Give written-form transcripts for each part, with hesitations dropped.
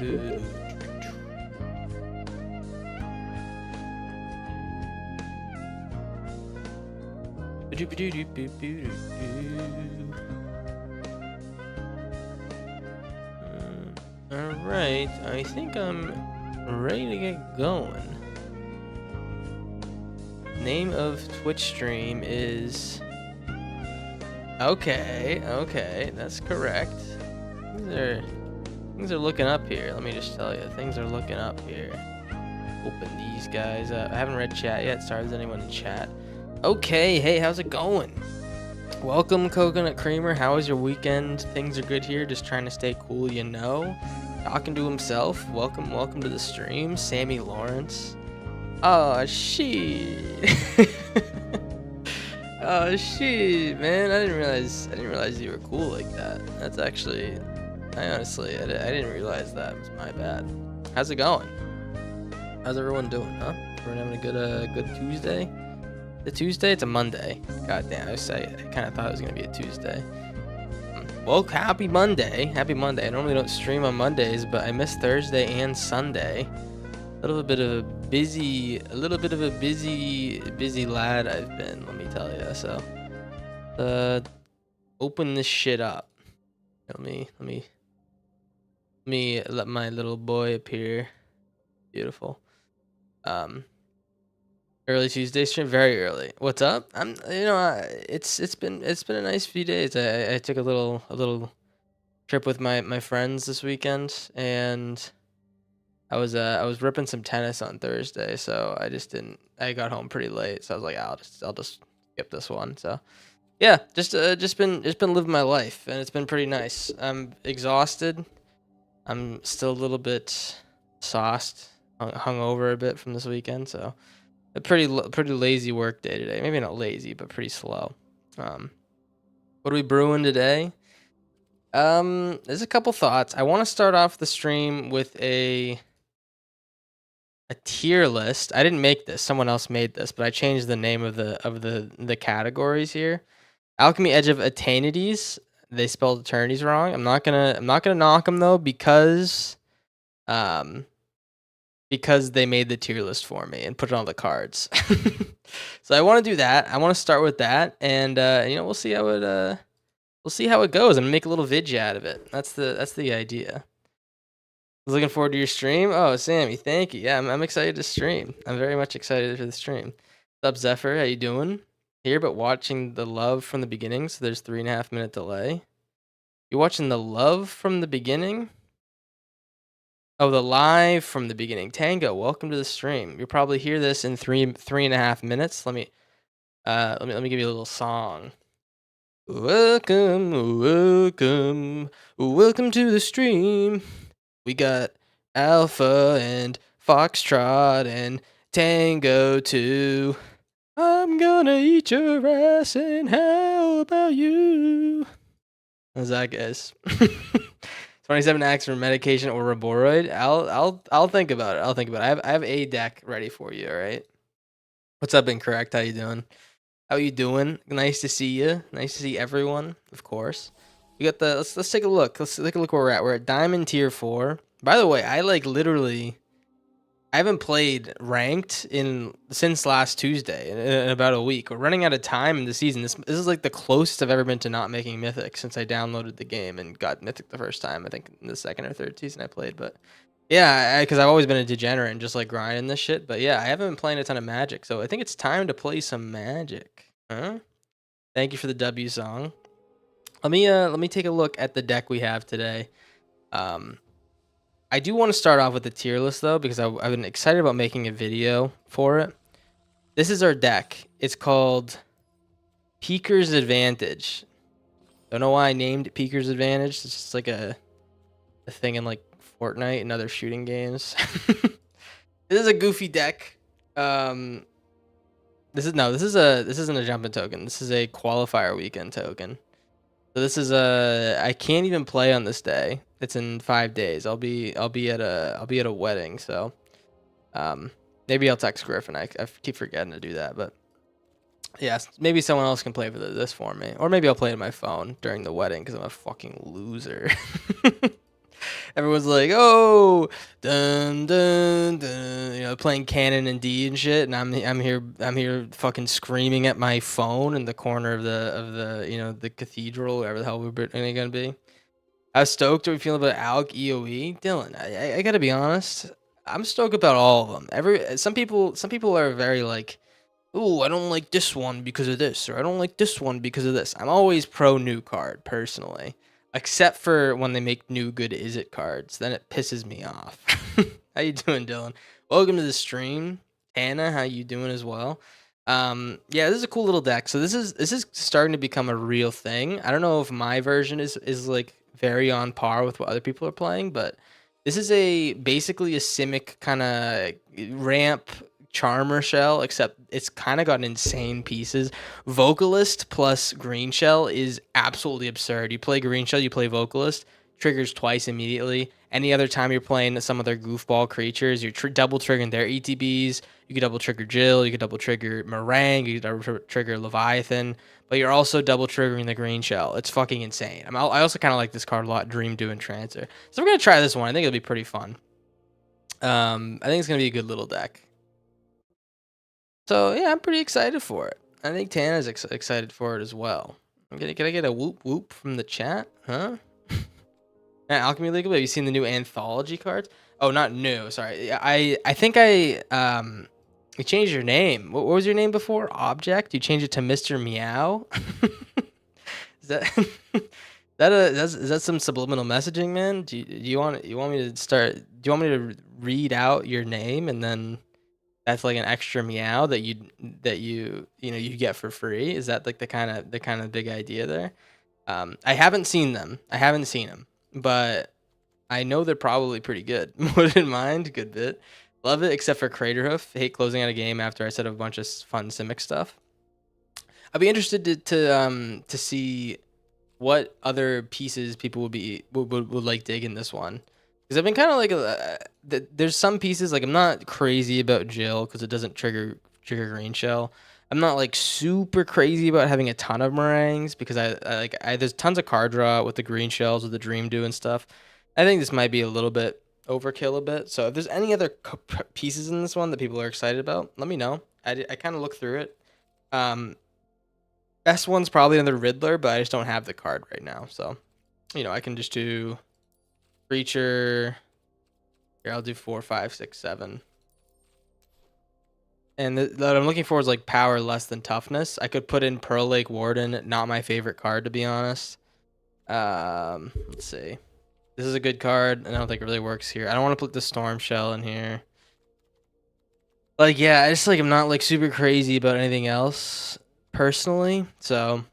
Alright, I think I'm ready to get going. Name of Twitch stream is... Okay, that's correct. Things are looking up here. Let me just tell you, things are looking up here. Open these guys up. I haven't read chat yet. Sorry if there's anyone in chat. Okay, hey, how's it going? Welcome, Coconut Creamer. How was your weekend? Things are good here. Just trying to stay cool, you know. Talking to himself. Welcome to the stream, Sammy Lawrence. Oh shit. Oh shit, man. I didn't realize you were cool like that. That's actually, I didn't realize that. It was my bad. How's it going? How's everyone doing, huh? Everyone having a good Tuesday? The Tuesday? It's a Monday. God damn, I kind of thought it was gonna be a Tuesday. Well, happy Monday. Happy Monday. I normally don't stream on Mondays, but I missed Thursday and Sunday. A little bit of a busy lad I've been, let me tell you. So, open this shit up. Let me let my little boy appear. Beautiful. Early Tuesday stream, very early. What's up? It's been a nice few days. I took a little trip with my friends this weekend, and I was ripping some tennis on Thursday, so I got home pretty late, so I was like, I'll just skip this one. So yeah, just been living my life, and it's been pretty nice. I'm exhausted. I'm still a little bit sauced, hungover a bit from this weekend, so a pretty lazy work day today. Maybe not lazy, but pretty slow. What are we brewing today? There's a couple thoughts. I want to start off the stream with a tier list. I didn't make this. Someone else made this, but I changed the name of the categories here. Alchemy Edge of Eternities. They spelled eternities wrong. I'm not gonna knock them though, because they made the tier list for me and put it on the cards. So I want to do that. I want to start with that, and we'll see how it goes. I'm gonna make a little video out of it. That's the idea. I was looking forward to your stream. Oh, Sammy, thank you. Yeah, I'm excited to stream. I'm very much excited for the stream. What's up, Zephyr? How you doing? Here, but watching the love from the beginning, so there's 3.5 minute delay. You watching the love from the beginning? Oh, the live from the beginning. Tango, welcome to the stream. You'll probably hear this in 3.5 minutes. Let me give you a little song. Welcome to the stream. We got Alpha and Foxtrot and Tango too. I'm gonna eat your ass, and how about you? How's that, guys? 27 acts for medication or Roboroid. I'll think about it. I have a deck ready for you. All right. What's up, Incorrect? How you doing? How you doing? Nice to see you. Nice to see everyone. Of course. We got the. Let's take a look. Let's take a look where we're at. We're at Diamond Tier 4. By the way, I haven't played ranked since last Tuesday in about a week. We're running out of time in the season. This is like the closest I've ever been to not making Mythic since I downloaded the game and got Mythic the first time. I think in the second or third season I played. But yeah, because I've always been a degenerate and just like grinding this shit. But yeah, I haven't been playing a ton of Magic, so I think it's time to play some Magic. Huh? Thank you for the W song. Let me take a look at the deck we have today. I do want to start off with the tier list though, because I've been excited about making a video for it. This is our deck. It's called Peeker's Advantage. Don't know why I named it Peeker's Advantage. It's just like a thing in like Fortnite and other shooting games. This is a goofy deck. This isn't a jumping token. This is a qualifier weekend token. So this is I can't even play on this day. It's in 5 days. I'll be at a wedding, so maybe I'll text Griffin. I keep forgetting to do that, but yes, maybe someone else can play for this for me, or maybe I'll play it on my phone during the wedding because I'm a fucking loser. Everyone's like, "Oh, dun dun dun," you know, playing Canon and D and shit, and I'm here fucking screaming at my phone in the corner of the you know, the cathedral, wherever the hell we're gonna be. How stoked are we feeling about Alk EOE? Dylan, I gotta be honest. I'm stoked about all of them. Some people are very like, "Ooh, I don't like this one because of this," or "I don't like this one because of this." I'm always pro new card personally, except for when they make new good is it cards. Then it pisses me off. How you doing, Dylan? Welcome to the stream, Hannah. How you doing as well? Yeah, this is a cool little deck. So this is starting to become a real thing. I don't know if my version is like very on par with what other people are playing, but this is basically a Simic kind of ramp charmer shell, except it's kind of got insane pieces. Vocalist plus green shell is absolutely absurd. You play green shell, you play vocalist, triggers twice immediately. Any other time you're playing some of their goofball creatures, you're double triggering their ETBs. You could double trigger Jill, you could double trigger Meringue, you could double trigger Leviathan, but you're also double triggering the green shell. It's fucking insane. I also kind of like this card a lot, Dream, Do, and Trancer. So we're gonna try this one. I think it'll be pretty fun. I think it's gonna be a good little deck. So yeah, I'm pretty excited for it. I think Tana's excited for it as well. Can I get a whoop whoop from the chat? Huh? Alchemy League. Have you seen the new anthology cards? Oh, not new. Sorry. I think you changed your name. What was your name before? Object. You changed it to Mr. Meow. Is that is that some subliminal messaging, man? Do you want me to start? Do you want me to read out your name and then that's like an extra meow that you get for free? Is that like the kind of big idea there? I haven't seen them. But I know they're probably pretty good. Wouldn't mind, good bit. Love it, except for Craterhoof. Hate closing out a game after I set up a bunch of fun Simic stuff. I'd be interested to see what other pieces people would like dig in this one, because I've been kind of like there's some pieces like I'm not crazy about Jill because it doesn't trigger green shell. I'm not like super crazy about having a ton of meringues because I there's tons of card draw with the green shells with the Dream Do and stuff. I think this might be a little bit overkill a bit. So if there's any other pieces in this one that people are excited about, let me know. I kind of look through it. Best one's probably another Riddler, but I just don't have the card right now. So, you know, I can just do Creature. Here, I'll do 4, 5, 6, 7. And that I'm looking for is like power less than toughness. I could put in Pearl Lake Warden, not my favorite card to be honest. Let's see. This is a good card, and I don't think it really works here. I don't want to put the Storm Shell in here. Like, yeah, I just like I'm not like super crazy about anything else personally. So,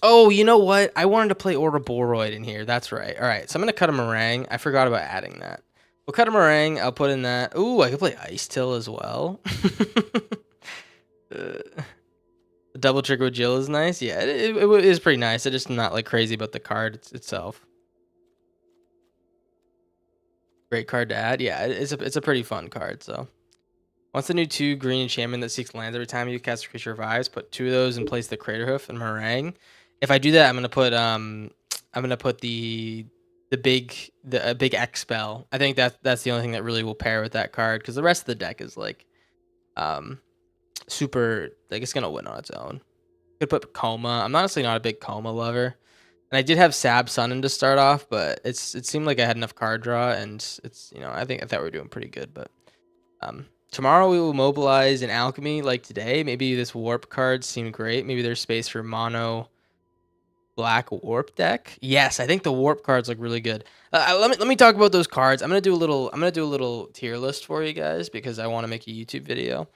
oh, you know what? I wanted to play Ouroboros in here. That's right. All right, so I'm gonna cut a meringue. I forgot about adding that. We'll cut a meringue. I'll put in that. Ooh, I could play Ice Till as well. The double trigger with Jill is nice. Yeah, it is pretty nice. I'm just not like crazy about the card itself. Great card to add. Yeah, it's a pretty fun card. So once the new 2 green enchantment that seeks lands every time you cast a creature revives, put 2 of those and place the Craterhoof and Meringue. If I do that, I'm gonna put the big X spell. I think that's the only thing that really will pair with that card because the rest of the deck is like super like it's gonna win on its own. Could put Coma. I'm honestly not a big Coma lover. And I did have Sab Sunin to start off, but it seemed like I had enough card draw, and it's I thought we were doing pretty good. But tomorrow we will mobilize an Alchemy like today. Maybe this Warp card seemed great. Maybe there's space for mono black Warp deck. Yes, I think the Warp cards look really good. Let me talk about those cards. I'm gonna do a little tier list for you guys because I want to make a YouTube video.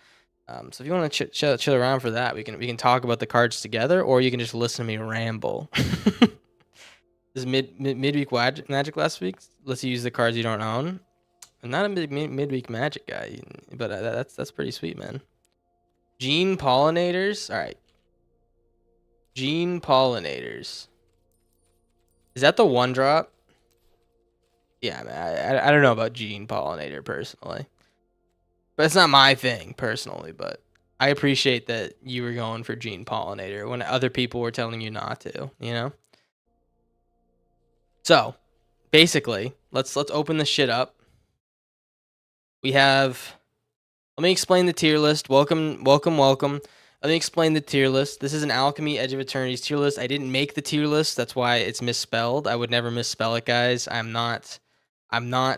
So if you want to chill around for that, we can talk about the cards together, or you can just listen to me ramble. This midweek magic last week lets you use the cards you don't own. I'm not a midweek magic guy, but that's pretty sweet, man. Gene pollinators. All right. Gene pollinators. Is that the 1-drop? Yeah, man. I don't know about Gene pollinator personally, but it's not my thing personally. But I appreciate that you were going for Gene pollinator when other people were telling you not to. You know. So, basically, let's open this shit up. We have. Let me explain the tier list. Welcome. Let me explain the tier list. This is an Alchemy Edge of Eternity's tier list. I didn't make the tier list. That's why it's misspelled. I would never misspell it, guys. I'm not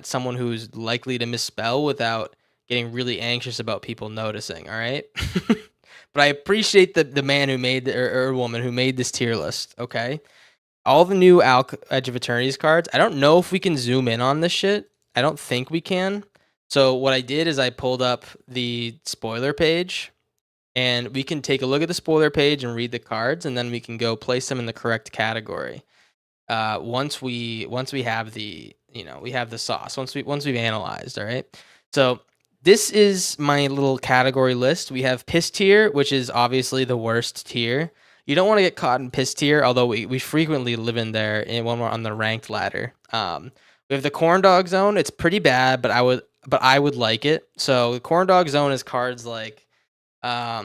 someone who's likely to misspell without getting really anxious about people noticing. All right. But I appreciate the man who made or woman who made this tier list. Okay. All the new Edge of Eternity's cards. I don't know if we can zoom in on this shit. I don't think we can. So what I did is I pulled up the spoiler page, and we can take a look at the spoiler page and read the cards, and then we can go place them in the correct category. Once we have the we have the sauce. Once we've analyzed, all right. So this is my little category list. We have piss tier, which is obviously the worst tier. You don't want to get caught in piss tier, although we frequently live in there when we're on the ranked ladder. We have the Corndog zone. It's pretty bad, but I would like it. So the Corndog zone is cards like uh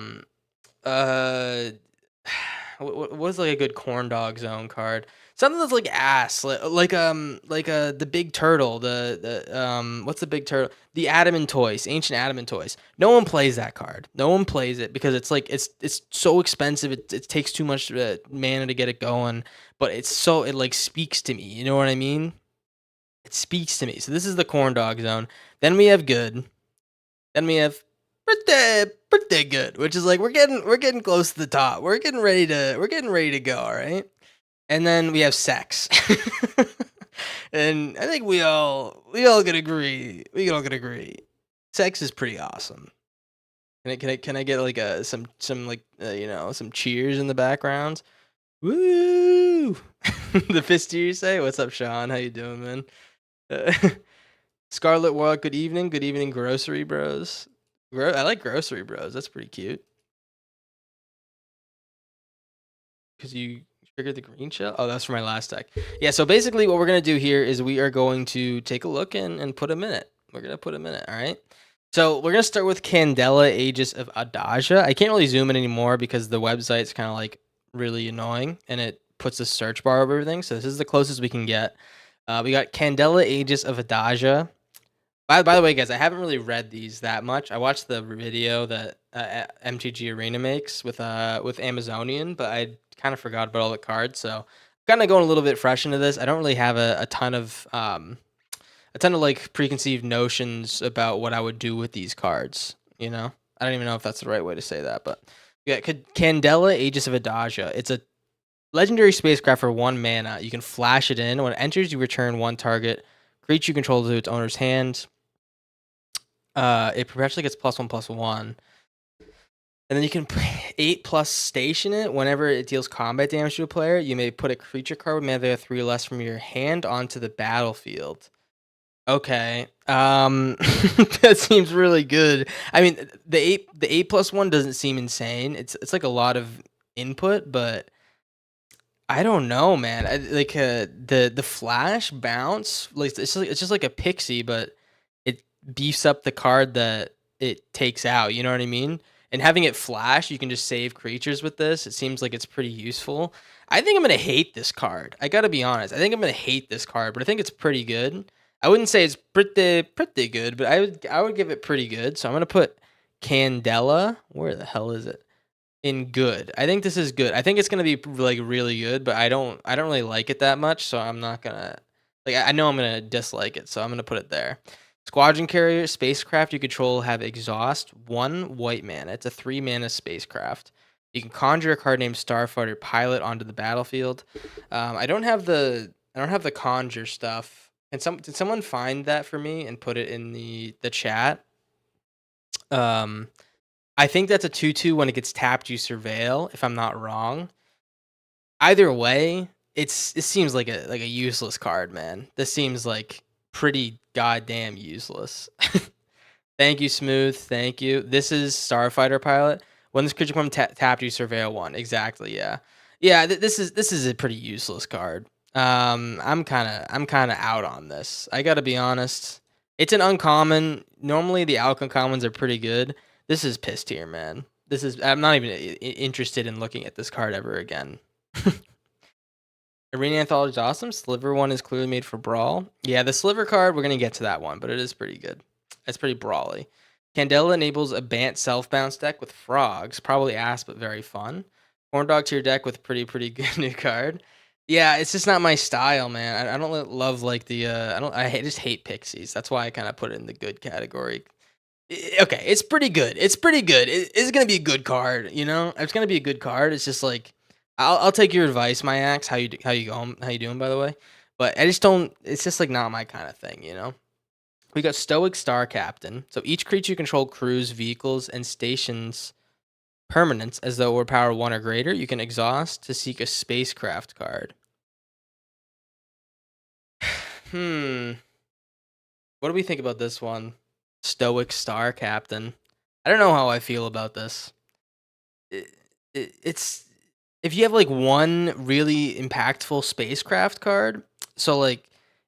what's like a good Corndog zone card? Something that's like ass, like the big turtle, the what's the big turtle? The Adamant Toys, ancient Adamant Toys. No one plays that card. No one plays it because it's like it's so expensive. It takes too much mana to get it going, but it like speaks to me. You know what I mean? It speaks to me. So this is the Corndog zone. Then we have good. Then we have pretty good, which is like we're getting close to the top. We're getting ready to go, all right? And then we have sex. And I think we all can agree. We all can agree. Sex is pretty awesome. Can I get like some like some cheers in the background? Woo! The fist you say? What's up, Sean? How you doing, man? Scarlet Warlock, good evening. Good evening, Grocery Bros. I like Grocery Bros. That's pretty cute. Because you triggered the green shell? Oh, that's for my last deck. Yeah, so basically what we're going to do here is we are going to take a look and put them in it. We're going to put them in it, all right? So we're going to start with Candela, Aegis of Adasia. I can't really zoom in anymore because the website's kind of like really annoying, and it puts a search bar over everything. So this is the closest we can get. We got Candela, Aegis of Adasia. By the way, guys, I haven't really read these that much. I watched the video that MTG Arena makes with Amazonian, but I kind of forgot about all the cards. So I'm kind of going a little bit fresh into this. I don't really have a ton of like preconceived notions about what I would do with these cards. You know, I don't even know if that's the right way to say that, but yeah, Candela, Aegis of Adasia. It's a legendary spacecraft for 1 mana. You can flash it in. When it enters, you return 1 target creature you control to its owner's hand. It perpetually gets +1/+1. And then you can 8+ station it. Whenever it deals combat damage to a player, you may put a creature card with mana 3 or less from your hand onto the battlefield. Okay. That seems really good. I mean, the 8+1 doesn't seem insane. It's like a lot of input, but I don't know, man. The flash bounce, like it's just like a pixie, but it beefs up the card that it takes out. You know what I mean? And having it flash, you can just save creatures with this. It seems like it's pretty useful. I think I'm gonna hate this card. I gotta be honest. I think I'm gonna hate this card, but I think it's pretty good. I wouldn't say it's pretty good, but I would give it pretty good. So I'm gonna put Candela. Where the hell is it? In good. I think this is good. I think it's gonna be like really good, but I don't really like it that much, so I'm not gonna like. I know I'm gonna dislike it, so I'm gonna put it there. Squadron carrier, spacecraft you control have exhaust, 1 white mana. It's a 3 mana spacecraft. You can conjure a card named Starfighter Pilot onto the battlefield. I don't have the conjure stuff. And did someone find that for me and put it in the chat? I think that's a 2/2 when it gets tapped, you surveil, if I'm not wrong. Either way, it seems like a useless card, man. This seems like pretty goddamn useless. Thank you, Smooth. Thank you. This is Starfighter Pilot. When this creature becomes tapped, you surveil 1. Exactly, yeah. Yeah, this is a pretty useless card. I'm kind of out on this. I got to be honest. It's an uncommon. Normally the uncommons are pretty good. This is piss tier, man. I'm not even interested in looking at this card ever again. Arena Anthology is awesome. Sliver one is clearly made for Brawl. Yeah, the Sliver card, we're going to get to that one, but it is pretty good. It's pretty brawly. Candela enables a Bant self-bounce deck with frogs. Probably ass, but very fun. Corndog to your deck with pretty good new card. Yeah, it's just not my style, man. I don't love like the I just hate pixies. That's why I kind of put it in the good category. Okay, it's pretty good. It's pretty good. It's gonna be a good card. You know, it's gonna be a good card. It's just like I'll take your advice, my axe. How you going? How you doing, by the way? But I just don't. It's just like not my kind of thing. You know. We got Stoic Star Captain. So each creature you control crews, vehicles, and stations permanents as though it were power 1 or greater. You can exhaust to seek a spacecraft card. Hmm. What do we think about this one? Stoic Star Captain. I don't know how I feel about this. It's if you have like one really impactful spacecraft card. So like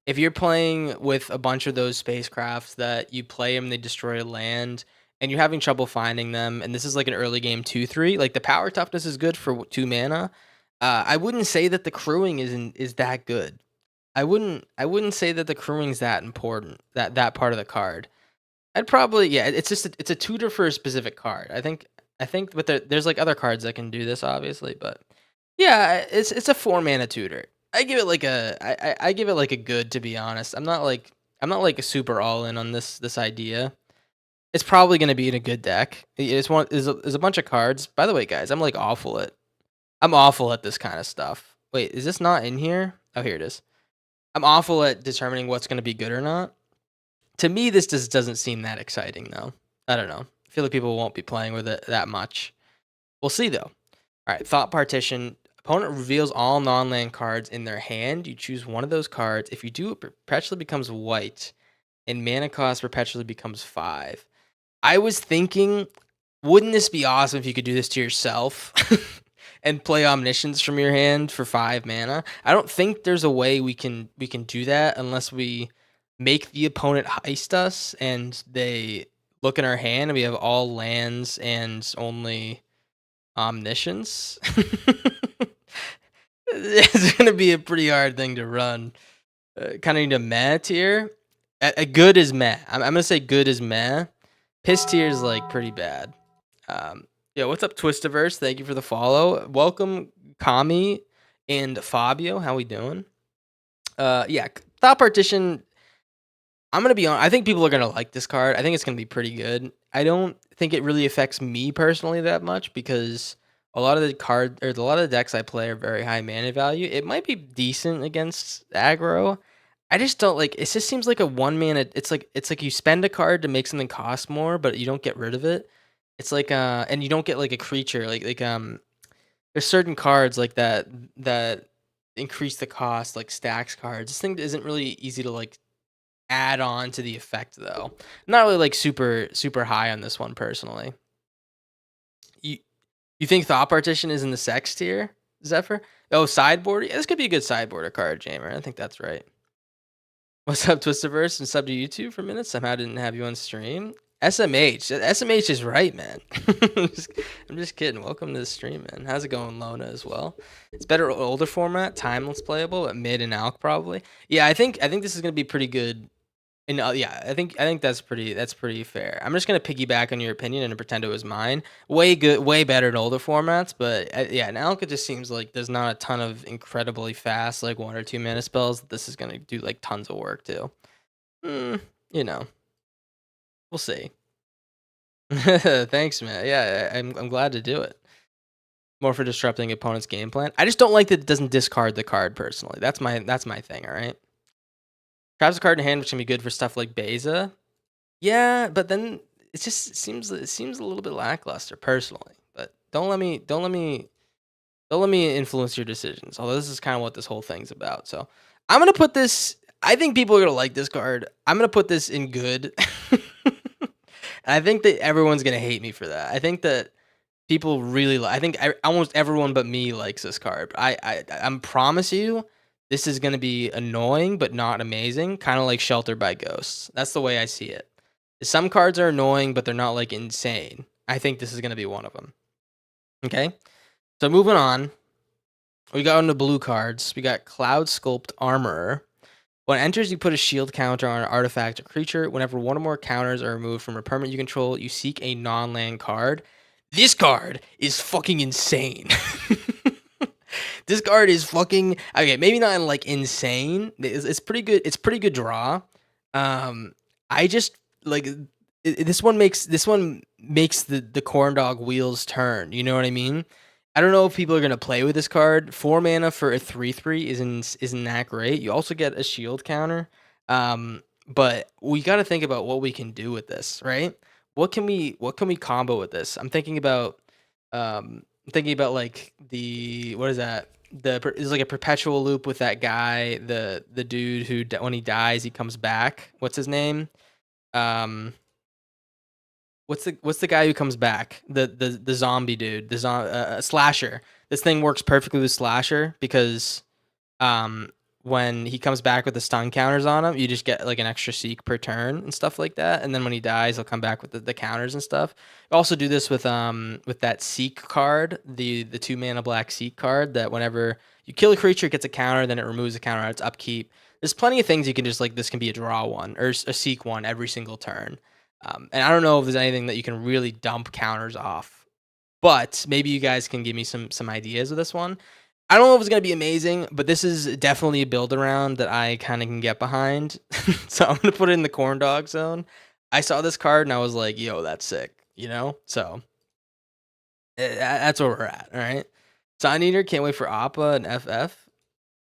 if you're playing with a bunch of those spacecrafts that you play them, they destroy land, and you're having trouble finding them, and this is like an early game 2/3. Like the power toughness is good for 2 mana. I wouldn't say that the crewing is that good. I wouldn't say that the crewing's that important. That part of the card. I'd probably yeah. It's a tutor for a specific card. I think, but there's like other cards that can do this, obviously. But yeah, it's a 4 mana tutor. I give it like I give it like a good, to be honest. I'm not like a super all in on this idea. It's probably gonna be in a good deck. It's one is a bunch of cards. By the way, guys, I'm awful at this kind of stuff. Wait, is this not in here? Oh, here it is. I'm awful at determining what's gonna be good or not. To me, this just doesn't seem that exciting, though. I don't know. I feel like people won't be playing with it that much. We'll see, though. All right, Thought Partition. Opponent reveals all non-land cards in their hand. You choose one of those cards. If you do, it perpetually becomes white, and mana cost perpetually becomes 5. I was thinking, wouldn't this be awesome if you could do this to yourself and play Omniscience from your hand for 5 mana? I don't think there's a way we can do that unless we make the opponent heist us and they look in our hand and we have all lands and only Omniscience. It's gonna be a pretty hard thing to run. Kind of need a meh tier. A good is meh. I'm gonna say good is meh. Piss tier is like pretty bad. Yeah, what's up, Twistiverse? Thank you for the follow. Welcome, Kami and Fabio. How we doing? Yeah, Thought Partition. I'm gonna be on. I think people are gonna like this card. I think it's gonna be pretty good. I don't think it really affects me personally that much because a lot of the decks I play are very high mana value. It might be decent against aggro. I just don't like. It just seems like a 1 mana. It's like you spend a card to make something cost more, but you don't get rid of it. It's like and you don't get like a creature. There's certain cards like that increase the cost, like stacks cards. This thing isn't really easy to like add on to the effect, though. I'm not really like super high on this one personally. You think Thought Partition is in the sex tier, Zephyr? Oh, sideboard. Yeah, this could be a good sideboarder card, Jamer. I think that's right. What's up, Twistiverse, and sub to YouTube for a minute? Somehow didn't have you on stream. SMH is right, man. I'm just kidding. Welcome to the stream, man. How's it going, Lona, as well? It's better older format, timeless playable, at mid and alk probably. Yeah, I think this is gonna be pretty good. And yeah, I think that's pretty fair. I'm just gonna piggyback on your opinion and pretend it was mine. Way good, way better in older formats, but yeah, in alk it just seems like there's not a ton of incredibly fast like 1 or 2 mana spells. This is gonna do like tons of work too. You know. We'll see. Thanks, man. Yeah, I'm glad to do it. More for disrupting opponent's game plan. I just don't like that it doesn't discard the card personally. That's my thing, all right? Traps a card in hand, which can be good for stuff like Beza. Yeah, but then it seems a little bit lackluster personally. But don't let me influence your decisions. Although this is kind of what this whole thing's about. So I'm gonna put this. I think people are gonna like this card. I'm gonna put this in good. I think that everyone's gonna hate me for that. I think that people really. I think almost everyone but me likes this card. I promise you, this is gonna be annoying but not amazing. Kind of like Shelter by Ghosts. That's the way I see it. Some cards are annoying, but they're not like insane. I think this is gonna be one of them. Okay, so moving on. We got on the blue cards. We got Cloud Sculpt Armorer. When it enters, you put a shield counter on an artifact or creature. Whenever one or more counters are removed from a permanent you control, you seek a non-land card. This card is fucking insane. This card is fucking okay. Maybe not like insane. It's pretty good. It's pretty good draw. I just like this one makes the Corndog wheels turn. You know what I mean? I don't know if people are gonna play with this card. 4 mana for a 3/3 isn't that great. You also get a shield counter. But we got to think about what we can do with this, right? What can we combo with this? I'm thinking about like what is that? It's like a perpetual loop with that guy, the dude who when he dies he comes back. What's his name? What's the guy who comes back? The zombie dude, the slasher. This thing works perfectly with slasher because when he comes back with the stun counters on him, you just get like an extra seek per turn and stuff like that. And then when he dies, he'll come back with the counters and stuff. You also do this with that seek card, the 2 mana black seek card that whenever you kill a creature, it gets a counter, then it removes a counter on its upkeep. There's plenty of things you can just like. This can be a draw one or a seek one every single turn. And I don't know if there's anything that you can really dump counters off, but maybe you guys can give me some ideas of this one. I don't know if it's going to be amazing, but this is definitely a build around that I kind of can get behind. So I'm going to put it in the Corndog zone. I saw this card and I was like, yo, that's sick, you know? So that's where we're at, all right? Sign Eater, can't wait for Appa and FF.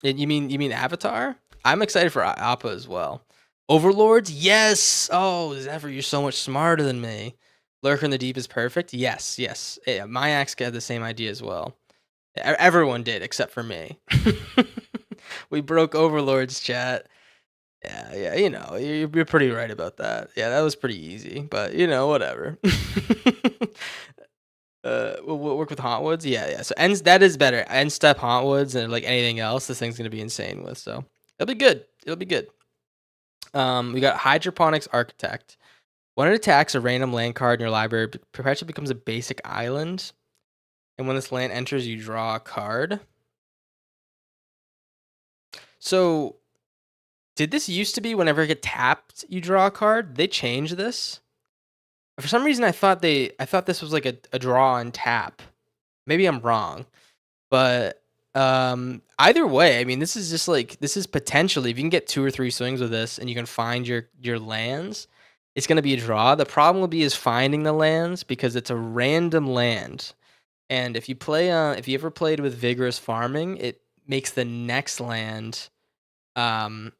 You mean Avatar? I'm excited for Appa as well. Overlords? Yes! Oh, Zephyr, you're so much smarter than me. Lurker in the Deep is perfect? Yes. Yeah, my axe had the same idea as well. Everyone did except for me. We broke Overlord's chat. Yeah, you know, you're pretty right about that. Yeah, that was pretty easy, but you know, whatever. We'll work with Hauntwoods. Yeah. So that is better. End step Hauntwoods and like anything else, this thing's gonna be insane with. So it'll be good. We got Hydroponics Architect. When it attacks a random land card in your library, perpetually becomes a basic island. And when this land enters, you draw a card. So, did this used to be whenever it get tapped, you draw a card? They changed this? For some reason, I thought this was like a draw and tap. Maybe I'm wrong, but either way, I mean, this is potentially, if you can get 2 or 3 swings with this, and you can find your lands, it's gonna be a draw. The problem will be is finding the lands because it's a random land. And if you ever played with vigorous farming, it makes the next land, come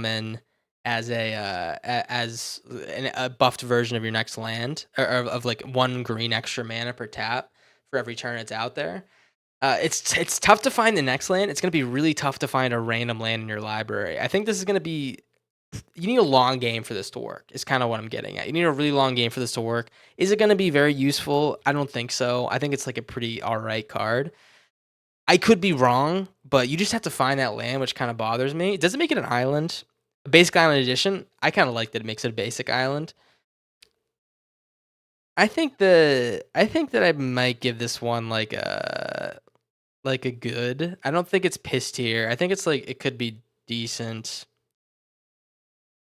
in as a buffed version of your next land, or of like 1 green extra mana per tap for every turn it's out there. It's tough to find the next land. It's gonna be really tough to find a random land in your library. I think this is gonna be. You need a long game for this to work, is kind of what I'm getting at. You need a really long game for this to work. Is it going to be very useful? I don't think so. I think it's like a pretty all right card. I could be wrong, but you just have to find that land, which kind of bothers me. Does it make it an island? A basic island edition? I kind of like that it makes it a basic island. I think that I might give this one like a good. I don't think it's piss tier. I think it's like it could be decent.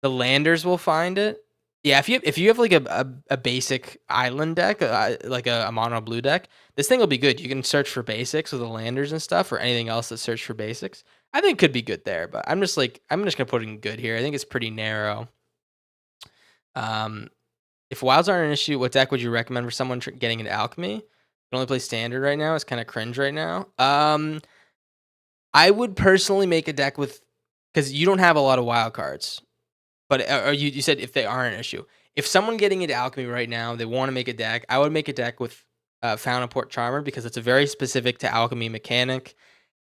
The landers will find it. Yeah, if you have like a basic island deck, like a mono blue deck, this thing will be good. You can search for basics with the landers and stuff, or anything else that search for basics. I think it could be good there, but I'm just gonna put it in good here. I think it's pretty narrow. If wilds aren't an issue, what deck would you recommend for someone getting into alchemy? You can only play standard right now. It's kind of cringe right now. I would personally make a deck with, because you don't have a lot of wild cards. But you said if they are an issue. If someone getting into alchemy right now, they want to make a deck, I would make a deck with Fountain Port Charmer, because it's a very specific to alchemy mechanic,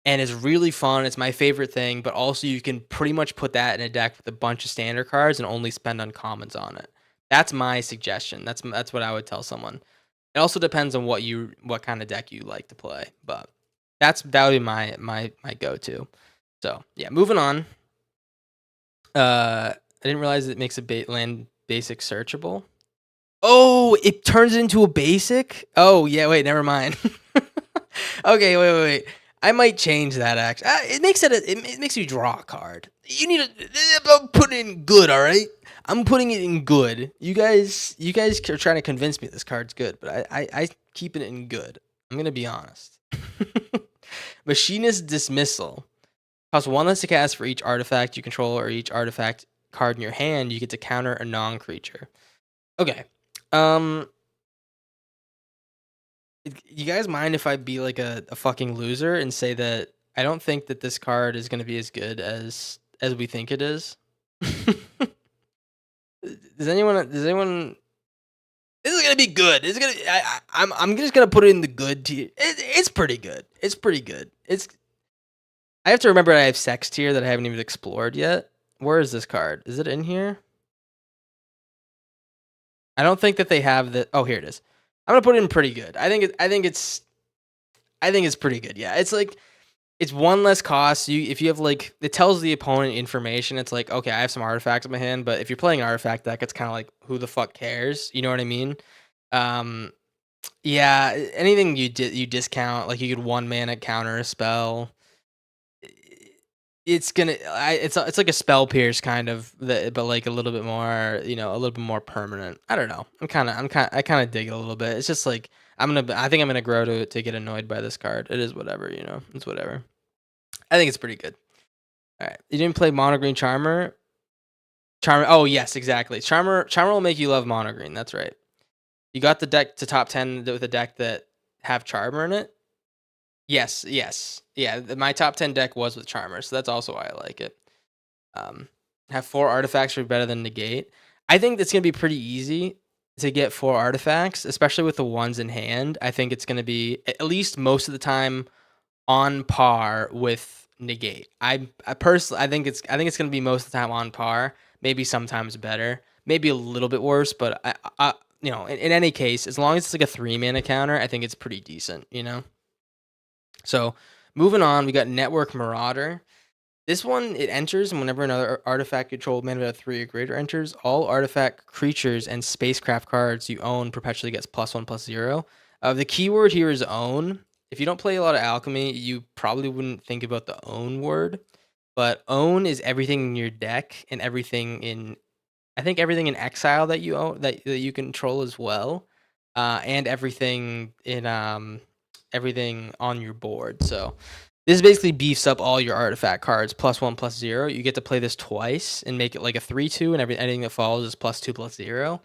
and it's really fun. It's my favorite thing, but also you can pretty much put that in a deck with a bunch of standard cards and only spend uncommons on it. That's my suggestion. That's what I would tell someone. It also depends on what kind of deck you like to play, but that would be my go-to. So yeah, moving on. I didn't realize it makes a land basic searchable. Oh, it turns it into a basic? Oh, yeah, wait, never mind. Okay, wait. I might change that actually. It makes it makes you draw a card. You need to put it in good, all right? I'm putting it in good. You guys are trying to convince me this card's good, but I keep it in good. I'm gonna be honest. Machinist Dismissal costs 1 less to cast for each artifact you control or each artifact card in your hand. You get to counter a non-creature. Okay. Um, you guys mind if I be like a fucking loser and say that I don't think that this card is going to be as good as we think it is? Does anyone this is going to be good. It's going to I'm just going to put it in the good tier. It's pretty good. It's pretty good. I have to remember I have sex tier that I haven't even explored yet. Where is this card? Is it in here? I don't think that they have the. Oh, here it is. I'm gonna put it in pretty good. I think it's pretty good. Yeah, it's like it's one less cost. If you have like it tells the opponent information. It's like okay, I have some artifacts in my hand, but if you're playing an artifact deck, it's kind of like who the fuck cares? You know what I mean? Um, yeah. Anything you discount, like you could 1 mana counter a spell. It's gonna it's like a spell pierce kind of, but like a little bit more, a little bit more permanent. I don't know. I kind of dig it a little bit. It's just like I think I'm gonna grow to get annoyed by this card. It is whatever, It's whatever. I think it's pretty good. All right, you didn't play Mono Green Charmer. Charmer. Oh yes, exactly. Charmer will make you love Mono Green. That's right. You got the deck to top 10 with a deck that have Charmer in it. Yes. Yeah, my top 10 deck was with Charmer, so that's also why I like it. Have 4 artifacts would be better than negate. I think it's going to be pretty easy to get 4 artifacts, especially with the ones in hand. I think it's going to be at least most of the time on par with negate. I personally I think it's going to be most of the time on par, maybe sometimes better, maybe a little bit worse, but in any case, as long as it's like a 3-mana counter, I think it's pretty decent. So, moving on, we got Network Marauder. This one, it enters, and whenever another artifact controlled mana value 3 or greater enters, all artifact creatures and spacecraft cards you own perpetually gets +1/+0. The keyword here is own. If you don't play a lot of Alchemy, you probably wouldn't think about the own word, but own is everything in your deck and I think everything in exile that you own that you control as well, and everything on your board. So this basically beefs up all your artifact cards +1/+0. You get to play this twice and make it like a 3/2, and anything that follows is +2/+0.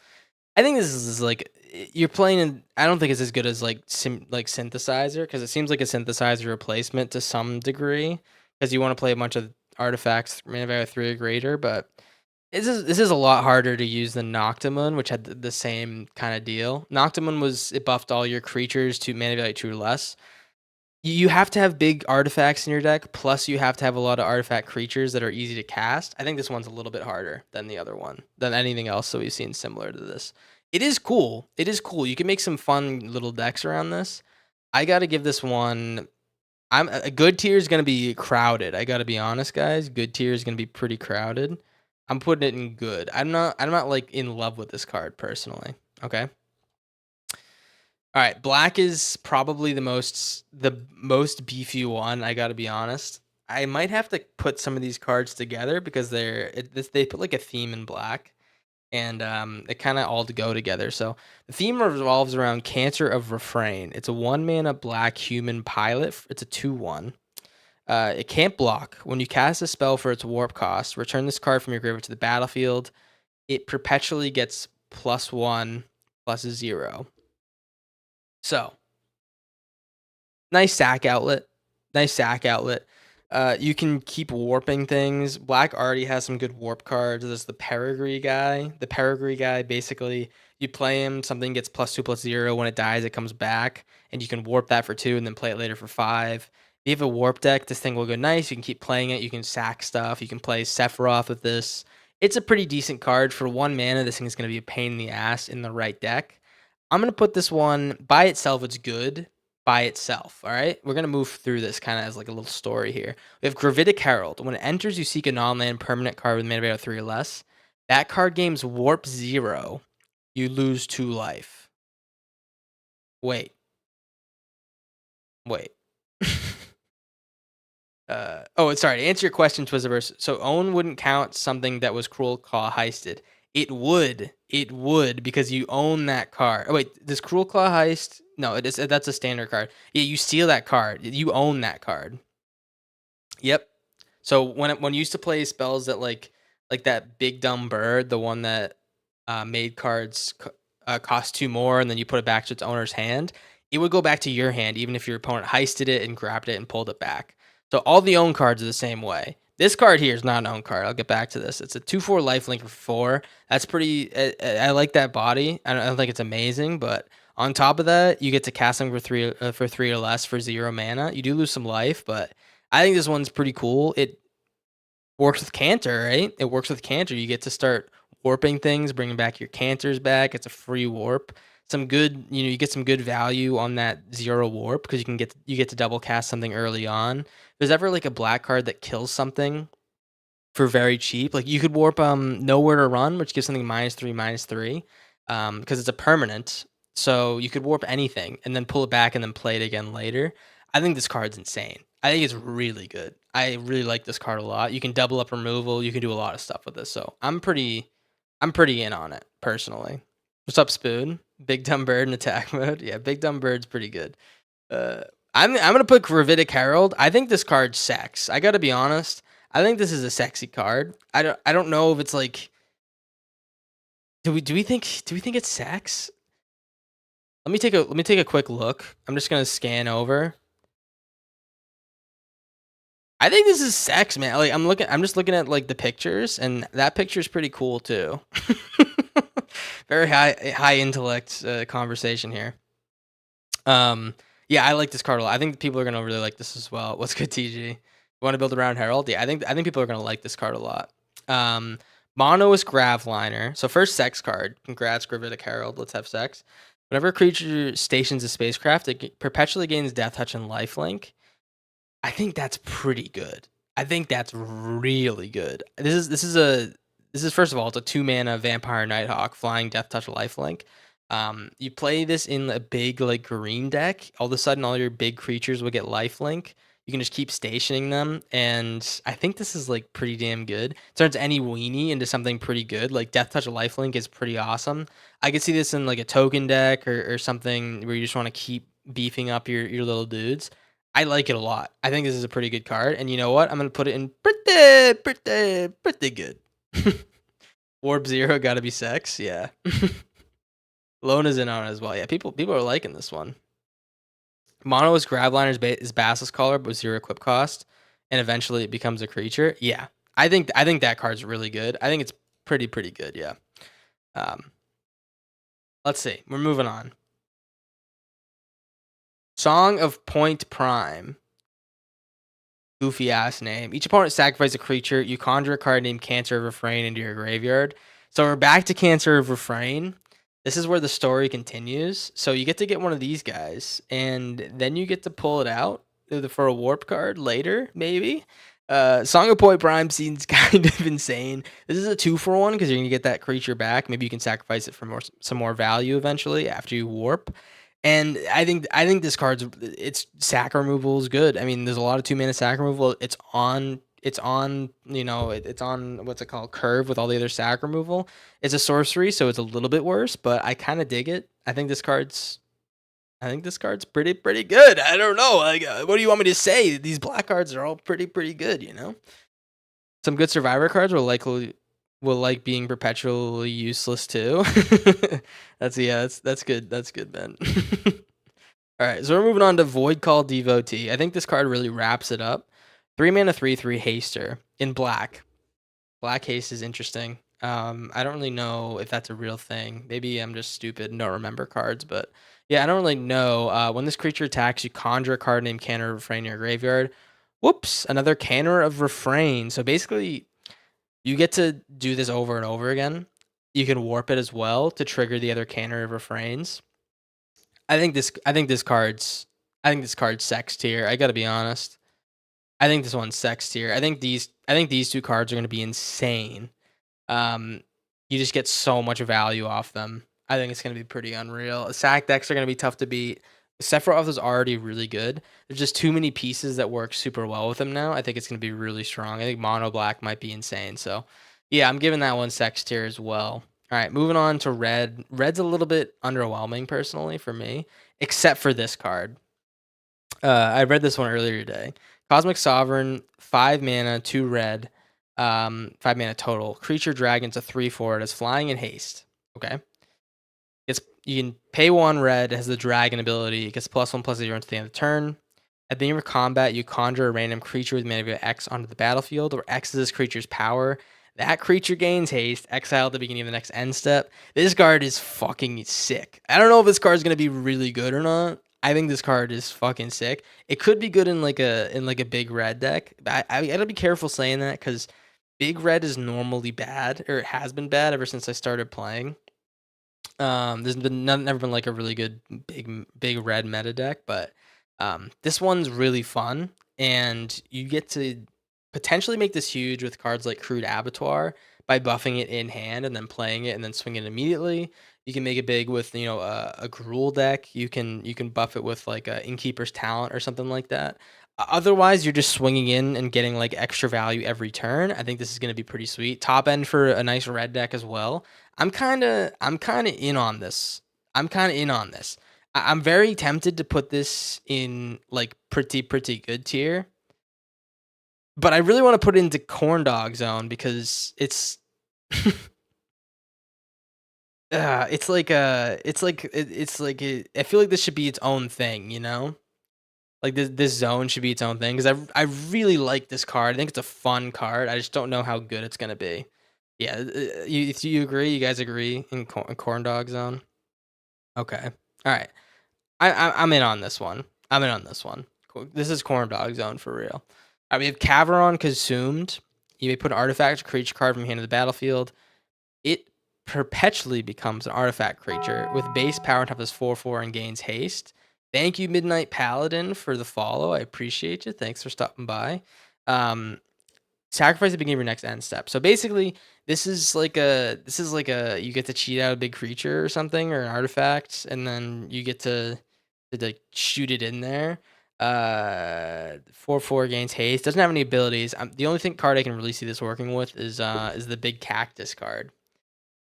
I think this is like you're playing in. I don't think it's as good as like synthesizer, because it seems like a synthesizer replacement to some degree, because you want to play a bunch of artifacts mana value 3 or greater, but this is a lot harder to use than Noctimun, which had the same kind of deal. Noctimun it buffed all your creatures to mana value 2 or less. You have to have big artifacts in your deck, plus you have to have a lot of artifact creatures that are easy to cast. I think this one's a little bit harder than the other one, than anything else that we've seen similar to this. It is cool. You can make some fun little decks around this. I got to give this one. A good tier is going to be crowded. I got to be honest, guys. Good tier is going to be pretty crowded. I'm putting it in good. I'm not like in love with this card personally. Okay. All right, black is probably the most beefy one. I got to be honest. I might have to put some of these cards together because they put like a theme in black, and it kind of all to go together. So the theme revolves around Cancer of Refrain. It's a 1-mana black human pilot. It's a 2/1. It can't block. When you cast a spell for its warp cost, return this card from your graveyard to the battlefield. It perpetually gets +1/+0. So, nice sack outlet. You can keep warping things. Black already has some good warp cards. There's the Peregrine guy. The Peregrine guy, basically, you play him, something gets +2/+0. When it dies, it comes back, and you can warp that for 2 and then play it later for 5. If you have a warp deck, this thing will go nice. You can keep playing it. You can sack stuff. You can play Sephiroth with this. It's a pretty decent card. For 1 mana, this thing is going to be a pain in the ass in the right deck. I'm going to put this one by itself. It's good by itself. All right. We're going to move through this kind of as like a little story here. We have Gravitic Herald. When it enters, you seek a non-land permanent card with mana value 3 or less. That card gains Warp 0. You lose 2 life. Wait. Sorry. To answer your question, Twizzleverse. So own wouldn't count something that was Cruel Claw heisted. It would. It would because you own that card. Oh wait, does Cruel Claw heist? No, it is. That's a standard card. Yeah, you steal that card. You own that card. Yep. So when you used to play spells that like that big dumb bird, the one that made cards cost 2 more, and then you put it back to its owner's hand, it would go back to your hand even if your opponent heisted it and grabbed it and pulled it back. So all the own cards are the same way. This card here is not an own card. I'll get back to this. It's a 2/4 lifelink for 4. That's pretty. I like that body. I don't think it's amazing, but on top of that, you get to cast them for 3 or less for 0 mana. You do lose some life, but I think this one's pretty cool. It works with Canter, right? It works with Canter. You get to start warping things, bringing back your Canters back. It's a free warp. Some good, you get some good value on that 0 warp because you get to double cast something early on. If there's ever like a black card that kills something for very cheap, like you could warp Nowhere to Run, which gives something -3/-3, because it's a permanent. So you could warp anything and then pull it back and then play it again later. I think this card's insane. I think it's really good. I really like this card a lot. You can double up removal. You can do a lot of stuff with this. So I'm pretty in on it personally. What's up, Spoon? Big Dumb Bird in attack mode. Yeah, Big Dumb Bird's pretty good. I'm gonna put Gravitic Herald. I think this card's sex. I gotta be honest. I think this is a sexy card. I don't know if it's like. Do we think it's sex? Let me take a quick look. I'm just gonna scan over. I think this is sex, man. Like I'm just looking at like the pictures, and that picture is pretty cool too. Very high intellect conversation here. Yeah, I like this card a lot. I think people are gonna really like this as well. What's good, TG? You want to build around Herald? Yeah, I think people are gonna like this card a lot. Monoist Gravliner. So first sex card. Congrats, Gravitic Herald. Let's have sex. Whenever a creature stations a spacecraft, it perpetually gains Death Touch and Lifelink. I think that's pretty good. I think that's really good. This is first of all, it's a 2-mana Vampire Nighthawk flying Death Touch Lifelink. You play this in a big like green deck. All of a sudden, all your big creatures will get Lifelink. You can just keep stationing them, and I think this is like pretty damn good. Turns any weenie into something pretty good. Like Death Touch Lifelink is pretty awesome. I could see this in like a token deck or something where you just want to keep beefing up your little dudes. I like it a lot. I think this is a pretty good card, and you know what? I'm gonna put it in pretty good. Warp 0 gotta be sex, yeah. Lona's in on it as well. Yeah, people are liking this one. Monoist Gravliner is Basilisk Collar, but with 0 equip cost, and eventually it becomes a creature. Yeah, I think that card's really good. I think it's pretty good. Yeah. Let's see. We're moving on. Song of Point Prime. Goofy ass name. Each opponent sacrifices a creature. You conjure a card named Cancer of Refrain into your graveyard. So we're back to Cancer of Refrain. This is where the story continues. So you get to get one of these guys, and then you get to pull it out for a warp card later, maybe. Song of Point Prime seems kind of insane. This is a 2-for-1 because you're gonna get that creature back. Maybe you can sacrifice it for some more value eventually after you warp. And I think this card's its sack removal is good. I mean, there's a lot of 2-mana sack removal. It's on it's on what's it called, curve with all the other sack removal. It's a sorcery, so it's a little bit worse, but I kind of dig it. I think this card's pretty good. I don't know. Like, what do you want me to say? These black cards are all pretty good. Some good survivor cards will like being perpetually useless too. That's good. That's good, Ben. All right, so we're moving on to Void Call Devotee. I think this card really wraps it up. 3-mana 3/3 haster in black. Black haste is interesting. I don't really know if that's a real thing. Maybe I'm just stupid and don't remember cards, but yeah, I don't really know. When this creature attacks, you conjure a card named Canner of Refrain in your graveyard. Whoops, another Canner of Refrain. So basically, you get to do this over and over again. You can warp it as well to trigger the other Canner of Refrains. I think this card's sex tier. I gotta be honest. I think this one's sex tier. I think these 2 cards are gonna be insane. You just get so much value off them. I think it's gonna be pretty unreal. Sack decks are gonna be tough to beat. Sephiroth is already really good. There's just too many pieces that work super well with him now. I think it's going to be really strong. I think Mono Black might be insane. So, yeah, I'm giving that one Sex tier as well. All right, moving on to Red. Red's a little bit underwhelming personally for me, except for this card. I read this one earlier today. Cosmic Sovereign, 5 mana, 2 red, 5 mana total. Creature Dragon's a 3/4. It has flying and haste. Okay. You can pay 1 red, it has the dragon ability. It gets +1/+0 until the end of the turn. At the beginning of combat, you conjure a random creature with mana value X onto the battlefield, where X is this creature's power. That creature gains haste, exile at the beginning of the next end step. This card is fucking sick. I don't know if this card is gonna be really good or not. I think this card is fucking sick. It could be good in like a big red deck. But I gotta be careful saying that because big red is normally bad, or it has been bad ever since I started playing. There's never been like a really good big red meta deck, but this one's really fun, and you get to potentially make this huge with cards like Crude Abattoir by buffing it in hand and then playing it and then swinging it immediately. You can make it big with a Gruul deck. You can buff it with like a Innkeeper's Talent or something like that. Otherwise, you're just swinging in and getting like extra value every turn. I think this is going to be pretty sweet. Top end for a nice red deck as well. I'm kind of in on this. I'm kind of in on this. I'm very tempted to put this in like pretty good tier, but I really want to put it into Corndog zone because it's I feel like this should be its own thing, you know? Like this zone should be its own thing because I really like this card. I think it's a fun card. I just don't know how good it's gonna be. Yeah, you agree? You guys agree in Corndog zone? Okay, all right. I'm in on this one. I'm in on this one. Cool. This is Corndog zone for real. All right, we have Caveron Consumed. You may put an artifact or creature card from hand to the battlefield. It perpetually becomes an artifact creature with base power and has 4/4 and gains haste. Thank you, Midnight Paladin, for the follow. I appreciate you. Thanks for stopping by. Sacrifice at the beginning of your next end step. So basically, this is like a you get to cheat out a big creature or something or an artifact, and then you get to like shoot it in there. 4/4 gains haste. Doesn't have any abilities. The only card I can really see this working with is the big cactus card.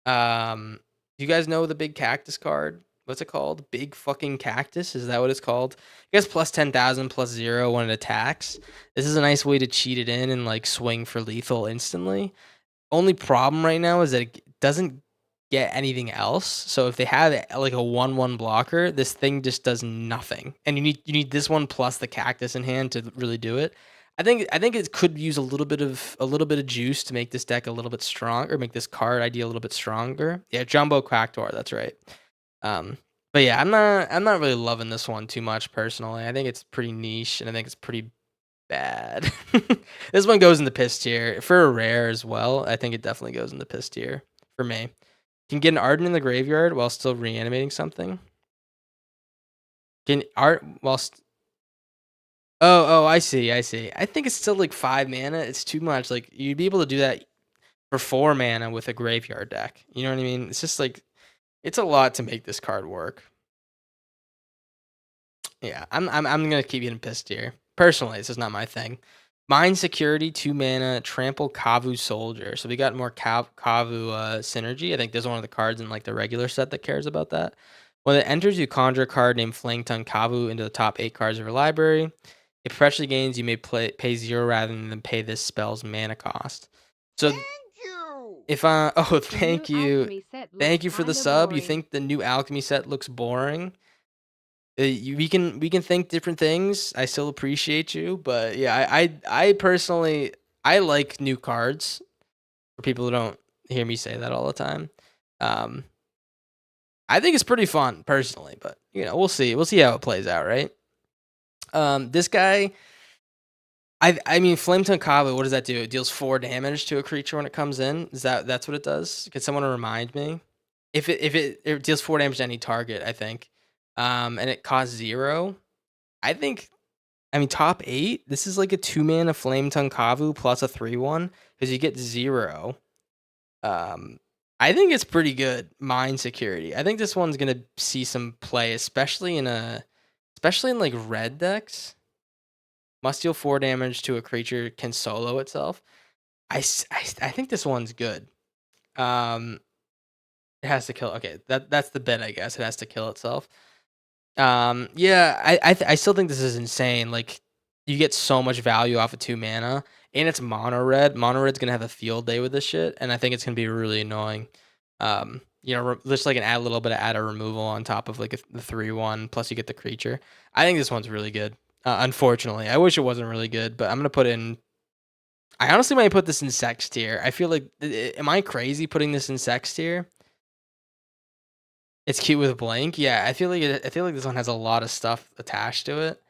You guys know the big cactus card? What's it called? Big fucking cactus? Is that what it's called? It gets plus 10,000 plus 0 when it attacks. This is a nice way to cheat it in and like swing for lethal instantly. Only problem right now is that it doesn't get anything else. So if they have like a 1/1 blocker, this thing just does nothing. And you need this one plus the cactus in hand to really do it. I think it could use a little bit of juice to make this deck a little bit stronger, make this card idea a little bit stronger. Yeah, Jumbo Quacktor, that's right. But yeah, I'm not really loving this one too much personally. I think it's pretty niche and I think it's pretty bad. This one goes in the piss tier. For a rare as well, I think it definitely goes in the piss tier for me. You can get an Ardent in the graveyard while still reanimating something. Can art whilst Oh, I see. I think it's still like 5 mana. It's too much. Like you'd be able to do that for 4 mana with a graveyard deck. You know what I mean? It's just like it's a lot to make this card work. Yeah, I'm gonna keep getting pissed here. Personally, this is not my thing. Mind Security, 2 mana, Trample Kavu Soldier. So we got more Kavu synergy. I think there's one of the cards in like the regular set that cares about that. When it enters, you conjure a card named Flanktongue Kavu into the top 8 cards of your library. It perpetually gains, you may pay 0 rather than pay this spell's mana cost. So if thank you. Thank you for the sub. You think the new alchemy set looks boring? We can think different things. I still appreciate you, but yeah, I personally I like new cards. For people who don't hear me say that all the time, I think it's pretty fun personally, but we'll see how it plays out, right? This guy, I mean, Flametongue Kavu, what does that do? It deals 4 damage to a creature when it comes in. That's what it does? Can someone remind me? If it deals 4 damage to any target, I think. And it costs 0. I mean, top 8. This is like a 2 mana Flametongue Kavu plus a 3/1 because you get 0. I think it's pretty good. Mind Security. I think this one's gonna see some play, especially in a especially in like red decks. Must deal 4 damage to a creature, can solo itself. I think this one's good. It has to kill. Okay, that's the bit, I guess. It has to kill itself. Yeah, I still think this is insane. Like, you get so much value off of 2 mana, and it's mono red. Mono red's gonna have a field day with this shit, and I think it's gonna be really annoying. Just like add a little bit of add a removal on top of like the 3/1, plus you get the creature. I think this one's really good. Unfortunately, I wish it wasn't really good, but I'm gonna put in. I honestly might put this in sex tier. I feel like, am I crazy putting this in sex tier? It's cute with blank. Yeah, I feel like this one has a lot of stuff attached to it.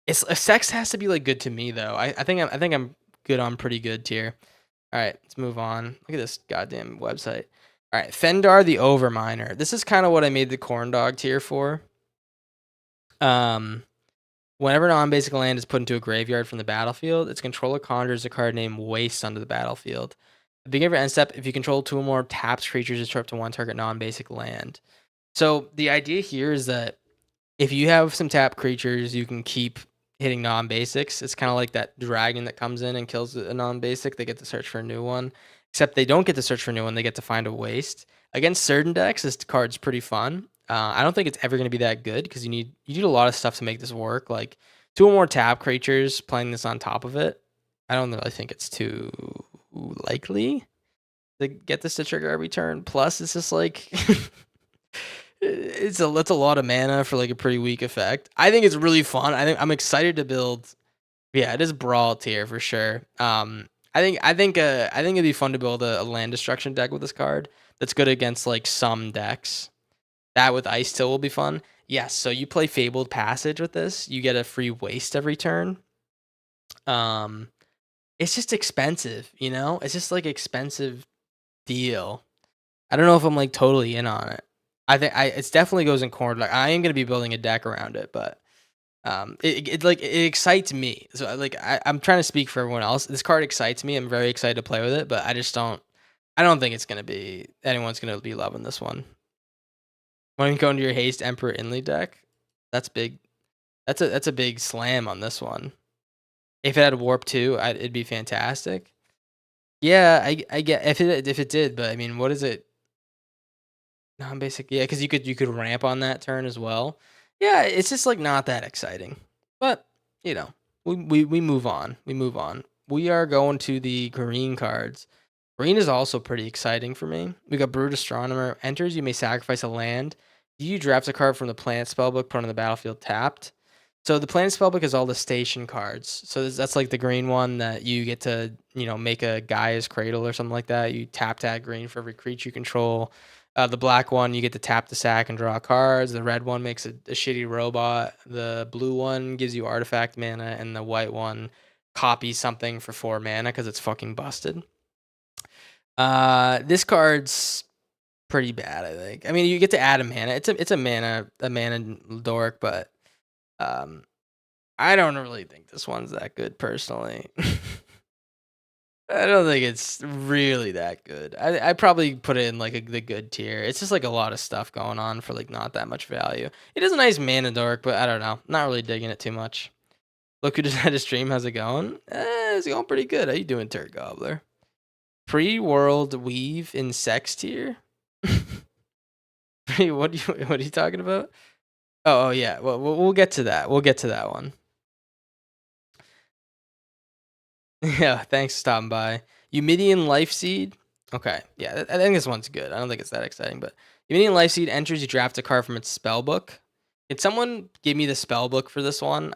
It's sex has to be like good to me though. I think I'm good on pretty good tier. All right, let's move on. Look at this goddamn website. All right, Fendar the Overminer. This is kind of what I made the Corndog tier for. Whenever non-basic land is put into a graveyard from the battlefield, its controller conjures a card named Waste onto the battlefield. At the beginning of your end step, if you control 2 or more tapped creatures, destroy up to 1 target non-basic land. So the idea here is that if you have some tapped creatures, you can keep hitting non-basics. It's kind of like that dragon that comes in and kills a non-basic. They get to search for a new one. Except they don't get to search for a new one. They get to find a waste. Against certain decks, this card's pretty fun. I don't think it's ever going to be that good because you need a lot of stuff to make this work. Like 2 or more tap creatures, playing this on top of it. I don't really think it's too likely to get this to trigger every turn. Plus, it's just like that's a lot of mana for like a pretty weak effect. I think it's really fun. I'm excited to build. Yeah, it is brawl tier for sure. I think it'd be fun to build a land destruction deck with this card that's good against like some decks. That with Ice Till will be fun. Yes, so you play Fabled Passage with this, you get a free waste every turn. It's just expensive, you know? It's just like expensive deal. I don't know if I'm like totally in on it. I think it's definitely goes in corn. Like I am gonna be building a deck around it, but it excites me. So like I'm trying to speak for everyone else. This card excites me. I'm very excited to play with it, but I don't think it's gonna be anyone's gonna be loving this one. Want to go into your haste Emperor Inley deck? That's big. That's a big slam on this one. If it had warp too, it'd be fantastic. Yeah, I get if it did, but I mean, what is it? Non-basic, yeah, because you could ramp on that turn as well. Yeah, it's just like not that exciting, but you know, we move on. We move on. We are going to the green cards. Green is also pretty exciting for me. We got Brood Astronomer. Enters, you may sacrifice a land. You draft a card from the Planet Spellbook, put on the battlefield tapped. So the Planet Spellbook is all the station cards. So that's like the green one that you get to, make a Gaia's Cradle or something like that. You tap green for every creature you control. The black one, you get to tap the sack and draw cards. The red one makes a shitty robot. The blue one gives you artifact mana. And the white one copies something for 4 mana because it's fucking busted. This card's pretty bad, I think. I mean, you get to add a mana. It's a mana dork, but I don't really think this one's that good personally. I don't think it's really that good. I probably put it in like the good tier. It's just like a lot of stuff going on for like not that much value. It is a nice mana dork, but I don't know. Not really digging it too much. Look who just had a stream. How's it going? It's going pretty good. How you doing, Turd Gobbler? Pre-world weave in sex tier? What are you talking about? Oh yeah. Well, we'll get to that. We'll get to that one. Yeah, thanks for stopping by. Eumidian Life Seed. Okay, yeah, I think this one's good. I don't think it's that exciting, but Eumidian Life Seed enters, you draft a card from its spell book. Can someone give me the spell book for this one?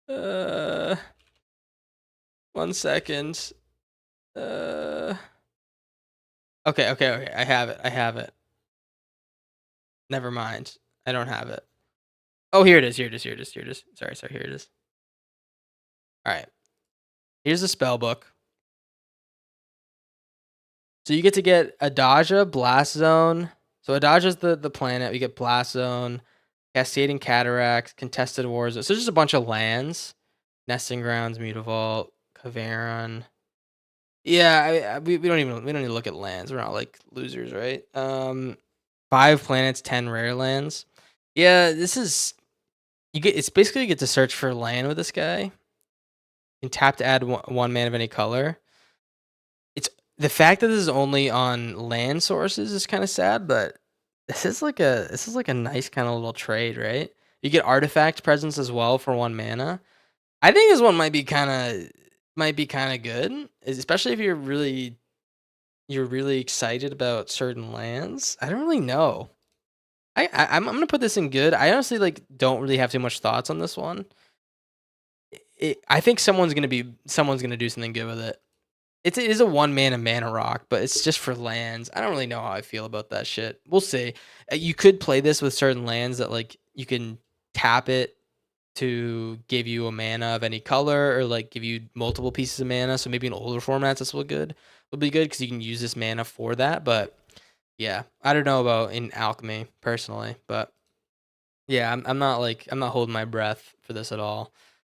uh 1 second. Okay. I have it. Never mind. I don't have it. Oh, here it is. Sorry, here it is. All right. Here's the spell book. So you get to get Adaja, Blast Zone. So Adaja's the planet. We get Blast Zone, Cascading Cataracts, Contested Wars. So just a bunch of lands. Nesting Grounds, Mutavault, Caveron. Yeah, we don't even look at lands. We're not like losers, right? 5 planets, 10 rare lands. Yeah, this is it's basically you get to search for land with this guy. You can tap to add one mana of any color. It's the fact that this is only on land sources is kind of sad, but this is like a nice kind of little trade, right? You get artifact presence as well for 1 mana. I think this one might be kind of good, especially if you're really excited about certain lands. I don't really know. I'm gonna put this in good. I honestly like don't really have too much thoughts on this one. I think someone's gonna do something good with it. It is a 1 mana rock, but it's just for lands. I don't really know how I feel about that shit. We'll see. You could play this with certain lands that like you can tap it to give you a mana of any color or like give you multiple pieces of mana. So maybe in older formats this will be good because you can use this mana for that. But yeah, I don't know about in alchemy personally, but yeah, I'm not holding my breath for this at all.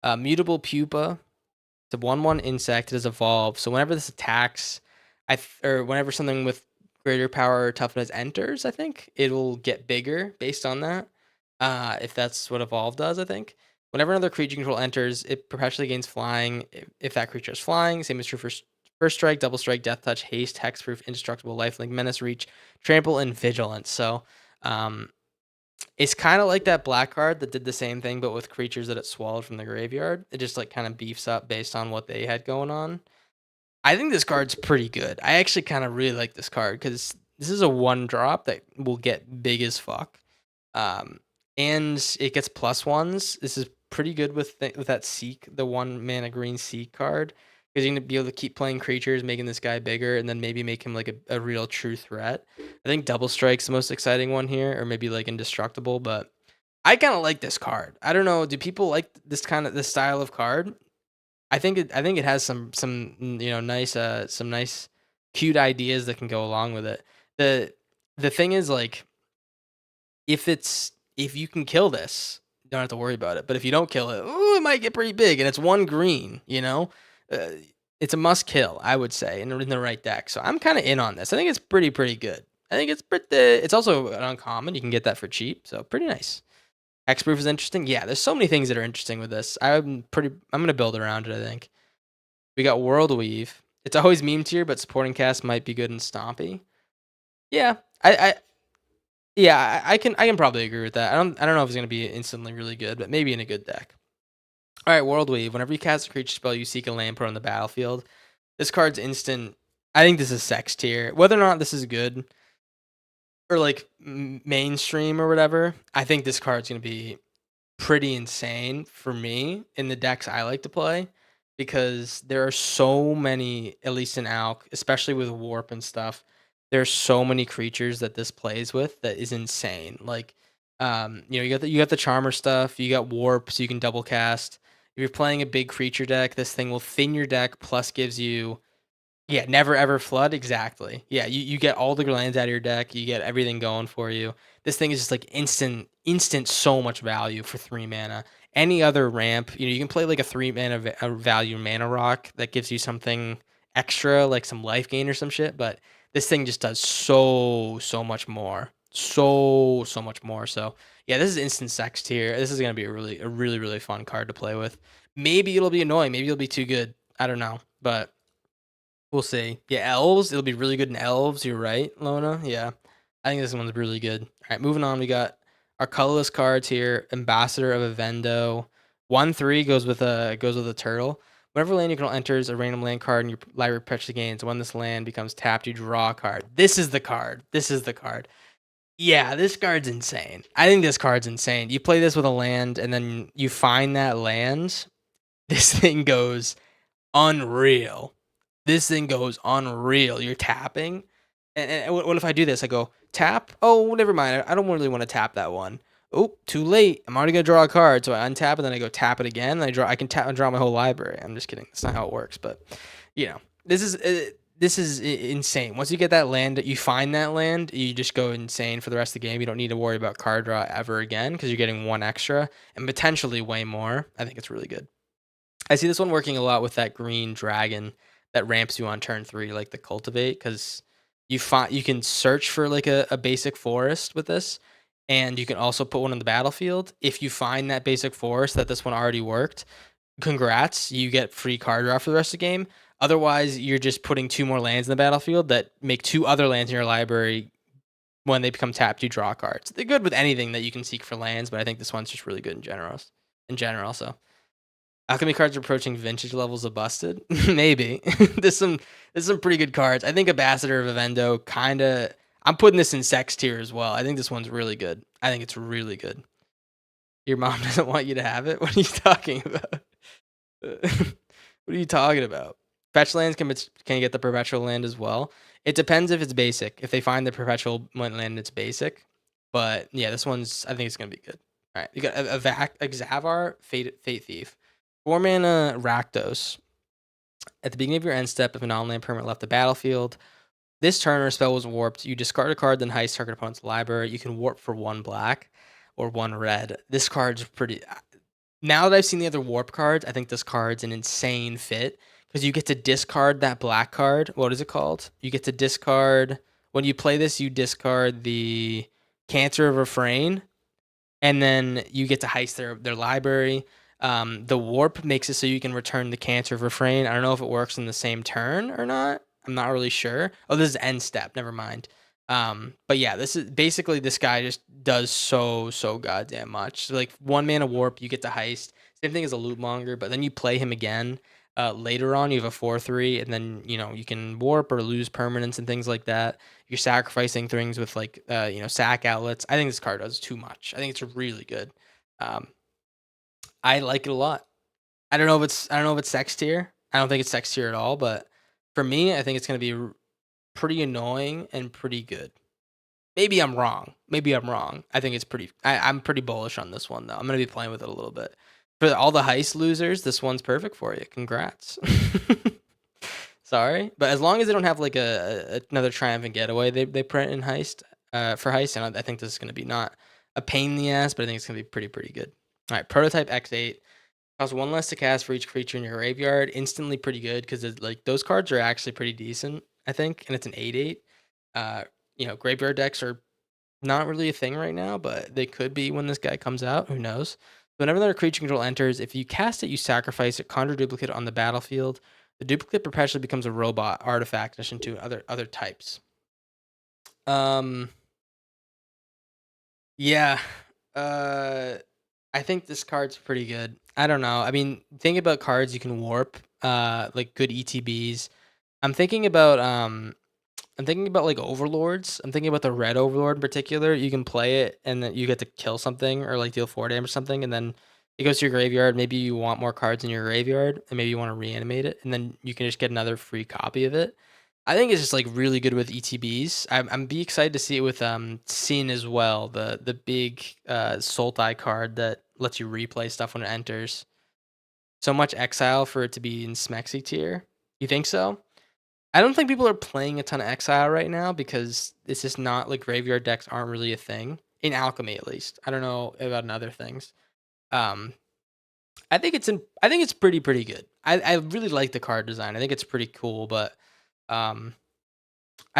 Mutable pupa. It's a 1/1 insect. It has evolved. So whenever this attacks, or whenever something with greater power or toughness enters, I think it'll get bigger based on that. If that's what evolve does, I think. Whenever another creature you control enters, it perpetually gains flying. If that creature is flying, same is true for first strike, double strike, death touch, haste, hexproof, indestructible, lifelink, menace, reach, trample, and vigilance. So, it's kind of like that black card that did the same thing, but with creatures that it swallowed from the graveyard. It just like kind of beefs up based on what they had going on. I think this card's pretty good. I actually kind of really like this card because this is a 1 drop that will get big as fuck. And it gets +1s. This is pretty good with that Seek, the 1 mana green Seek card, because you're gonna be able to keep playing creatures, making this guy bigger, and then maybe make him like a real true threat. I think Double Strike's the most exciting one here, or maybe like Indestructible, but I kind of like this card. I don't know. Do people like this style of card? I think it has some nice some nice cute ideas that can go along with it. The thing is like if you can kill this, you don't have to worry about it. But if you don't kill it, ooh, it might get pretty big, and it's 1 green. Uh, it's a must kill, I would say, in the right deck. So I'm kind of in on this. I think it's pretty good. I think it's pretty. It's also an uncommon. You can get that for cheap, so pretty nice. Hexproof is interesting. Yeah, there's so many things that are interesting with this. I'm gonna build around it. I think we got World Weave. It's always meme tier, but supporting cast might be good in Stompy. Yeah, I can probably agree with that. I don't know if it's gonna be instantly really good, but maybe in a good deck. All right, World Weave. Whenever you cast a creature spell, you seek a land put on the battlefield. This card's instant. I think this is sex tier. Whether or not this is good or like mainstream or whatever, I think this card's gonna be pretty insane for me in the decks I like to play because there are so many, at least in Alk, especially with Warp and stuff. There's so many creatures that this plays with that is insane. Like, you got the Charmer stuff. You got Warp, so you can double cast. If you're playing a big creature deck, this thing will thin your deck. Plus, gives you yeah, never ever flood. Exactly. Yeah, you get all the lands out of your deck. You get everything going for you. This thing is just like instant, so much value for 3 mana. Any other ramp, you can play like a 3 mana value mana rock that gives you something extra, like some life gain or some shit. But this thing just does so much more, so much more. So yeah, this is instant sex tier. This is gonna be a really fun card to play with. Maybe it'll be annoying. Maybe it'll be too good. I don't know, but. We'll see. Yeah, elves. It'll be really good in elves. You're right, Lona. Yeah, I think this one's really good. All right, moving on. We got our colorless cards here. Ambassador of Avendo. 1/3 goes with a turtle. Whenever land you control enters a random land card and your library perpetually gains. When this land becomes tapped, you draw a card. This is the card. This is the card. Yeah, this card's insane. I think this card's insane. You play this with a land and then you find that land. This thing goes unreal. This thing goes unreal. You're tapping. And what if I do this? I go, tap? Oh, never mind. I don't really want to tap that one. Oh, too late. I'm already going to draw a card. So I untap and then I go tap it again. And I can tap and draw my whole library. I'm just kidding. That's not how it works. But, this is insane. Once you get that land, you find that land, you just go insane for the rest of the game. You don't need to worry about card draw ever again because you're getting 1 extra and potentially way more. I think it's really good. I see this one working a lot with that green dragon that ramps you on turn 3, like the cultivate, because you can search for like a basic forest with this, and you can also put one on the battlefield. If you find that basic forest that this one already worked, congrats, you get free card draw for the rest of the game. Otherwise, you're just putting 2 more lands in the battlefield that make 2 other lands in your library. When they become tapped, you draw cards. They're good with anything that you can seek for lands, but I think this one's just really good in general. So, alchemy cards are approaching vintage levels of busted. Maybe there's some pretty good cards. I think Ambassador of Avendo kind of. I'm putting this in sex tier as well. I think this one's really good. I think it's really good. Your mom doesn't want you to have it. What are you talking about? What are you talking about? Fetch lands can get the perpetual land as well. It depends if it's basic. If they find the perpetual land, it's basic. But yeah, this one's. I think it's gonna be good. All right, you got a Xavar, Fate Thief, 4 mana Rakdos. At the beginning of your end step, if a non-land permanent left the battlefield, this turn or spell was warped. You discard a card, then heist target opponent's library. You can warp for 1 black or 1 red. This card's pretty. Now that I've seen the other warp cards, I think this card's an insane fit because you get to discard that black card. What is it called? You get to discard when you play this. You discard the Cancer of Refrain, and then you get to heist their library. The warp makes it so you can return the Cancer of Refrain. I don't know if it works in the same turn or not. I'm not really sure. Oh, this is end step. Never mind. But yeah, this is basically this guy just does so goddamn much. So like 1 mana warp, you get to heist. Same thing as a loot monger, but then you play him again. Later on, you have a 4/3, and then you can warp or lose permanents and things like that. You're sacrificing things with like sack outlets. I think this card does too much. I think it's really good. I like it a lot. I don't know if it's sex tier. I don't think it's sex tier at all, but for me, I think it's gonna be pretty annoying and pretty good. Maybe I'm wrong. I think it's pretty. I'm pretty bullish on this one though. I'm gonna be playing with it a little bit. For all the heist losers, this one's perfect for you. Congrats. Sorry, but as long as they don't have like another triumphant getaway they print in heist for heist, and I think this is gonna be not a pain in the ass, but I think it's gonna be pretty good. All right, prototype X8. Costs 1 less to cast for each creature in your graveyard. Instantly pretty good because like those cards are actually pretty decent, I think, and it's an 8/8. Graveyard decks are not really a thing right now, but they could be when this guy comes out. Who knows? Whenever another creature control enters, if you cast it, you sacrifice it, conjure duplicate on the battlefield. The duplicate perpetually becomes a robot artifact in addition to other types. Yeah. I think this card's pretty good. I don't know. I mean, think about cards you can warp, like good ETBs. I'm thinking about like overlords. I'm thinking about the red overlord in particular. You can play it and then you get to kill something or like deal 4 damage or something, and then it goes to your graveyard. Maybe you want more cards in your graveyard, and maybe you want to reanimate it, and then you can just get another free copy of it. I think it's just like really good with ETBs. I'm be excited to see it with Sin as well, the big Sultai card that lets you replay stuff when it enters. So much exile for it to be in Smexy tier. You think so? I don't think people are playing a ton of exile right now because it's just not like graveyard decks aren't really a thing in alchemy at least. I don't know about in other things. I think it's pretty good. I really like the card design. I think it's pretty cool, but I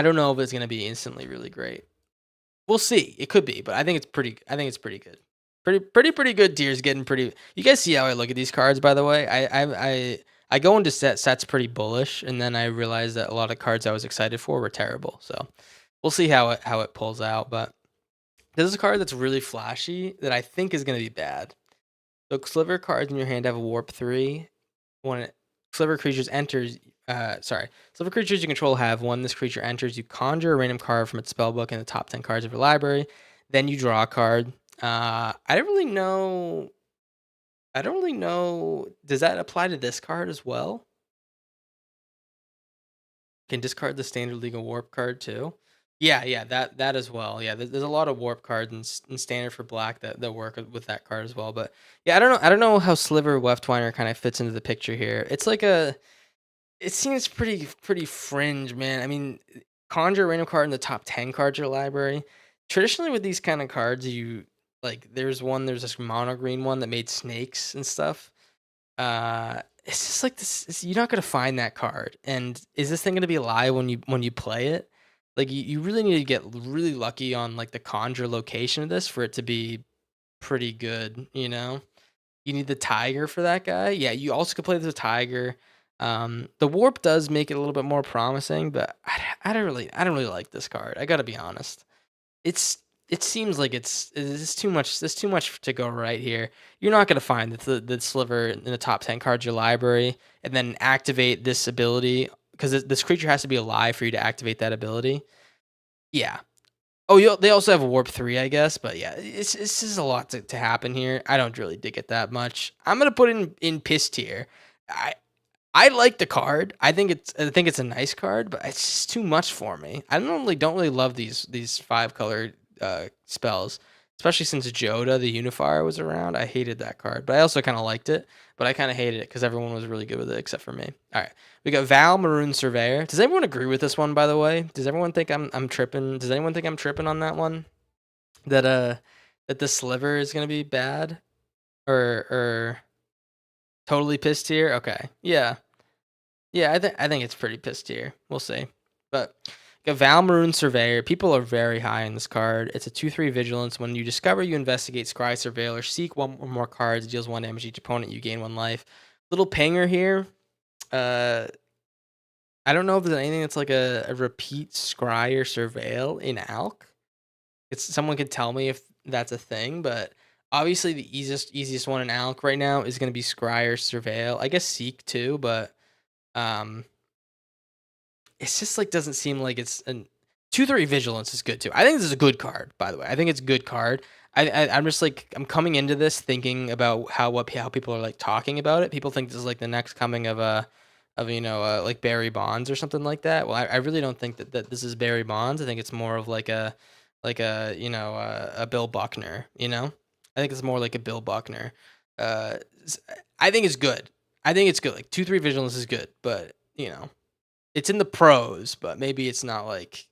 don't know if it's gonna be instantly really great. We'll see. It could be, but I think it's pretty good. Pretty good tiers, getting pretty. You guys see how I look at these cards, by the way. I go into sets pretty bullish, and then I realize that a lot of cards I was excited for were terrible. So we'll see how it pulls out. But this is a card that's really flashy that I think is gonna be bad. So sliver cards in your hand have a warp 3. When sliver creatures enters, sliver creatures you control have one. This creature enters, you conjure a random card from its spellbook in the top 10 cards of your library. Then you draw a card. I don't really know. Does that apply to this card as well? Can discard the standard legal warp card too. Yeah, that as well. Yeah, there's a lot of warp cards in standard for black that work with that card as well. But yeah, I don't know how Sliver Weftwiner kind of fits into the picture here. It's like it seems pretty fringe, man. I mean, conjure a random card in the top 10 cards of your library. Traditionally with these kind of cards, you like there's this mono green one that made snakes and stuff. It's just like this. You're not gonna find that card. And is this thing gonna be alive when you play it? Like, you really need to get really lucky on, like, the conjure location of this for it to be pretty good, you know? You need the tiger for that guy. Yeah, you also could play the tiger. The warp does make it a little bit more promising, but I don't really like this card. I gotta be honest. It's it seems like it's too much. There's too much to go right here. You're not gonna find the sliver in the top 10 cards of your library, and then activate this ability because this creature has to be alive for you to activate that ability. Yeah, oh, they also have a warp 3, I guess, but yeah, it's just a lot to happen here. I don't really dig it that much. I'm gonna put it in piss tier. I I like the card. I think it's a nice card, but it's just too much for me. I don't really love these 5 color spells, especially since Joda the Unifier was around. I hated that card, but I also kind of liked it. But I kind of hated it because everyone was really good with it except for me. All right, we got Val Maroon Surveyor. Does everyone agree with this one? By the way, does everyone think I'm tripping? Does anyone think I'm tripping on that one? That that the sliver is gonna be bad or totally pissed here? Okay, yeah. Yeah, I think it's pretty pissed here. We'll see. But a Val Maroon Surveyor, people are very high on this card. It's a 2/3 vigilance. When you discover, you investigate, scry, surveil, or seek one or more cards, deals 1 damage to each opponent, you gain 1 life. Little pinger here. Uh I don't know if there's anything that's like a repeat scry or surveil in Alk. It's someone could tell me if that's a thing, but obviously the easiest one in Alk right now is gonna be scry or surveil. I guess seek too, but um it's just, like, doesn't seem like it's an 2/3 vigilance is good too. I think this is a good card, by the way. I think it's a good card. I'm just, like, I'm coming into this thinking about how people are, like, talking about it. People think this is, like, the next coming of like, Barry Bonds or something like that. Well, I really don't think that this is Barry Bonds. I think it's more of, a Bill Buckner, you know? I think it's more like a Bill Buckner. S I think it's good. I think it's good. Like, 2/3 vigilance is good, but, it's in the pros, but maybe it's not like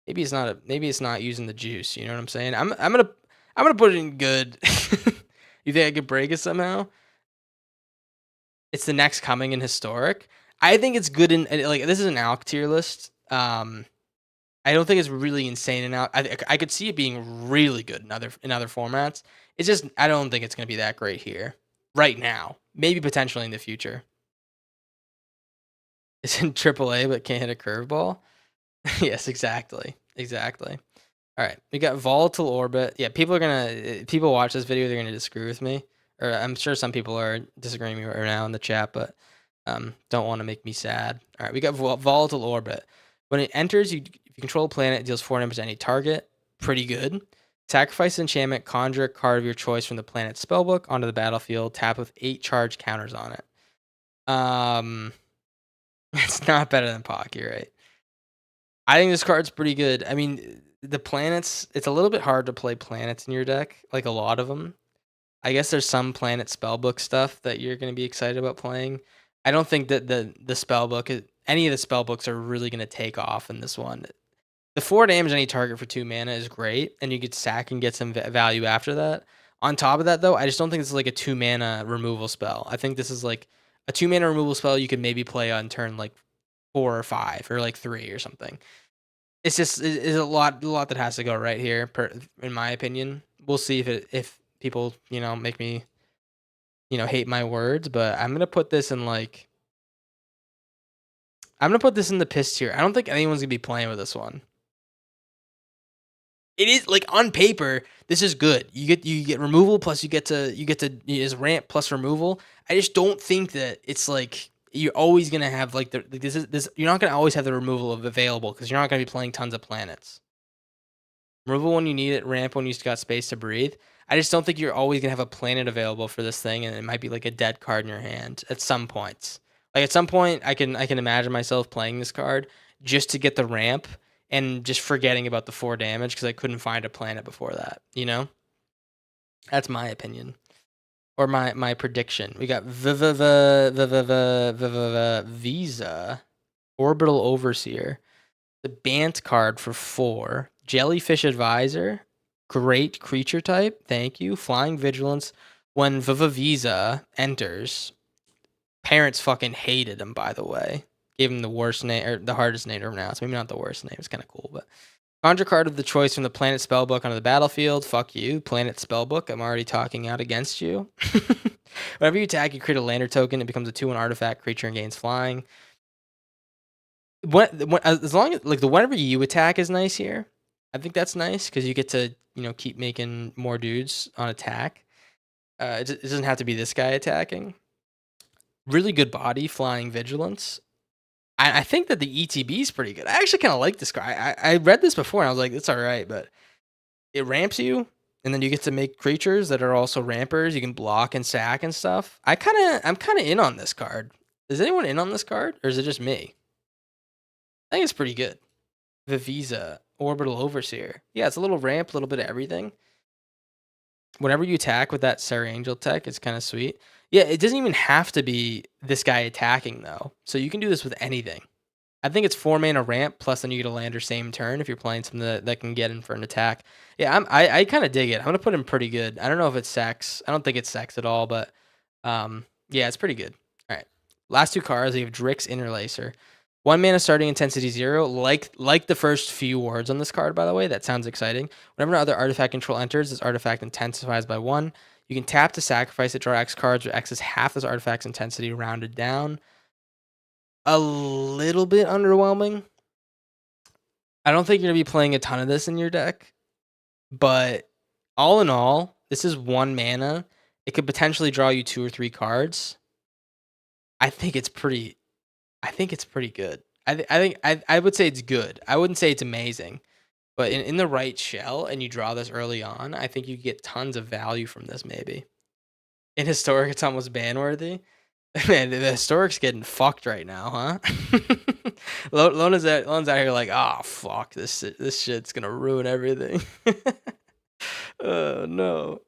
maybe it's not using the juice, you know what I'm saying? I'm gonna put it in good. You think I could break it somehow? It's the next coming in historic. I think it's good like this is an Alk tier list. I don't think it's really insane in Alk. I could see it being really good in other formats. It's just I don't think it's gonna be that great here right now. Maybe potentially in the future. It's in AAA but can't hit a curveball. Yes, exactly. Exactly. All right, we got volatile orbit. Yeah, people watch this video, they're gonna disagree with me, or I'm sure some people are disagreeing with me right now in the chat, but don't want to make me sad. All right, we got volatile orbit. When it enters, if you control a planet, it deals 4 damage to any target. Pretty good. Sacrifice enchantment, conjure a card of your choice from the planet's spellbook onto the battlefield. Tap with 8 charge counters on it. It's not better than Pocky, right? I think this card's pretty good. I mean, the planets, it's a little bit hard to play planets in your deck, like a lot of them. I guess there's some planet spellbook stuff that you're going to be excited about playing. I don't think that the spellbook, any of the spellbooks are really going to take off in this one. The 4 damage any target for 2 mana is great, and you could sack and get some value after that. On top of that, though, I just don't think this is like a 2 mana removal spell. I think this is like a 2 mana removal spell you could maybe play on turn like 4 or 5 or like 3 or something. It's just it's a lot that has to go right here, in my opinion. We'll see if people make me hate my words, but I'm gonna put this in the piss tier. I don't think anyone's gonna be playing with this one. It is like on paper, this is good. You get removal plus you get to is ramp plus removal. I just don't think that it's like you're always gonna have like this. You're not gonna always have the removal available because you're not gonna be playing tons of planets. Removal when you need it, ramp when you got space to breathe. I just don't think you're always gonna have a planet available for this thing, and it might be like a dead card in your hand at some points. Like at some point, I can imagine myself playing this card just to get the ramp and just forgetting about the 4 damage because I couldn't find a planet before that. That's my opinion or my prediction. We got Visa Orbital Overseer, the Bant card for 4. Jellyfish Advisor, great creature type. Thank you. Flying Vigilance. When Visa enters, parents fucking hated him, by the way. gave him the worst name or the hardest name to pronounce. Maybe not the worst name. It's kind of cool, but conjure card of the choice from the planet spellbook onto the battlefield. Fuck you, planet spellbook. I'm already talking out against you. Whenever you attack, you create a lander token. It becomes a 2/1 artifact creature and gains flying. As long as like the whenever you attack is nice here. I think that's nice because you get to keep making more dudes on attack. It doesn't have to be this guy attacking. Really good body, flying vigilance. I think that the ETB is pretty good. I actually kind of like this guy. I read this before and I was like, it's all right, but it ramps you, and then you get to make creatures that are also rampers. You can block and sack and stuff. I'm kind of in on this card. Is anyone in on this card, or is it just me? I think it's pretty good. Vivisa, Orbital Overseer. Yeah, it's a little ramp, a little bit of everything. Whenever you attack with that Sarah Angel tech, it's kind of sweet. Yeah, it doesn't even have to be this guy attacking, though. So you can do this with anything. I think it's 4 mana ramp, plus then you get a lander same turn if you're playing something that can get in for an attack. Yeah, I kind of dig it. I'm going to put him pretty good. I don't know if it's sex. I don't think it's sex at all, but yeah, it's pretty good. All right. Last 2 cards, we have Drix Interlacer. 1 mana starting intensity 0. Like the first few words on this card, by the way. That sounds exciting. Whenever another artifact control enters, this artifact intensifies by 1. You can tap to sacrifice it, draw X cards, or X is half this artifact's intensity rounded down. A little bit underwhelming. I don't think you're going to be playing a ton of this in your deck. But all in all, this is 1 mana. It could potentially draw you 2 or 3 cards. I think it's pretty good. I would say it's good. I wouldn't say it's amazing. But in the right shell and you draw this early on, I think you get tons of value from this maybe. In Historic, it's almost ban-worthy. Man, the Historic's getting fucked right now, huh? Lona's out here like, oh, fuck, this shit's gonna ruin everything. No.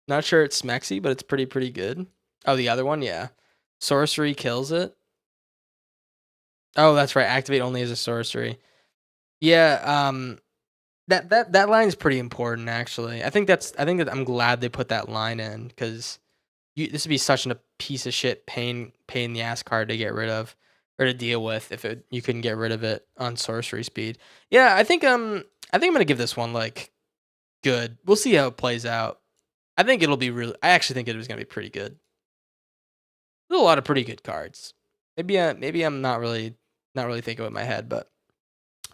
Not sure it's smexy, but it's pretty good. Oh, the other one, yeah. Sorcery kills it. Oh, that's right. Activate only as a sorcery. Yeah, that line is pretty important actually. I think that I'm glad they put that line in because this would be such a piece of shit pain in the ass card to get rid of or to deal with if you couldn't get rid of it on sorcery speed. Yeah, I think I'm gonna give this one like good. We'll see how it plays out. I think it'll be really. I actually think it was gonna be pretty good. There's a lot of pretty good cards. Maybe I'm not really thinking with my head, but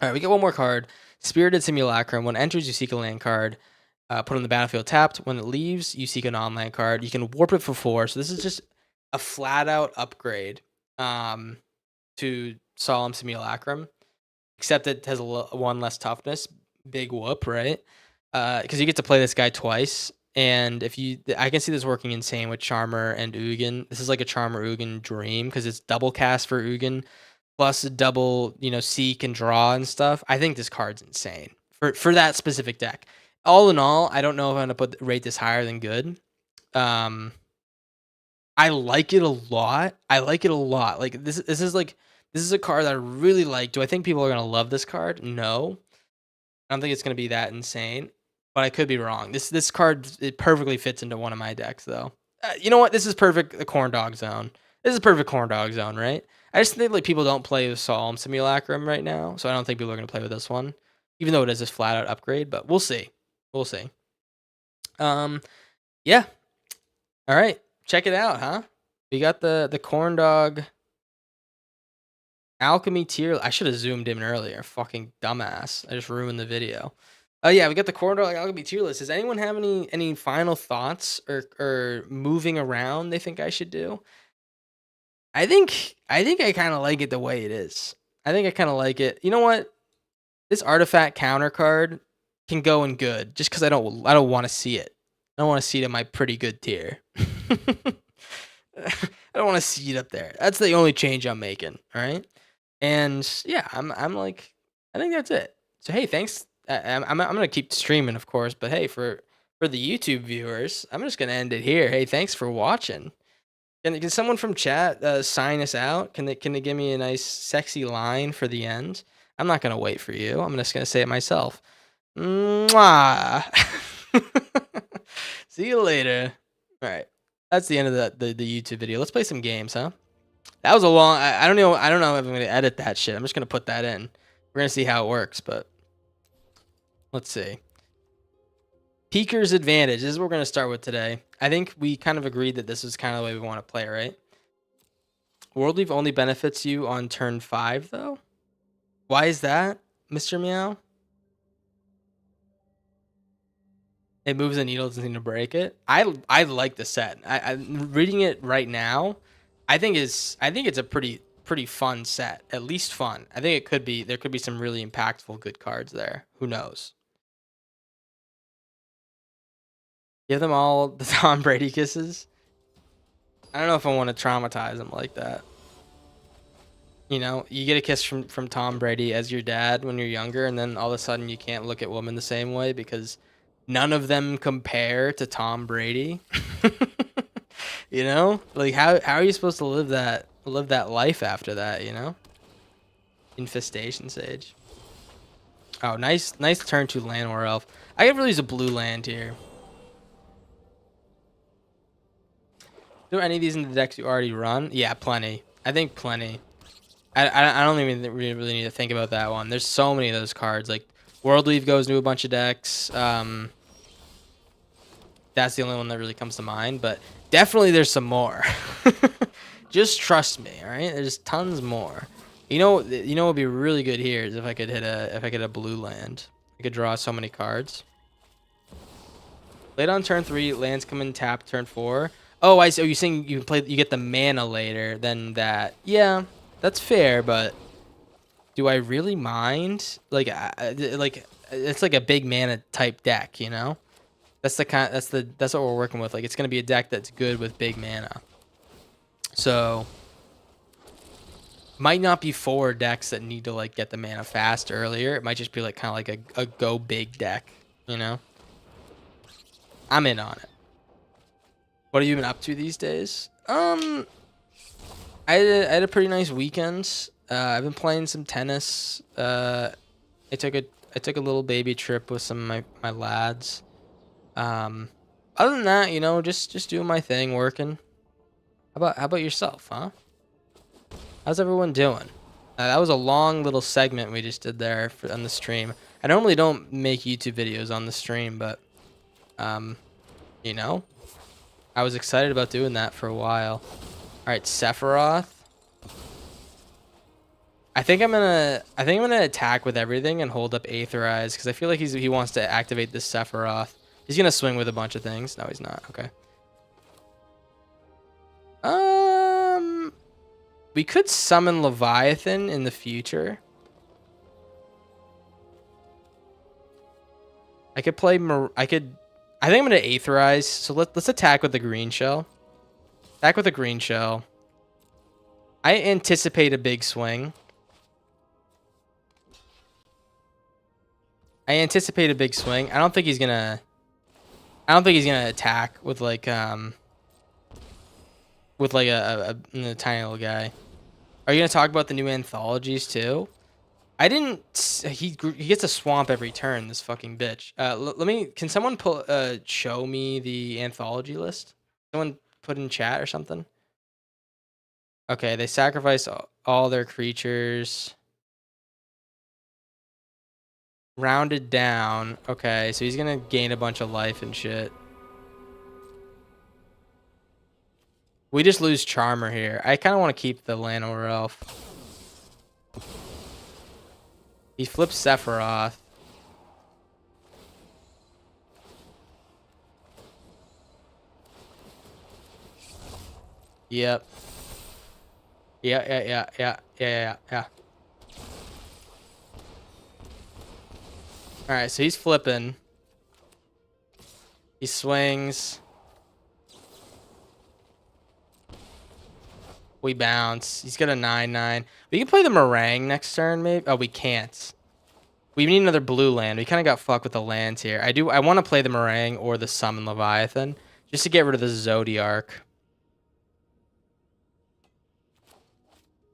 all right, we get one more card. Spirited Simulacrum. When it enters, you seek a land card. Put on the battlefield tapped. When it leaves, you seek a non-land card. You can warp it for 4. So this is just a flat-out upgrade to Solemn Simulacrum, except it has 1 less toughness. Big whoop, right? Because you get to play this guy twice. And I can see this working insane with Charmer and Ugin. This is like a Charmer Ugin dream because it's double cast for Ugin. Plus a double, seek and draw and stuff. I think this card's insane for that specific deck. All in all, I don't know if I'm gonna rate this higher than good. I like it a lot. Like this is a card that I really like. Do I think people are gonna love this card? No, I don't think it's gonna be that insane. But I could be wrong. This card it perfectly fits into one of my decks though. You know what? This is perfect. The Corndog zone. This is a perfect Corndog zone, right? I just think like people don't play with Solemn Simulacrum right now, so I don't think people are going to play with this one, even though it is this flat out upgrade. But we'll see. Yeah. All right, check it out, huh? We got the Corndog Alchemy tier. I should have zoomed in earlier. Fucking dumbass. I just ruined the video. Oh yeah, we got the Corndog Alchemy tier list. Does anyone have any final thoughts or moving around they think I should do? I think I kind of like it the way it is. I think I kind of like it. You know what? This artifact counter card can go in good just because I don't want to see it. I don't want to see it in my pretty good tier. I don't want to see it up there. That's the only change I'm making. All right. And yeah, I'm like, I think that's it. So hey, thanks. I'm gonna keep streaming, of course. But hey, for the YouTube viewers, I'm just gonna end it here. Hey, thanks for watching. Can someone from chat sign us out? Can they give me a nice sexy line for the end? I'm not gonna wait for you. I'm just gonna say it myself. Mwah. See you later. All right, that's the end of the YouTube video. Let's play some games, huh? That was a long. I don't know. I don't know if I'm gonna edit that shit. I'm just gonna put that in. We're gonna see how it works, but let's see. Peeker's advantage. This is what we're gonna start with today. I think we kind of agreed that this is kind of the way we want to play, right? World Leaf only benefits you on turn 5, though. Why is that, Mr. Meow? It moves the needle, doesn't seem to break it. I like the set. I'm reading it right now. I think it's a pretty fun set. At least fun. I think there could be some really impactful good cards there. Who knows? Give them all the Tom Brady kisses. I don't know if I want to traumatize them like that. You know, you get a kiss from Tom Brady as your dad when you're younger, and then all of a sudden you can't look at women the same way because none of them compare to Tom Brady. You know, like how are you supposed to live that life after that? You know, infestation sage. Oh, nice turn to land or elf. I could really use a blue land here. Do any of these in the decks you already run? Yeah, plenty. I think plenty. I don't even really need to think about that one. There's so many of those cards. Like World Leaf goes to a bunch of decks. That's the only one that really comes to mind. But definitely there's some more. Just trust me, all right? There's tons more. You know what would be really good here is if I could hit a blue land. I could draw so many cards. Late on turn 3, lands come in tap turn 4. Oh, I see. Oh, you're saying you get the mana later than that. Yeah, that's fair, but do I really mind? Like it's like a big mana type deck, you know? That's what we're working with. Like it's gonna be a deck that's good with big mana. So might not be 4 decks that need to like get the mana fast earlier. It might just be like kind of like a go big deck, you know? I'm in on it. What have you been up to these days? I had a pretty nice weekend. I've been playing some tennis. I took a little baby trip with some of my lads. Other than that, you know, just doing my thing, working. How about yourself, huh? How's everyone doing? That was a long little segment we just did there on the stream. I normally don't make YouTube videos on the stream, but you know, I was excited about doing that for a while. All right, Sephiroth. I think I'm gonna attack with everything and hold up Aetherize because I feel like he wants to activate this Sephiroth. He's gonna swing with a bunch of things. No, he's not. Okay. We could summon Leviathan in the future. I think I'm gonna Aetherize. So let's attack with the green shell. Attack with the green shell. I anticipate a big swing. I don't think he's gonna attack with like a tiny little guy. Are you gonna talk about the new anthologies too? I didn't. He gets a swamp every turn. This fucking bitch. Let me. Can someone show me the anthology list? Someone put in chat or something. Okay, they sacrifice all their creatures. Rounded down. Okay, so he's gonna gain a bunch of life and shit. We just lose Charmer here. I kind of want to keep the Llanowar Elf. He flips Sephiroth. Yep. Yeah. Alright, so he's flipping. He swings. We bounce. He's got a 9/9. We can play the Meringue next turn, maybe. Oh, we can't. We need another blue land. We kind of got fucked with the lands here. I want to play the Meringue or the Summon Leviathan just to get rid of the Zodiark.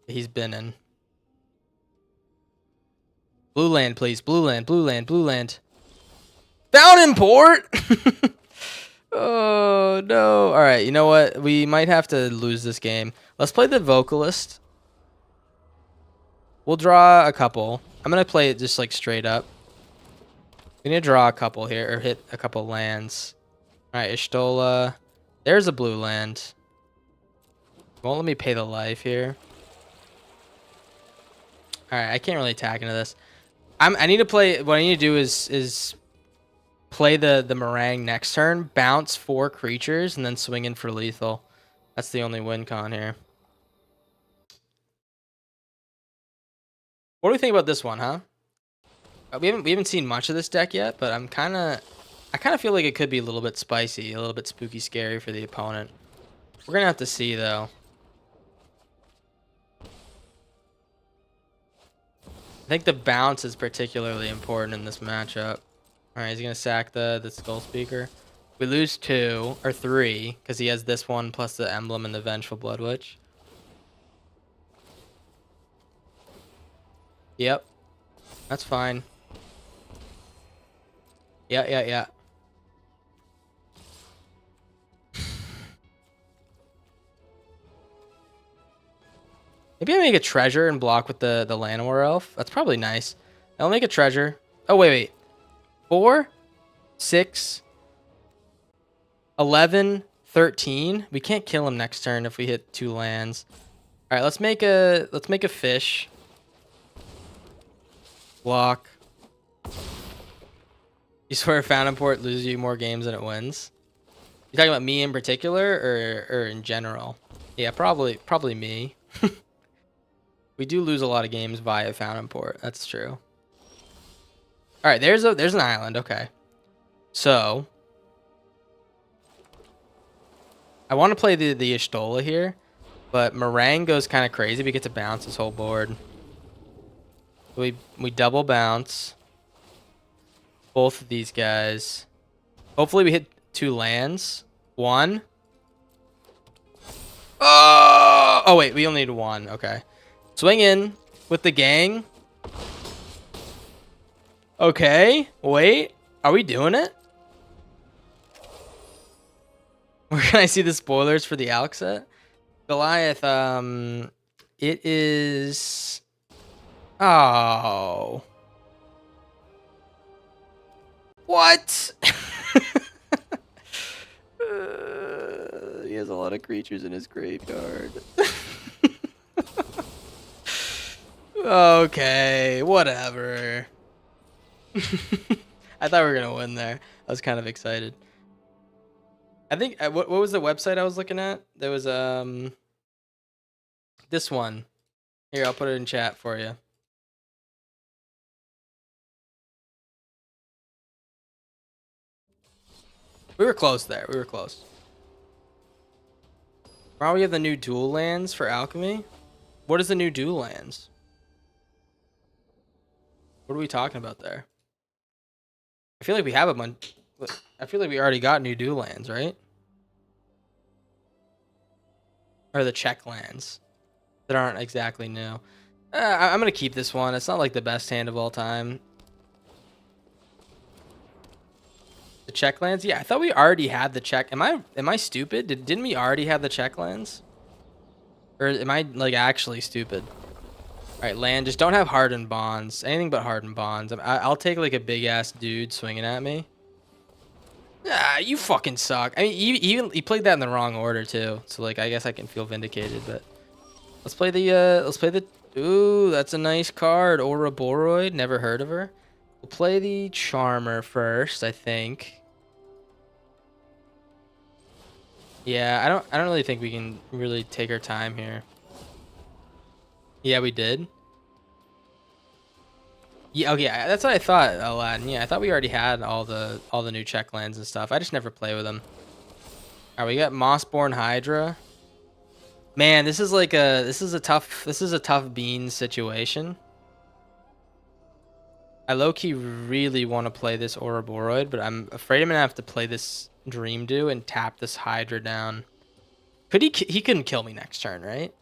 He's been in. Blue land, please. Blue land. Found import! Oh, no. All right, you know what? We might have to lose this game. Let's play the vocalist. We'll draw a couple. I'm gonna play it just like straight up. We need to draw a couple here, or hit a couple lands. All right, Ishtola. There's a blue land. Won't let me pay the life here. All right, I can't really attack into this. I need to play. What I need to do is play the meringue next turn, bounce 4 creatures, and then swing in for lethal. That's the only win con here. What do we think about this one, huh? We haven't seen much of this deck yet, but I kind of feel like it could be a little bit spicy, a little bit spooky, scary for the opponent. We're gonna have to see though. I think the bounce is particularly important in this matchup. All right, he's gonna sack the Skull Speaker. We lose 2 or 3 because he has this one plus the emblem and the Vengeful Blood Witch. Yep, that's fine. Yeah. Maybe I make a treasure and block with the Llanowar Elf. That's probably nice. I'll make a treasure. Oh, wait. 4, 6, 11, 13. We can't kill him next turn if we hit 2 lands. All right, let's make a fish. Block. You swear Fountain Port loses you more games than it wins? You talking about me in particular or in general? Yeah, probably me. We do lose a lot of games via Fountain Port. That's true. All right, there's an island. Okay, so I want to play the Ishtola here, but Meringue goes kind of crazy. We get to bounce this whole board. We double bounce both of these guys. Hopefully we hit 2 lands. 1. Oh wait, we only need 1. Okay. Swing in with the gang. Okay, wait. Are we doing it? Where can I see the spoilers for the Alc set? Goliath, it is... Oh. What? He has a lot of creatures in his graveyard. Okay, whatever. I thought we were gonna win there. I was kind of excited. I think what was the website I was looking at? There was this one. Here, I'll put it in chat for you. We were close there. We were close. Now we have the new dual lands for alchemy. What is the new dual lands? What are we talking about there? I feel like we have a bunch. I feel like we already got new dual lands, right? Or the check lands that aren't exactly new. I'm gonna keep this one. It's not like the best hand of all time. The check lands? Yeah, I thought we already had the check. Am I stupid? Didn't we already have the check lands? Or am I like actually stupid? All right, land. Just don't have hardened bonds. Anything but hardened bonds. I'll take like a big ass dude swinging at me. Ah, you fucking suck. I mean, he played that in the wrong order too. So like, I guess I can feel vindicated. But let's play the. Ooh, that's a nice card. Ouroboros. Never heard of her. We'll play the Charmer first, I think. Yeah, I don't really think we can really take our time here. Yeah, we did. Yeah, okay, that's what I thought, Aladdin. Yeah, I thought we already had all the new check lands and stuff. I just never play with them. All right, we got Mossborn Hydra. Man, this is a tough beans situation. I low-key really want to play this Ouroboros, but I'm afraid I'm gonna have to play this Dream Dew and tap this Hydra down. He couldn't kill me next turn, right?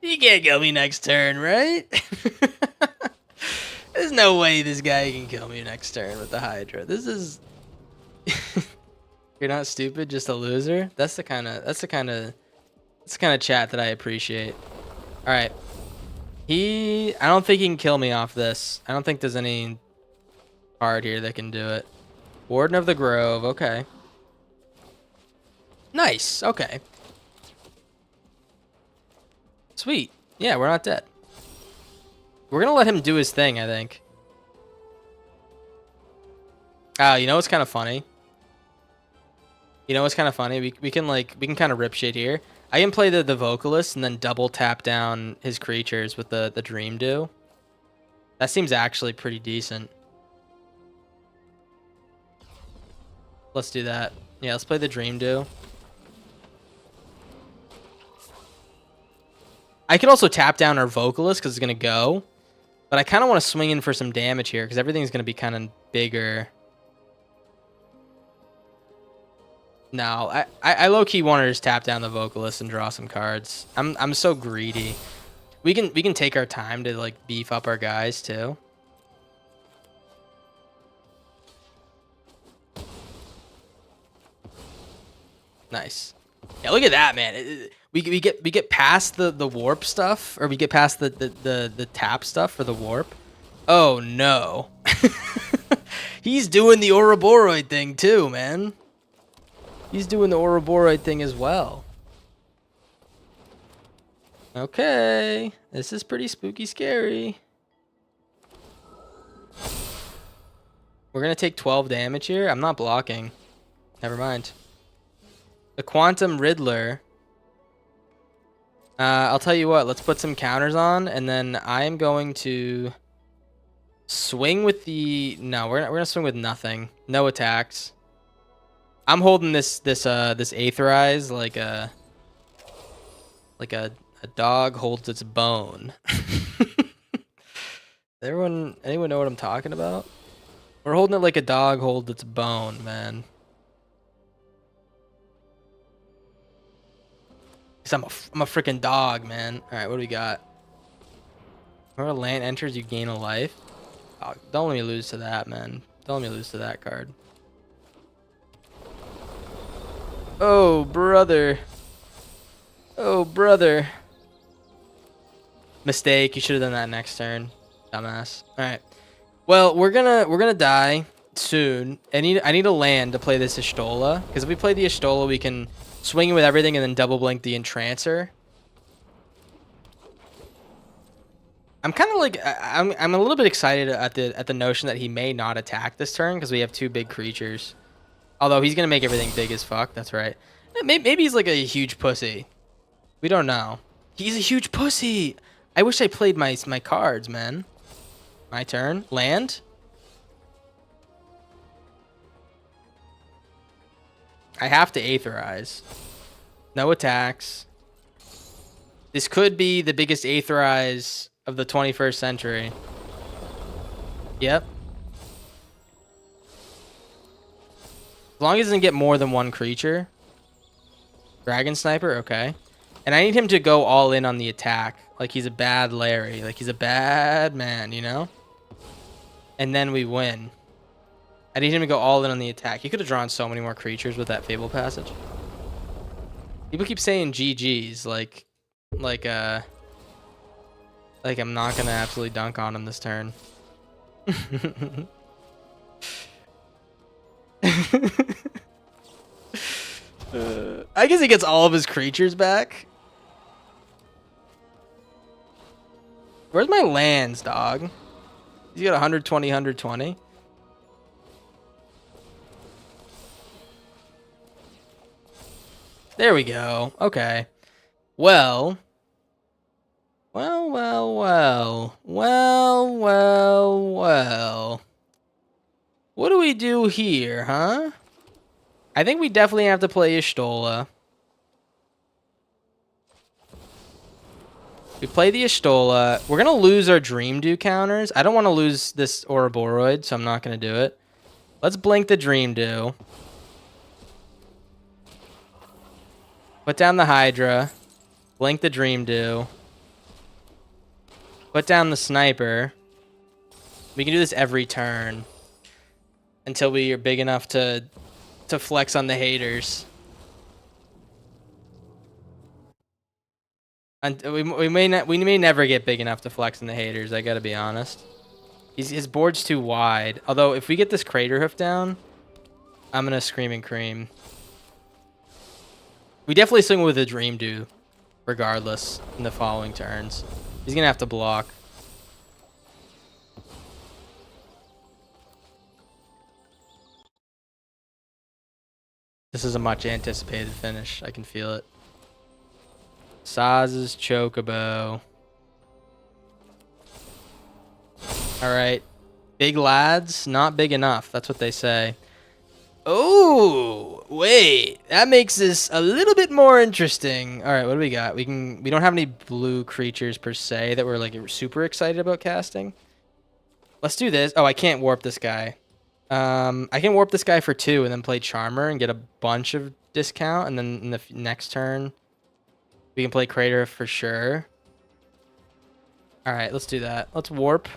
He can't kill me next turn, right? There's no way this guy can kill me next turn with the Hydra. This is You're not stupid, just a loser. That's the kind of It's the kind of chat that I appreciate. All right. I don't think he can kill me off this. I don't think there's any card here that can do it. Warden of the Grove. Okay. Nice. Okay. Sweet. Yeah, we're not dead. We're going to let him do his thing, I think. You know what's kind of funny? You know what's kind of funny? We can kind of rip shit here. I can play the vocalist and then double tap down his creatures with the Dream Dew. That seems actually pretty decent. Let's do that. Yeah, let's play the Dream Dew. I could also tap down our vocalist because it's going to go. But I kind of want to swing in for some damage here because everything's going to be kind of bigger. No, I low-key want to just tap down the vocalist and draw some cards. I'm so greedy. We can take our time to like beef up our guys too. Nice. Yeah, look at that, man. We get past the warp stuff, or we get past the tap stuff for the warp. Oh no. He's doing the Ouroboros thing too, man. He's doing the Ouroboros thing as well. Okay. This is pretty spooky scary. We're going to take 12 damage here. I'm not blocking. Never mind. The Quantum Riddler. I'll tell you what. Let's put some counters on, and then I'm going to swing with the... No, we're going to swing with nothing. No attacks. I'm holding this Aetherize like a dog holds its bone. Anyone know what I'm talking about? We're holding it like a dog holds its bone, man. Cause I'm a freaking dog, man. All right, what do we got? Whenever a land enters, you gain a life. Oh, don't let me lose to that, man. Don't let me lose to that card. Oh, brother. Oh, brother. Mistake. You should have done that next turn. Dumbass. All right. Well, we're gonna die soon. I need a land to play this Ishtola, because if we play the Ishtola, we can swing it with everything and then double blink the Entrancer. I'm kind of like I'm a little bit excited at the notion that he may not attack this turn because we have two big creatures. Although he's going to make everything big as fuck. That's right. Maybe he's like a huge pussy. We don't know. He's a huge pussy. I wish I played my cards, man. My turn. Land. I have to Aetherize. No attacks. This could be the biggest Aetherize of the 21st century. Yep. As long as he doesn't get more than one creature. Dragon Sniper, okay. And I need him to go all in on the attack. Like he's a bad Larry. Like he's a bad man, you know? And then we win. I need him to go all in on the attack. He could have drawn so many more creatures with that Fable Passage. People keep saying GG's. Like I'm not going to absolutely dunk on him this turn. I guess he gets all of his creatures back. Where's my lands, dog? He's got 120, 120. There we go. Okay. Well. What do we do here, huh? I think we definitely have to play Ishtola. We play the Ishtola. We're going to lose our Dream Dew counters. I don't want to lose this Ouroboros, so I'm not going to do it. Let's blink the Dream Dew. Put down the Hydra. Blink the Dream Dew. Put down the Sniper. We can do this every turn. Until we are big enough to flex on the haters. And we may never get big enough to flex in the haters. I gotta be honest. His board's too wide. Although if we get this crater hoof down, I'm gonna scream and cream. We definitely swing with a dream do, regardless in the following turns. He's gonna have to block. This is a much anticipated finish. I can feel it. Saz's Chocobo. Alright. Big lads, not big enough. That's what they say. Oh, wait. That makes this a little bit more interesting. Alright, what do we got? We don't have any blue creatures per se that we're like super excited about casting. Let's do this. Oh, I can't warp this guy. I can warp this guy for 2 and then play Charmer and get a bunch of discount. And then in the next turn, we can play Crater for sure. All right, let's do that. Let's warp.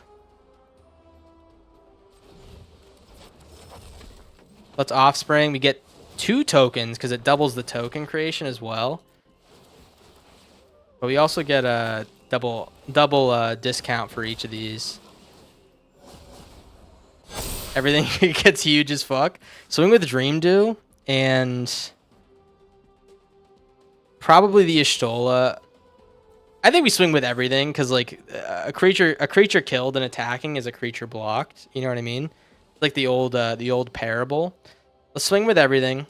Let's Offspring. We get 2 tokens because it doubles the token creation as well. But we also get a double discount for each of these. Everything gets huge as fuck. Swing with Dream Do and probably the Y'shtola. I think we swing with everything because like a creature killed and attacking is a creature blocked. You know what I mean? Like the old parable. Let's swing with everything.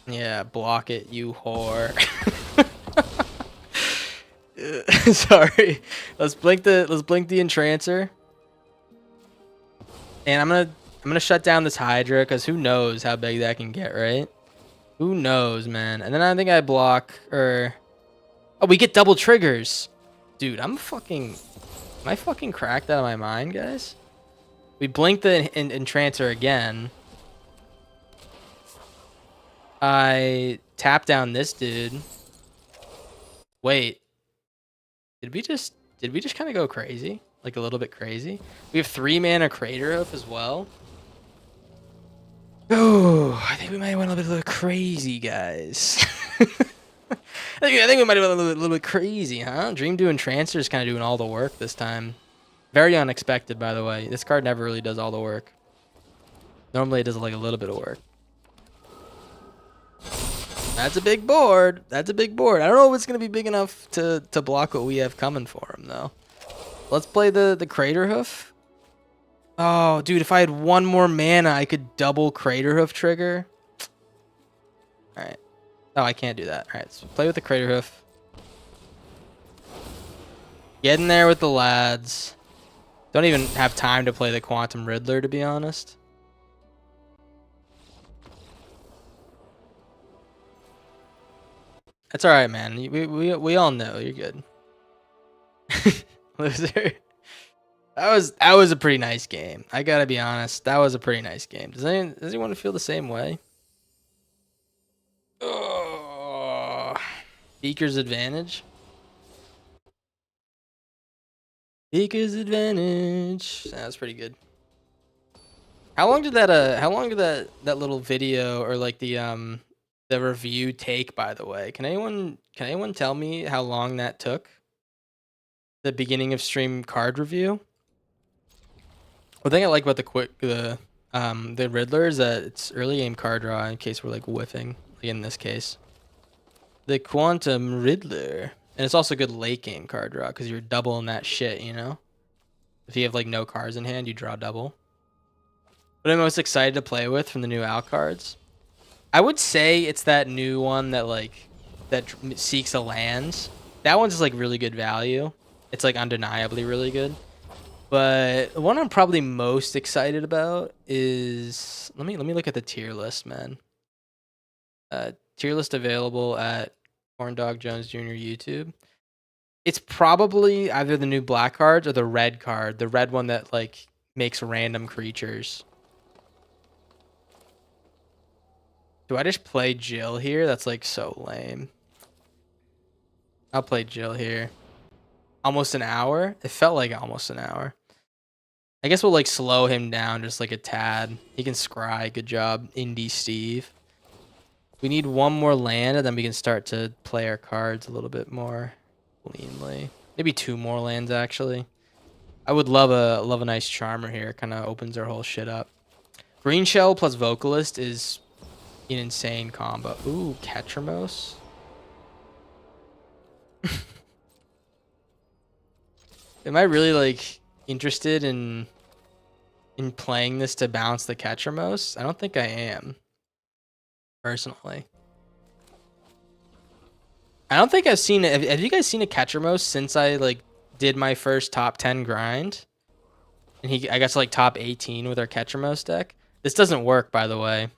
Yeah, block it, you whore. Sorry. Let's blink the Entrancer. And I'm gonna shut down this Hydra because who knows how big that can get, right? Who knows, man? And then I think I block or oh, we get double triggers. Dude, am I fucking cracked out of my mind, guys? We blink the Entrancer again. I tap down this dude. Wait. Did we just kind of go crazy? Like a little bit crazy? We have 3 mana Crater Hoof as well. Oh, I think we might have went a little bit crazy, guys. I think we might have went a little bit crazy, huh? Dream Do and Entrancer is kind of doing all the work this time. Very unexpected, by the way. This card never really does all the work. Normally it does like a little bit of work. That's a big board. That's a big board. I don't know if it's going to be big enough to block what we have coming for him, though. Let's play the Crater Hoof. Oh, dude, if I had 1 more mana, I could double Crater Hoof trigger. All right. Oh, I can't do that. All right, so play with the Crater Hoof. Get in there with the lads. Don't even have time to play the Quantum Riddler, to be honest. That's all right, man. We all know you're good. Loser. That was a pretty nice game. I gotta be honest. That was a pretty nice game. Does anyone feel the same way? Oh, Beaker's advantage. Beaker's advantage. That was pretty good. How long did that little video or like the review take, by the way? Can anyone tell me how long that took? The beginning of stream card review? One thing I like about the Riddler is that it's early game card draw in case we're like whiffing, like in this case. The Quantum Riddler. And it's also good late game card draw because you're doubling that shit, you know? If you have like no cards in hand, you draw double. What I'm most excited to play with from the new Al cards? I would say it's that new one that seeks a land. That one's like really good value. It's like undeniably really good. But the one I'm probably most excited about is let me look at the tier list, man. Tier list available at Corndog Jones Jr. YouTube. It's probably either the new black cards or the red card, the red one that like makes random creatures. Do I just play Jill here? That's like so lame. I'll play Jill here. Almost an hour? It felt like almost an hour. I guess we'll like slow him down just like a tad. He can scry. Good job, Indie Steve. We need one more land, and then we can start to play our cards a little bit more cleanly. Maybe 2 more lands actually. I would love a nice charmer here. Kind of opens our whole shit up. Green Shell plus Vocalist is an insane combo. Ooh, Ketramos. Am I really like interested in playing this to bounce the Ketramos? I don't think I am. Personally. I don't think I've seen it. Have you guys seen a Ketramos since I like did my first top 10 grind? And I got to like top 18 with our Ketramos deck. This doesn't work, by the way,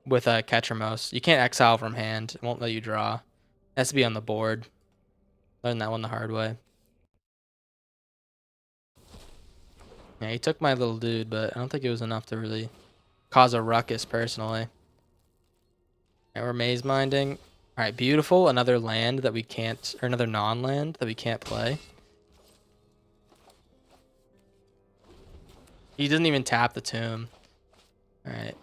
with a Ketramos. You can't exile from hand. It won't let you draw. It has to be on the board. Learned that one the hard way. Yeah, he took my little dude, but I don't think it was enough to really cause a ruckus personally. And we're maze minding. All right, beautiful. Another land that we can't, or another non-land that we can't play. He doesn't even tap the tomb. All right.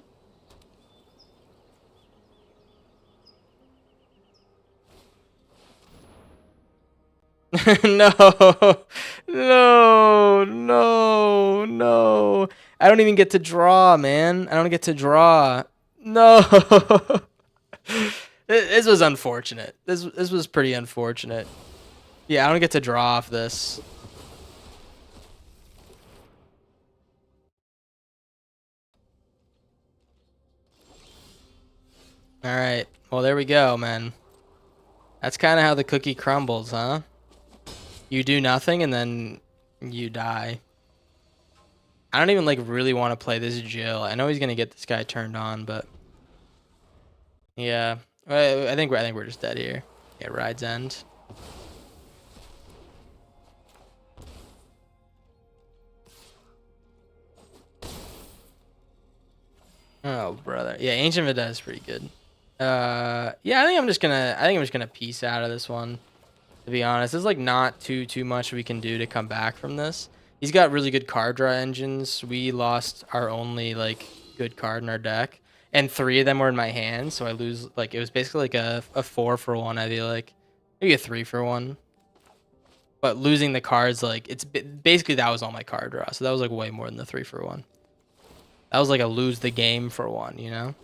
No, no, no, no. I don't even get to draw, man. I don't get to draw. No. This was unfortunate. This was pretty unfortunate. Yeah, I don't get to draw off this. All right. Well, there we go, man. That's kind of how the cookie crumbles, huh? You do nothing and then you die. I don't even like really want to play this Jill. I know he's gonna get this guy turned on, but yeah, I think we're just dead here. Yeah, ride's end. Oh brother, yeah, Ancient Vidette is pretty good. Yeah, I think I'm just gonna peace out of this one. To be honest, there's like not too much we can do to come back from this. He's got really good card draw engines. We lost our only like good card in our deck, and 3 of them were in my hand, so I lose. Like it was basically like a 4-for-1. I feel like maybe a 3-for-1. But losing the cards, like it's basically that was all my card draw, so that was like way more than the 3-for-1. That was like a lose the game for one, you know.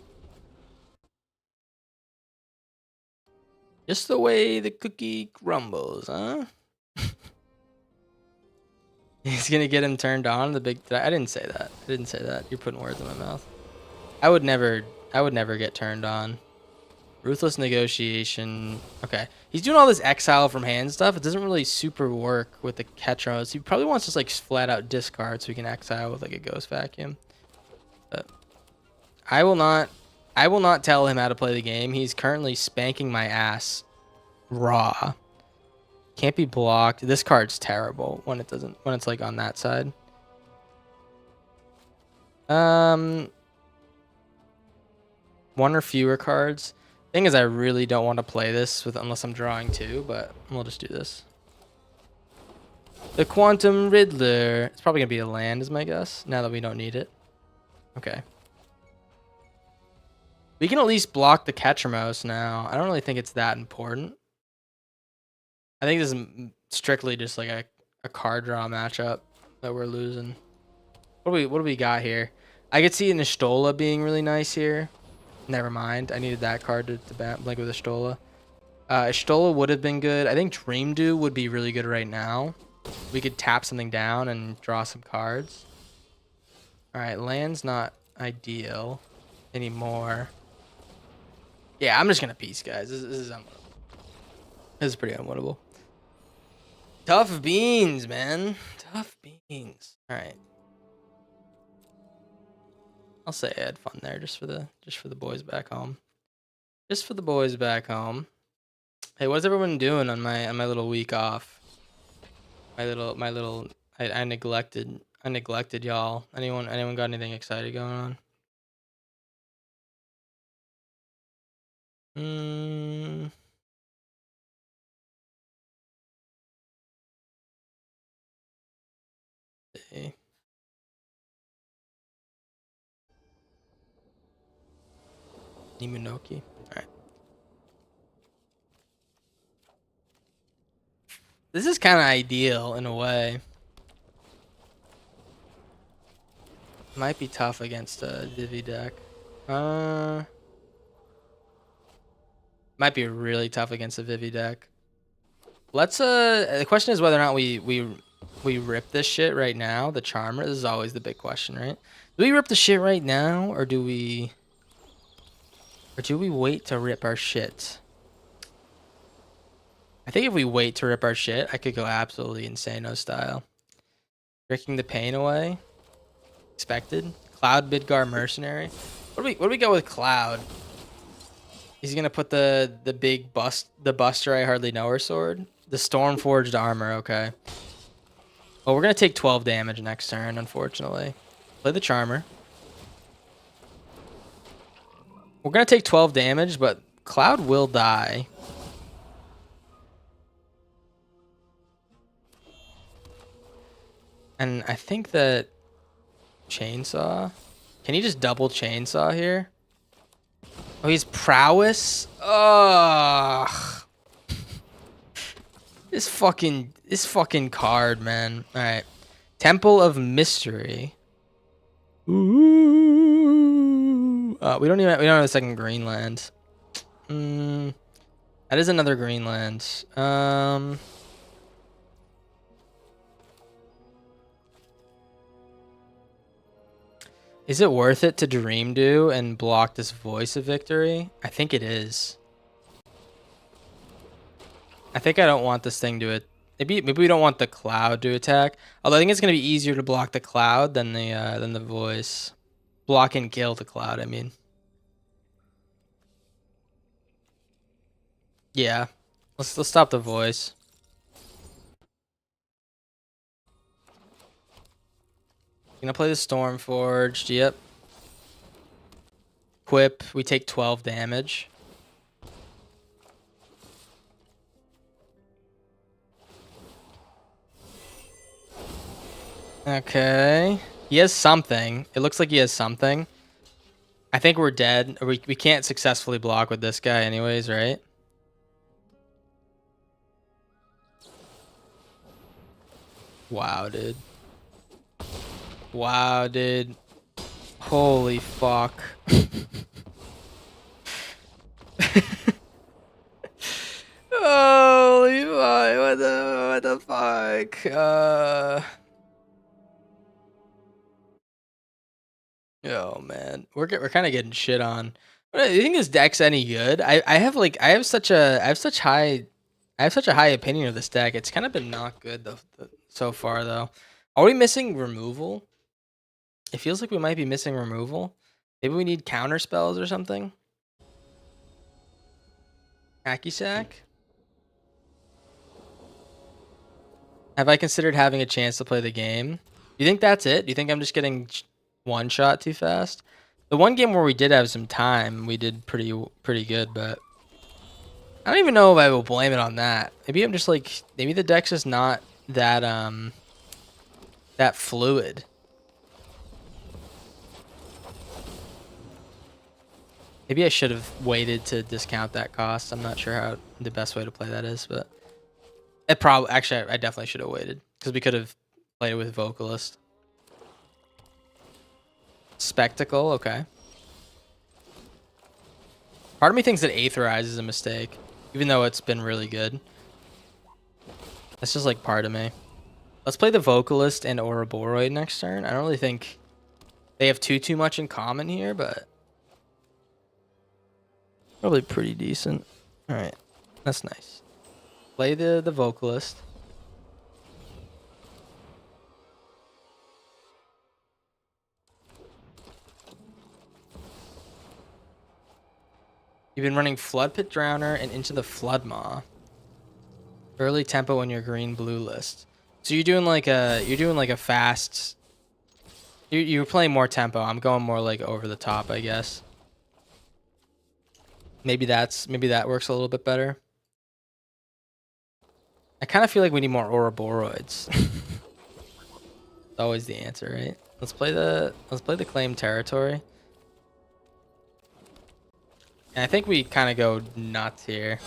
Just the way the cookie crumbles, huh? He's gonna get him turned on. The big. I didn't say that. I didn't say that. You're putting words in my mouth. I would never get turned on. Ruthless negotiation. Okay, he's doing all this exile from hand stuff. It doesn't really super work with the Ketros. He probably wants to just like flat out discard so he can exile with like a ghost vacuum. But I will not. I will not tell him how to play the game. He's currently spanking my ass raw. Can't be blocked. This card's terrible when it doesn't, when it's like on that side. One or fewer cards. Thing is, I really don't want to play this with unless I'm drawing 2, but we'll just do this. The Quantum Riddler. It's probably gonna be a land, is my guess. Now that we don't need it. Okay. We can at least block the Ketramos now. I don't really think it's that important. I think this is strictly just like a card draw matchup that we're losing. What do we got here? I could see N'Shtola being really nice here. Never mind. I needed that card to blink with N'Shtola. N'Shtola would have been good. I think Dream Do would be really good right now. We could tap something down and draw some cards. All right, land's not ideal anymore. Yeah, I'm just gonna peace, guys. This is unwinnable. This is pretty unwinnable. Tough beans, man. Tough beans. All right. I'll say I had fun there just for the boys back home. Just for the boys back home. Hey, what's everyone doing on my little week off? I neglected y'all. Anyone got anything excited going on? Nimunoki. Alright. This is kind of ideal in a way. Might be tough against a Divi deck. Might be really tough against a Vivi deck. Let's the question is whether or not we rip this shit right now. The Charmer. This is always the big question, right? Do we rip the shit right now, or do we wait to rip our shit? I think if we wait to rip our shit, I could go absolutely insano style. Breaking the pain away. Expected. Cloud Midgar Mercenary. What do we go with Cloud? He's gonna put the big Buster I hardly know her sword. The Stormforged armor, okay. Well, we're gonna take 12 damage next turn, unfortunately. Play the Charmer. We're gonna take 12 damage, but Cloud will die. And I think that Chainsaw. Can he just double Chainsaw here? Oh, he's Prowess? Ugh. This fucking card, man. Alright. Temple of Mystery. Ooh. We don't have a second Greenland. That is another Greenland. Is it worth it to Dream Do and block this Voice of Victory? I think it is. I think I don't want this thing to it. Maybe we don't want the Cloud to attack. Although I think it's gonna be easier to block the Cloud than the Voice. Block and kill the Cloud, I mean. Yeah. Let's stop the Voice. Gonna play the Stormforged, yep. Quip, we take 12 damage. Okay. He has something. It looks like he has something. I think we're dead. We can't successfully block with this guy anyways, right? Wow, dude. Wow, dude. Holy fuck. Holy fuck. What the fuck? Oh man. We're kind of getting shit on. Do you think this deck's any good? I have such a high opinion of this deck. It's kind of been not good so far though. Are we missing removal? It feels like we might be missing removal. Maybe we need counter spells or something. Hacky sack. Have I considered having a chance to play the game? You think that's it? Do you think I'm just getting one shot too fast? The one game where we did have some time, we did pretty good, but I don't even know if I will blame it on that. Maybe I'm just like, maybe the deck's just not that that fluid. Maybe I should have waited to discount that cost. I'm not sure how the best way to play that is, but it probably actually I definitely should have waited because we could have played it with Vocalist. Spectacle, okay. Part of me thinks that Aetherize is a mistake, even though it's been really good. That's just like part of me. Let's play the Vocalist and Ouroboros next turn. I don't really think they have too much in common here, but probably pretty decent. All right, that's nice. Play the Vocalist. You've been running Flood Pit Drowner and Into the Flood Maw. Early tempo in your green-blue list. So you're doing like a fast. You're playing more tempo. I'm going more like over the top, I guess. Maybe that works a little bit better. I kind of feel like we need more Ouroboros. It's always the answer, right? Let's play the claim territory. And I think we kind of go nuts here.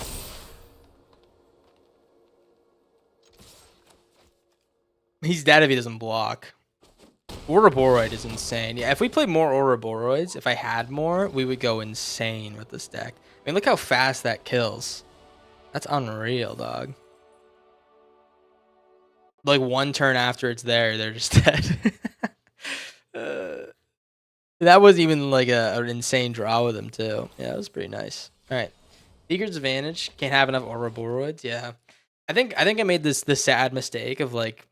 He's dead if he doesn't block. Ouroboros is insane. Yeah, if we played more Ouroboros, if I had more, we would go insane with this deck. I mean, look how fast that kills. That's unreal, dog. Like one turn after it's there, they're just dead. That was even like an insane draw with him too. Yeah, it was pretty nice. All right, Seeker's Advantage. Can't have enough Ouroboros. Yeah, I think I made the sad mistake of like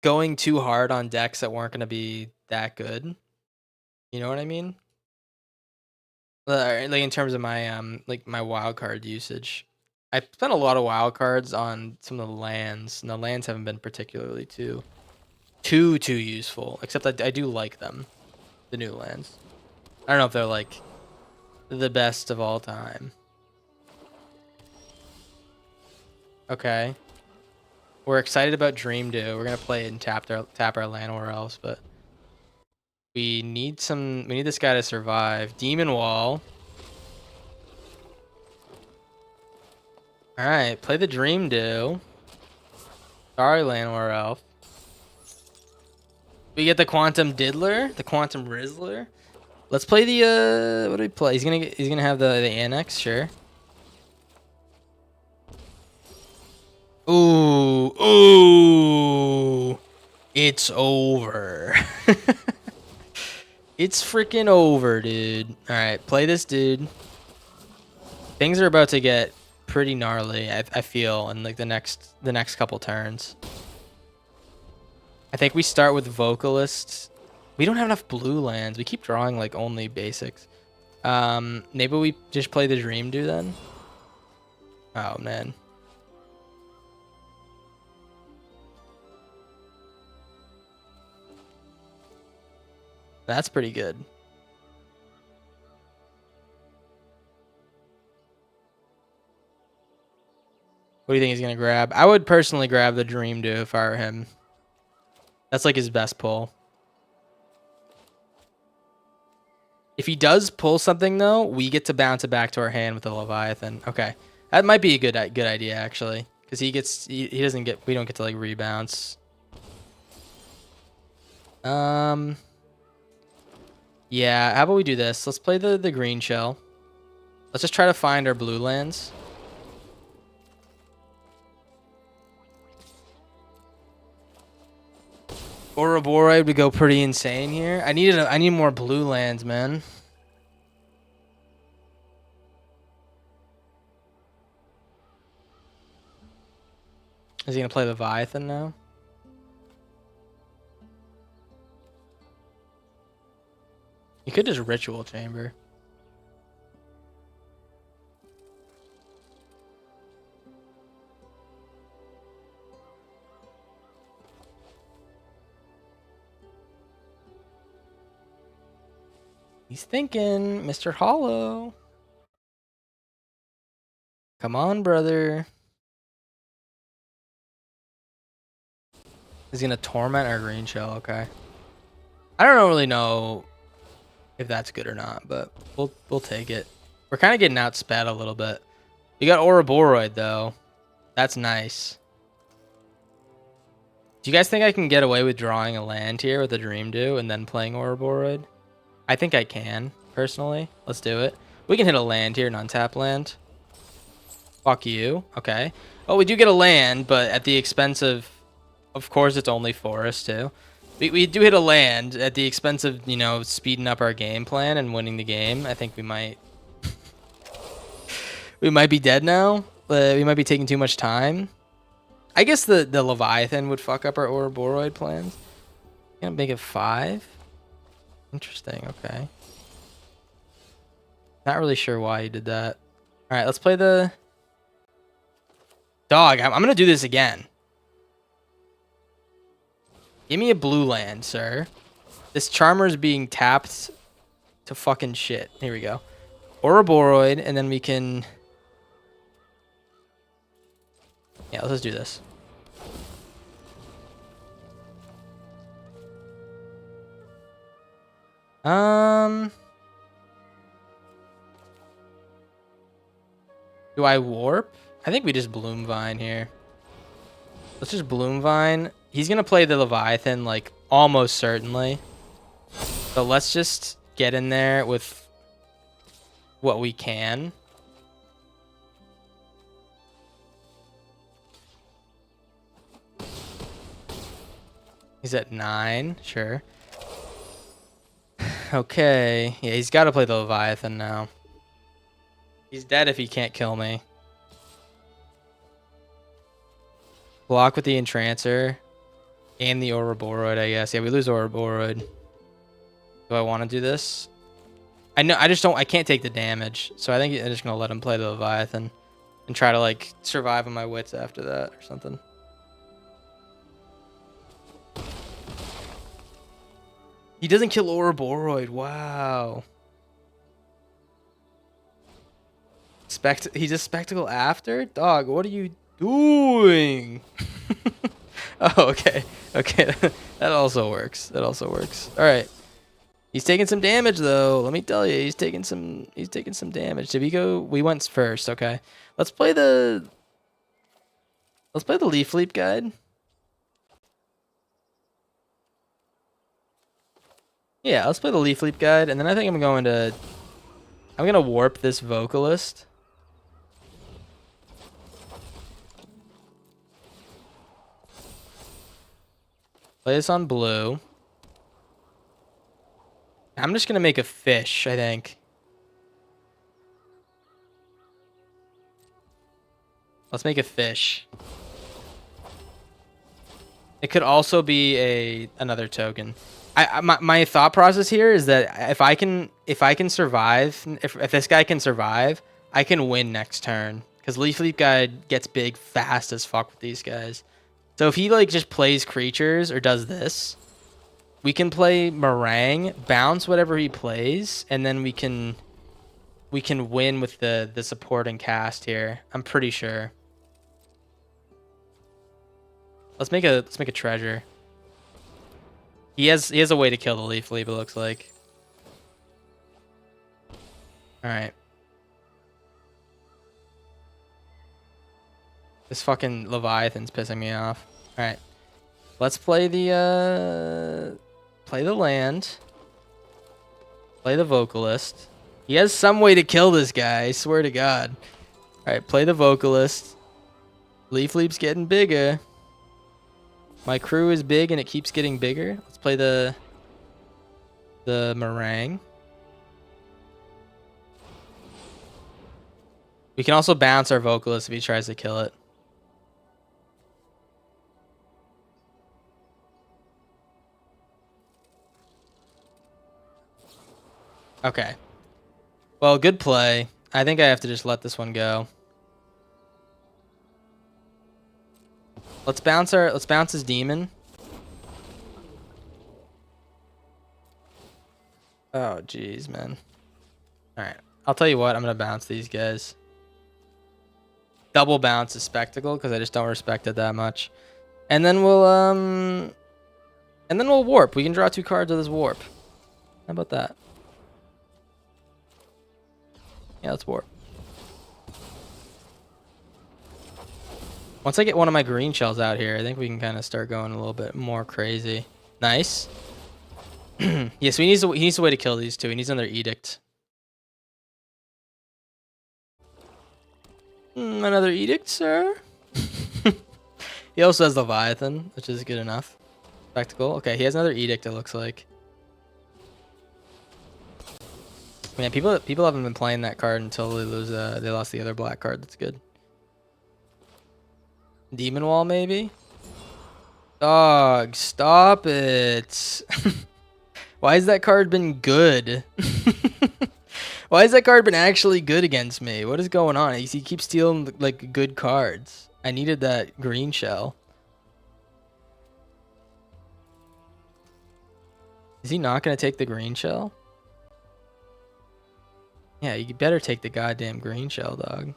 going too hard on decks that weren't gonna be that good. You know what I mean? Like in terms of my like my wild card usage. I spent a lot of wild cards on some of the lands, and the lands haven't been particularly too useful. Except I do like them, the new lands. I don't know if they're like the best of all time. Okay, we're excited about Dream Do. We're gonna play it and tap our land or else, but we need this guy to survive. Demon Wall. All right, play the Dream Do. Sorry, Llanowar Elf. We get the Quantum Diddler, the Quantum Rizzler. Let's play the what do we play? He's gonna have the Annex, sure. Ooh, it's over. It's freaking over, dude. All right, play this, dude. Things are about to get pretty gnarly. I feel in like the next couple turns. I think we start with Vocalist. We don't have enough blue lands. We keep drawing like only basics. Maybe we just play the Dream Do then. Oh man. That's pretty good. What do you think he's gonna grab? I would personally grab the Dream Do if I were him. That's like his best pull. If he does pull something though, we get to bounce it back to our hand with the Leviathan. Okay, that might be a good idea actually, because he doesn't get, we don't get to like rebounce. Yeah, how about we do this? Let's play the green shell. Let's just try to find our blue lands. Ouroboros would go pretty insane here. I need more blue lands, man. Is he gonna play Leviathan now? You could just Ritual Chamber. He's thinking, Mr. Hollow. Come on, brother. He's gonna torment our green shell. Okay. I don't really know if that's good or not, but we'll take it. We're kind of getting outsped a little bit. We got Ouroboros though. That's nice. Do you guys think I can get away with drawing a land here with a Dream Do and then playing Ouroboros? I think I can, personally. Let's do it. We can hit a land here, an untap land. Fuck you. Okay. Oh, we do get a land, but at the expense of course, it's only forest, too. We do hit a land at the expense of, you know, speeding up our game plan and winning the game. I think we might... we might be dead now. We might be taking too much time. I guess the Leviathan would fuck up our Ouroboros plans. Gonna make it 5? Interesting, okay. Not really sure why he did that. Alright, let's play the... Dog, I'm gonna do this again. Give me a blue land, sir. This Charmer's being tapped to fucking shit. Here we go. Ouroboros, and then we can... Yeah, let's just do this. Do I warp? I think we just Bloom Vine here. Let's just Bloom Vine. He's going to play the Leviathan, like, almost certainly. So let's just get in there with what we can. He's at 9. Sure. Okay. Yeah, he's got to play the Leviathan now. He's dead if he can't kill me. Block with the Entrancer. And the Ouroboros, I guess. Yeah, we lose Ouroboros. Do I want to do this? I know, I just don't, I can't take the damage. So I think I'm just going to let him play the Leviathan. And try to, like, survive on my wits after that or something. He doesn't kill Ouroboros. Wow. He's a Spectacle after? Dog, what are you doing? Oh, okay. Okay, that also works. That also works. All right. He's taking some damage though. Let me tell you, he's taking some damage. Did we go? We went first. Okay. Let's play the Leaf Leap guide. Yeah, let's play the Leaf Leap guide, and then I think I'm gonna warp this Vocalist. Play this on blue. I'm just gonna make a fish, I think. Let's make a fish. It could also be another token. My thought process here is that if I can survive, if this guy can survive, I can win next turn. Because Leaf Leap Guide gets big fast as fuck with these guys. So if he like just plays creatures or does this, we can play Meringue, bounce whatever he plays, and then we can win with the supporting cast here. I'm pretty sure. Let's make a treasure. He has a way to kill the Leaf Leap, it looks like. Alright. This fucking Leviathan's pissing me off. Alright. Let's play the land. Play the Vocalist. He has some way to kill this guy, I swear to God. Alright, play the Vocalist. Leaf Leap's getting bigger. My crew is big and it keeps getting bigger. Let's play the Meringue. We can also bounce our Vocalist if he tries to kill it. Okay. Well, good play. I think I have to just let this one go. Let's bounce his demon. Oh, jeez, man. All right. I'll tell you what. I'm going to bounce these guys. Double bounce is Spectacle because I just don't respect it that much. And then we'll warp. We can draw 2 cards with this warp. How about that? Yeah, let's warp. Once I get one of my green shells out here, I think we can kind of start going a little bit more crazy. Nice. Yes, he needs a way to kill these two. He needs another Edict. Another Edict, sir? He also has Leviathan, which is good enough. Spectacle. Okay, he has another Edict, it looks like. Man, people haven't been playing that card until they lost the other black card. That's good. Demon Wall, maybe? Dog, stop it. Why has that card been good? Why has that card been actually good against me? What is going on? He keeps stealing, like, good cards. I needed that green shell. Is he not going to take the green shell? Yeah, you better take the goddamn green shell, dog.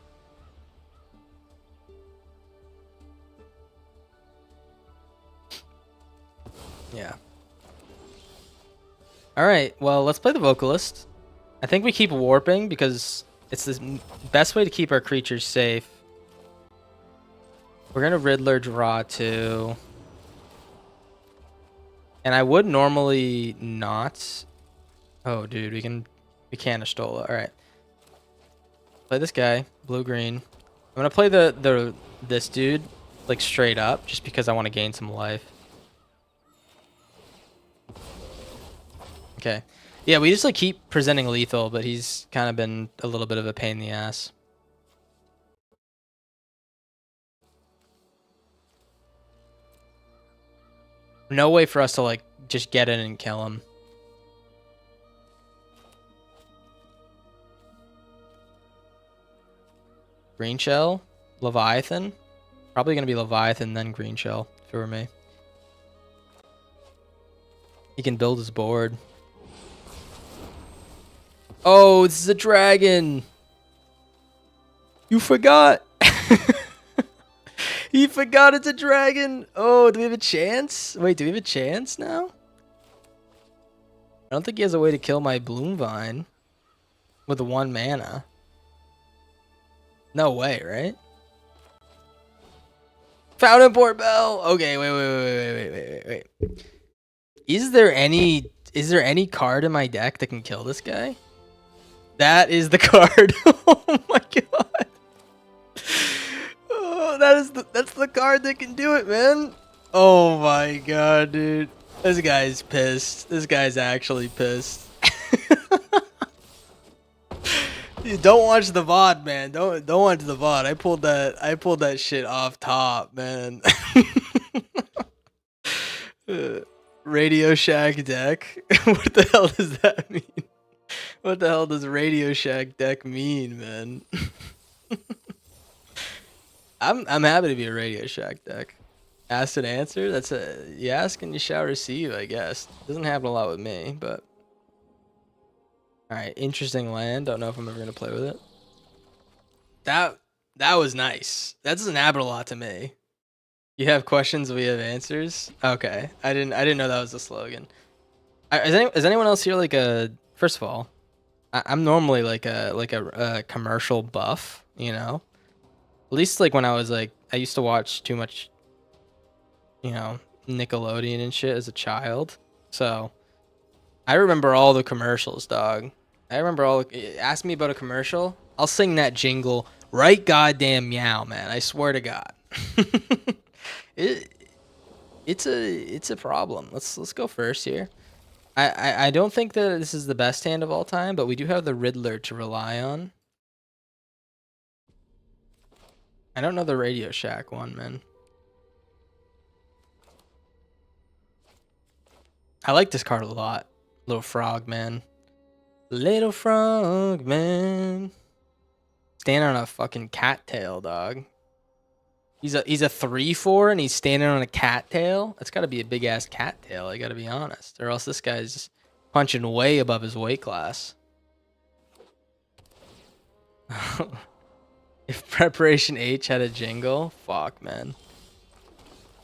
Yeah. Alright, well, let's play the Vocalist. I think we keep warping because It's the best way to keep our creatures safe. We're gonna Riddler draw 2. And I would normally not. Oh, dude, we can't Astola. All right. Play this guy, blue-green. I'm gonna play this dude like straight up, just because I want to gain some life. Okay. Yeah, we just like keep presenting lethal, but he's kind of been a little bit of a pain in the ass. No way for us to like just get in and kill him. Green shell, Leviathan. Probably gonna be Leviathan then green shell if it were me. He can build his board. Oh, this is a dragon. You forgot. He forgot it's a dragon. Oh, do we have a chance? Wait, do we have a chance now? I don't think he has a way to kill my Bloom Vine with 1 mana. No way, right? Fountain Port Bell. Okay, wait. Is there any card in my deck that can kill this guy? That is the card. Oh my god. Oh, that's the card that can do it, man. Oh my god, dude. This guy's pissed. This guy's actually pissed. Dude, don't watch the VOD, man. Don't watch the VOD. I pulled that shit off top, man. Radio Shack deck. What the hell does that mean? What the hell does Radio Shack deck mean, man? I'm happy to be a Radio Shack deck. Ask and answer. That's you ask and you shall receive, I guess. Doesn't happen a lot with me, but all right. Interesting land. Don't know if I'm ever gonna play with it. That was nice. That doesn't happen a lot to me. You have questions, we have answers. Okay, I didn't know that was the slogan. Is anyone else here like a? First of all, I'm normally like a commercial buff, you know. At least like when I was like, I used to watch too much, you know, Nickelodeon and shit as a child. So I remember all the commercials, dog. I remember all. Ask me about a commercial, I'll sing that jingle right goddamn meow, man. I swear to God. It's a problem. Let's go first here. I don't think that this is the best hand of all time, but we do have the Riddler to rely on. I don't know the Radio Shack one, man. I like this card a lot. Little Frog Man. Little Frog Man. Standing on a fucking cattail, dog. He's a 3/4 and he's standing on a cattail. That's got to be a big ass cattail. I got to be honest, or else this guy's just punching way above his weight class. If Preparation H had a jingle, fuck, man.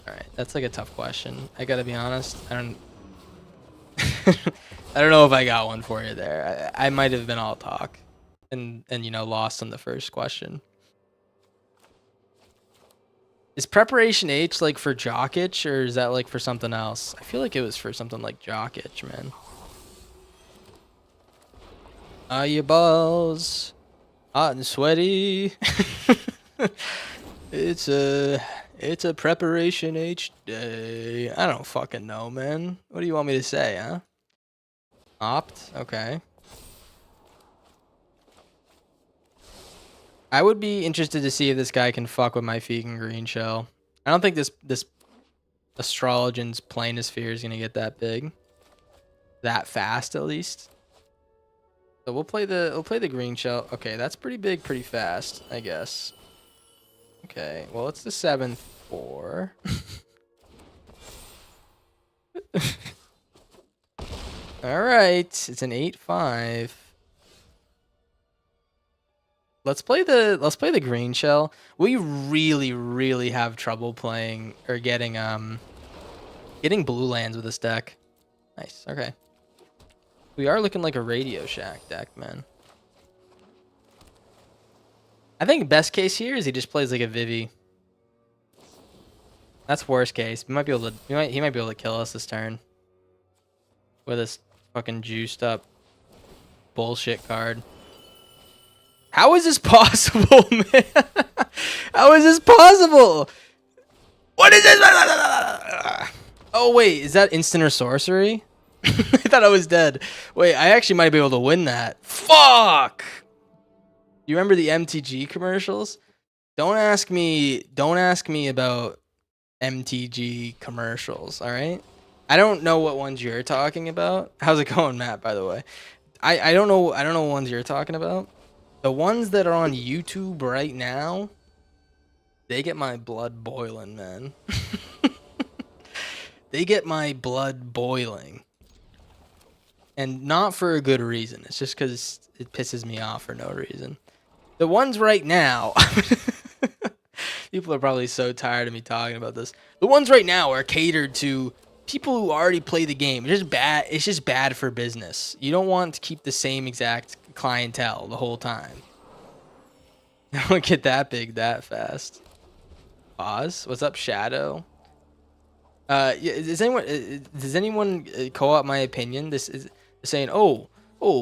All right, that's like a tough question. I got to be honest. I don't know if I got one for you there. I might have been all talk, and you know lost on the first question. Is Preparation H like for Jock Itch, or is that like for something else? I feel like it was for something like Jock Itch, man. Are your balls hot and sweaty? It's a Preparation H day. I don't fucking know, man. What do you want me to say, huh? Opt? Okay. I would be interested to see if this guy can fuck with my Fegan Green Shell. I don't think this Astrologian's Planisphere is gonna get that big. That fast, at least. So we'll play the Green Shell. Okay, that's pretty big, pretty fast, I guess. Okay, well it's the 7/4. All right, it's an 8/5. Let's play the Green Shell. We really have trouble playing or getting blue lands with this deck. Nice. Okay. We are looking like a Radio Shack deck, man. I think best case here is he just plays like a Vivi. That's worst case. He might be able to. He might be able to kill us this turn with this fucking juiced up bullshit card. How is this possible, man? How is this possible? What is this? Oh wait, is that instant or sorcery? I thought I was dead. Wait, I actually might be able to win that. Fuck! You remember the MTG commercials? Don't ask me about MTG commercials, all right? I don't know what ones you're talking about. How's it going, Matt, by the way? I don't know what ones you're talking about. The ones that are on YouTube right now, they get my blood boiling, man. They get my blood boiling. And not for a good reason. It's just because it pisses me off for no reason. The ones right now... People are probably so tired of me talking about this. The ones right now are catered to people who already play the game. It's just bad. It's just bad for business. You don't want to keep the same exact clientele the whole time. I don't get that big that fast. Pause. What's up, Shadow? Yeah, does anyone co-op my opinion? This is saying, oh,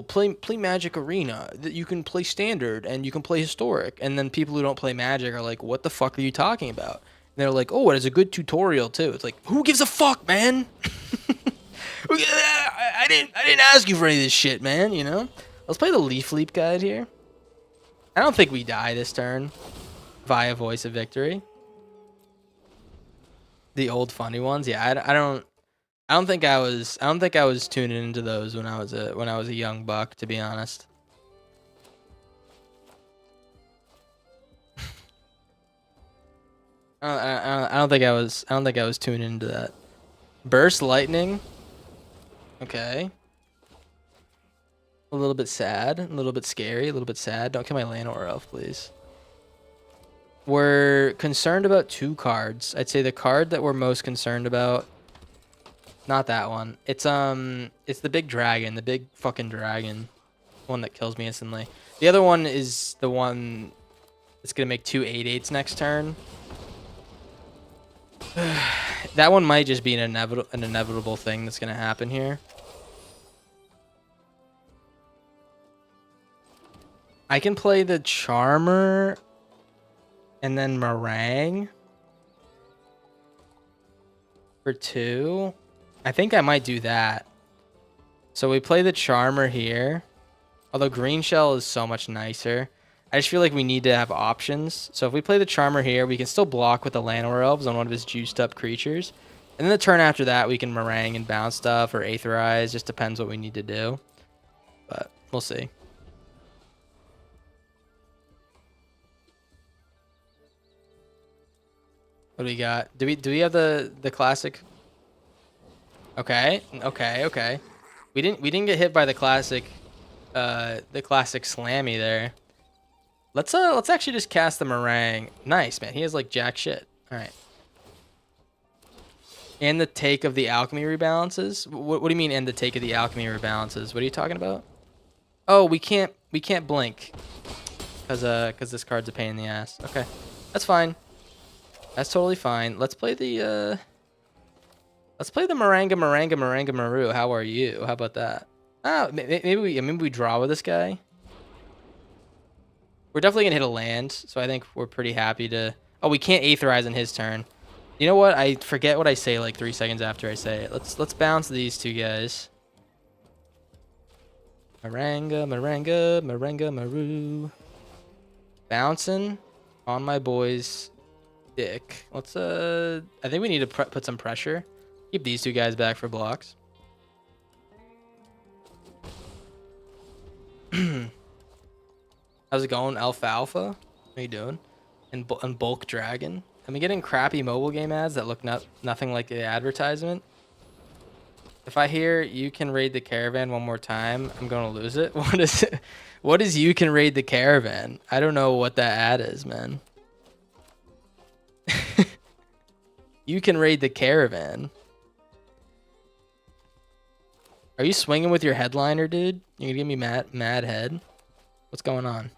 play Magic Arena. That you can play Standard and you can play Historic. And then people who don't play Magic are like, what the fuck are you talking about? And they're like, oh, it has a good tutorial too. It's like, who gives a fuck, man? I didn't ask you for any of this shit, man. You know. Let's play the Leaf Leap guide here. I don't think we die this turn via Voice of Victory. The old funny ones, yeah. I don't think I was tuning into those when I was a young buck, to be honest. I don't think I was tuning into that. Burst lightning. Okay. A little bit sad, a little bit scary, a little bit sad. Don't kill my Llanowar Elf, please. We're concerned about two cards. I'd say the card that we're most concerned about, not that one. It's the big dragon, the big fucking dragon, one that kills me instantly. The other one is the one that's gonna make 2 8/8s next turn. That one might just be an inevitable thing that's gonna happen here. I can play the Charmer and then Meringue for 2. I think I might do that. So we play the Charmer here. Although Green Shell is so much nicer. I just feel like we need to have options. So if we play the Charmer here, we can still block with the Llanowar Elves on one of his juiced up creatures. And then the turn after that, we can Meringue and bounce stuff or Aetherize. Just depends what we need to do. But we'll see. What do we got? Do we have the classic? Okay. We didn't get hit by the classic slammy there. Let's actually just cast the Meringue. Nice, man. He has like jack shit. All right. And the take of the alchemy rebalances. What do you mean? And the take of the alchemy rebalances? What are you talking about? Oh, we can't blink because this card's a pain in the ass. Okay, that's fine. That's totally fine. Let's play the Maranga Maru. How are you? How about that? Oh, maybe we draw with this guy. We're definitely gonna hit a land, so I think we're pretty happy to. Oh, we can't Aetherize in his turn. You know what? I forget what I say like 3 seconds after I say it. Let's bounce these two guys. Maranga Maru. Bouncing on my boy's dick. Let's I think we need to put some pressure. Keep these two guys back for blocks. How's it going, Alfalfa? How you doing? And Bulk Dragon. Am I getting crappy mobile game ads that look nothing like the advertisement? If I hear you can raid the caravan one more time, I'm gonna lose it. What is it? What is you can raid the caravan? I don't know what that ad is, man. You can raid the caravan. Are you swinging with your headliner, dude? You gonna give me mad head? What's going on?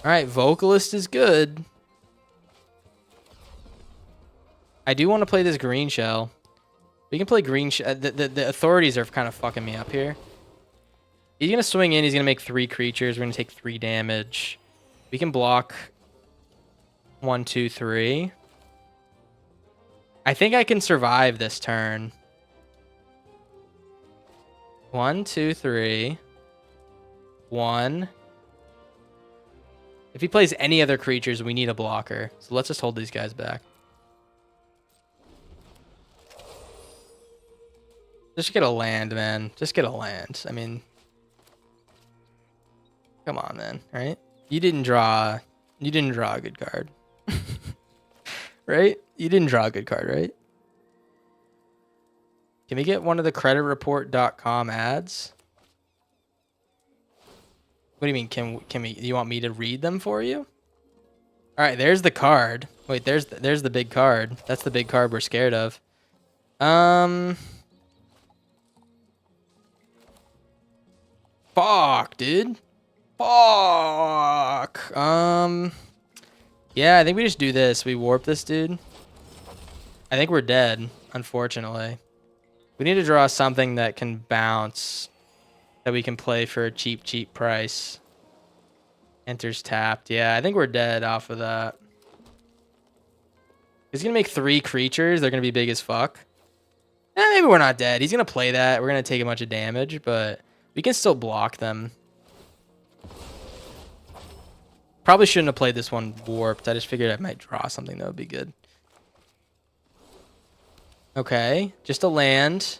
All right, Vocalist is good. I do want to play this green shell. We can play green shell. The authorities are kind of fucking me up here. He's going to swing in. He's going to make 3 creatures. We're going to take 3 damage. We can block 1, 2, 3. I think I can survive this turn. 1, 2, 3. 1. If he plays any other creatures, we need a blocker. So let's just hold these guys back. Just get a land, man. Just get a land. I mean, come on, man. Right? You didn't draw a good card. Right? You didn't draw a good card, right? Can we get one of the creditreport.com ads? What do you mean? Can we? You want me to read them for you? All right, there's the card. Wait, there's the big card. That's the big card we're scared of. Fuck, dude. Fuck. Yeah, I think we just do this. We warp this dude. I think we're dead, unfortunately. We need to draw something that can bounce, that we can play for a cheap, cheap price. Enters tapped. Yeah, I think we're dead off of that. He's going to make 3 creatures. They're going to be big as fuck. Maybe we're not dead. He's going to play that. We're going to take a bunch of damage, but we can still block them. Probably shouldn't have played this one warped. I just figured I might draw something that would be good. Okay, just a land.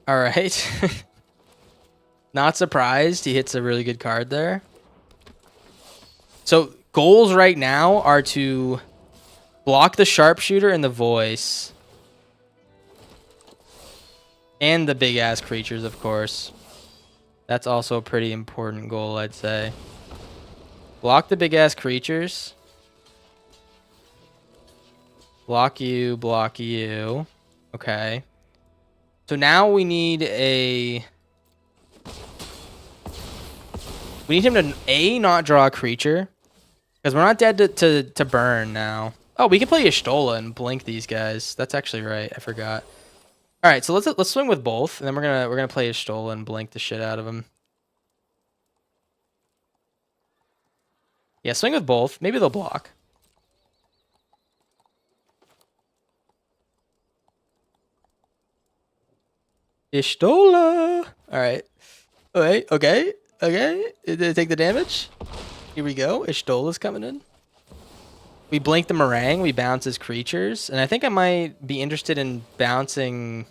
All right. Not surprised. He hits a really good card there. So goals right now are to block the sharpshooter and the voice. And the big ass creatures, of course. That's also a pretty important goal, I'd say. Block the big ass creatures. Block you, block you. Okay. So now we need a... We need him to, A, not draw a creature. Because we're not dead to burn now. Oh, we can play Y'shtola and blink these guys. That's actually right. I forgot. All right, so let's swing with both, and then we're gonna play Y'shtola and blink the shit out of him. Yeah, swing with both. Maybe they'll block. Y'shtola. All right. Okay. Did it take the damage? Here we go. Y'shtola's coming in. We blink the meringue. We bounce his creatures, and I think I might be interested in bouncing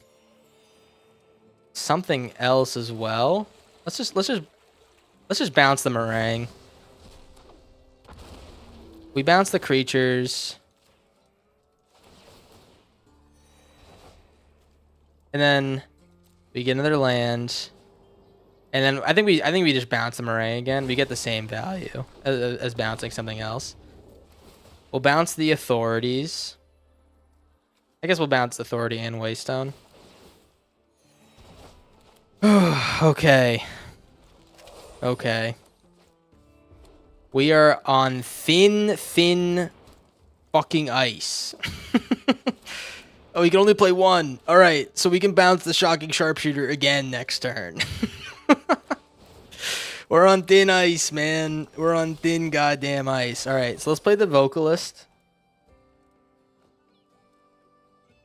something else as well. Let's just bounce the meringue. We bounce the creatures. And then we get another land. And then I think we just bounce the meringue again. We get the same value as bouncing something else. We'll bounce the authorities. I guess we'll bounce authority and Waystone. Okay. We are on thin fucking ice. Oh, you can only play 1. All right, so we can bounce the Shocking Sharpshooter again next turn. We're on thin ice, man. We're on thin goddamn ice. All right, so let's play the Vocalist.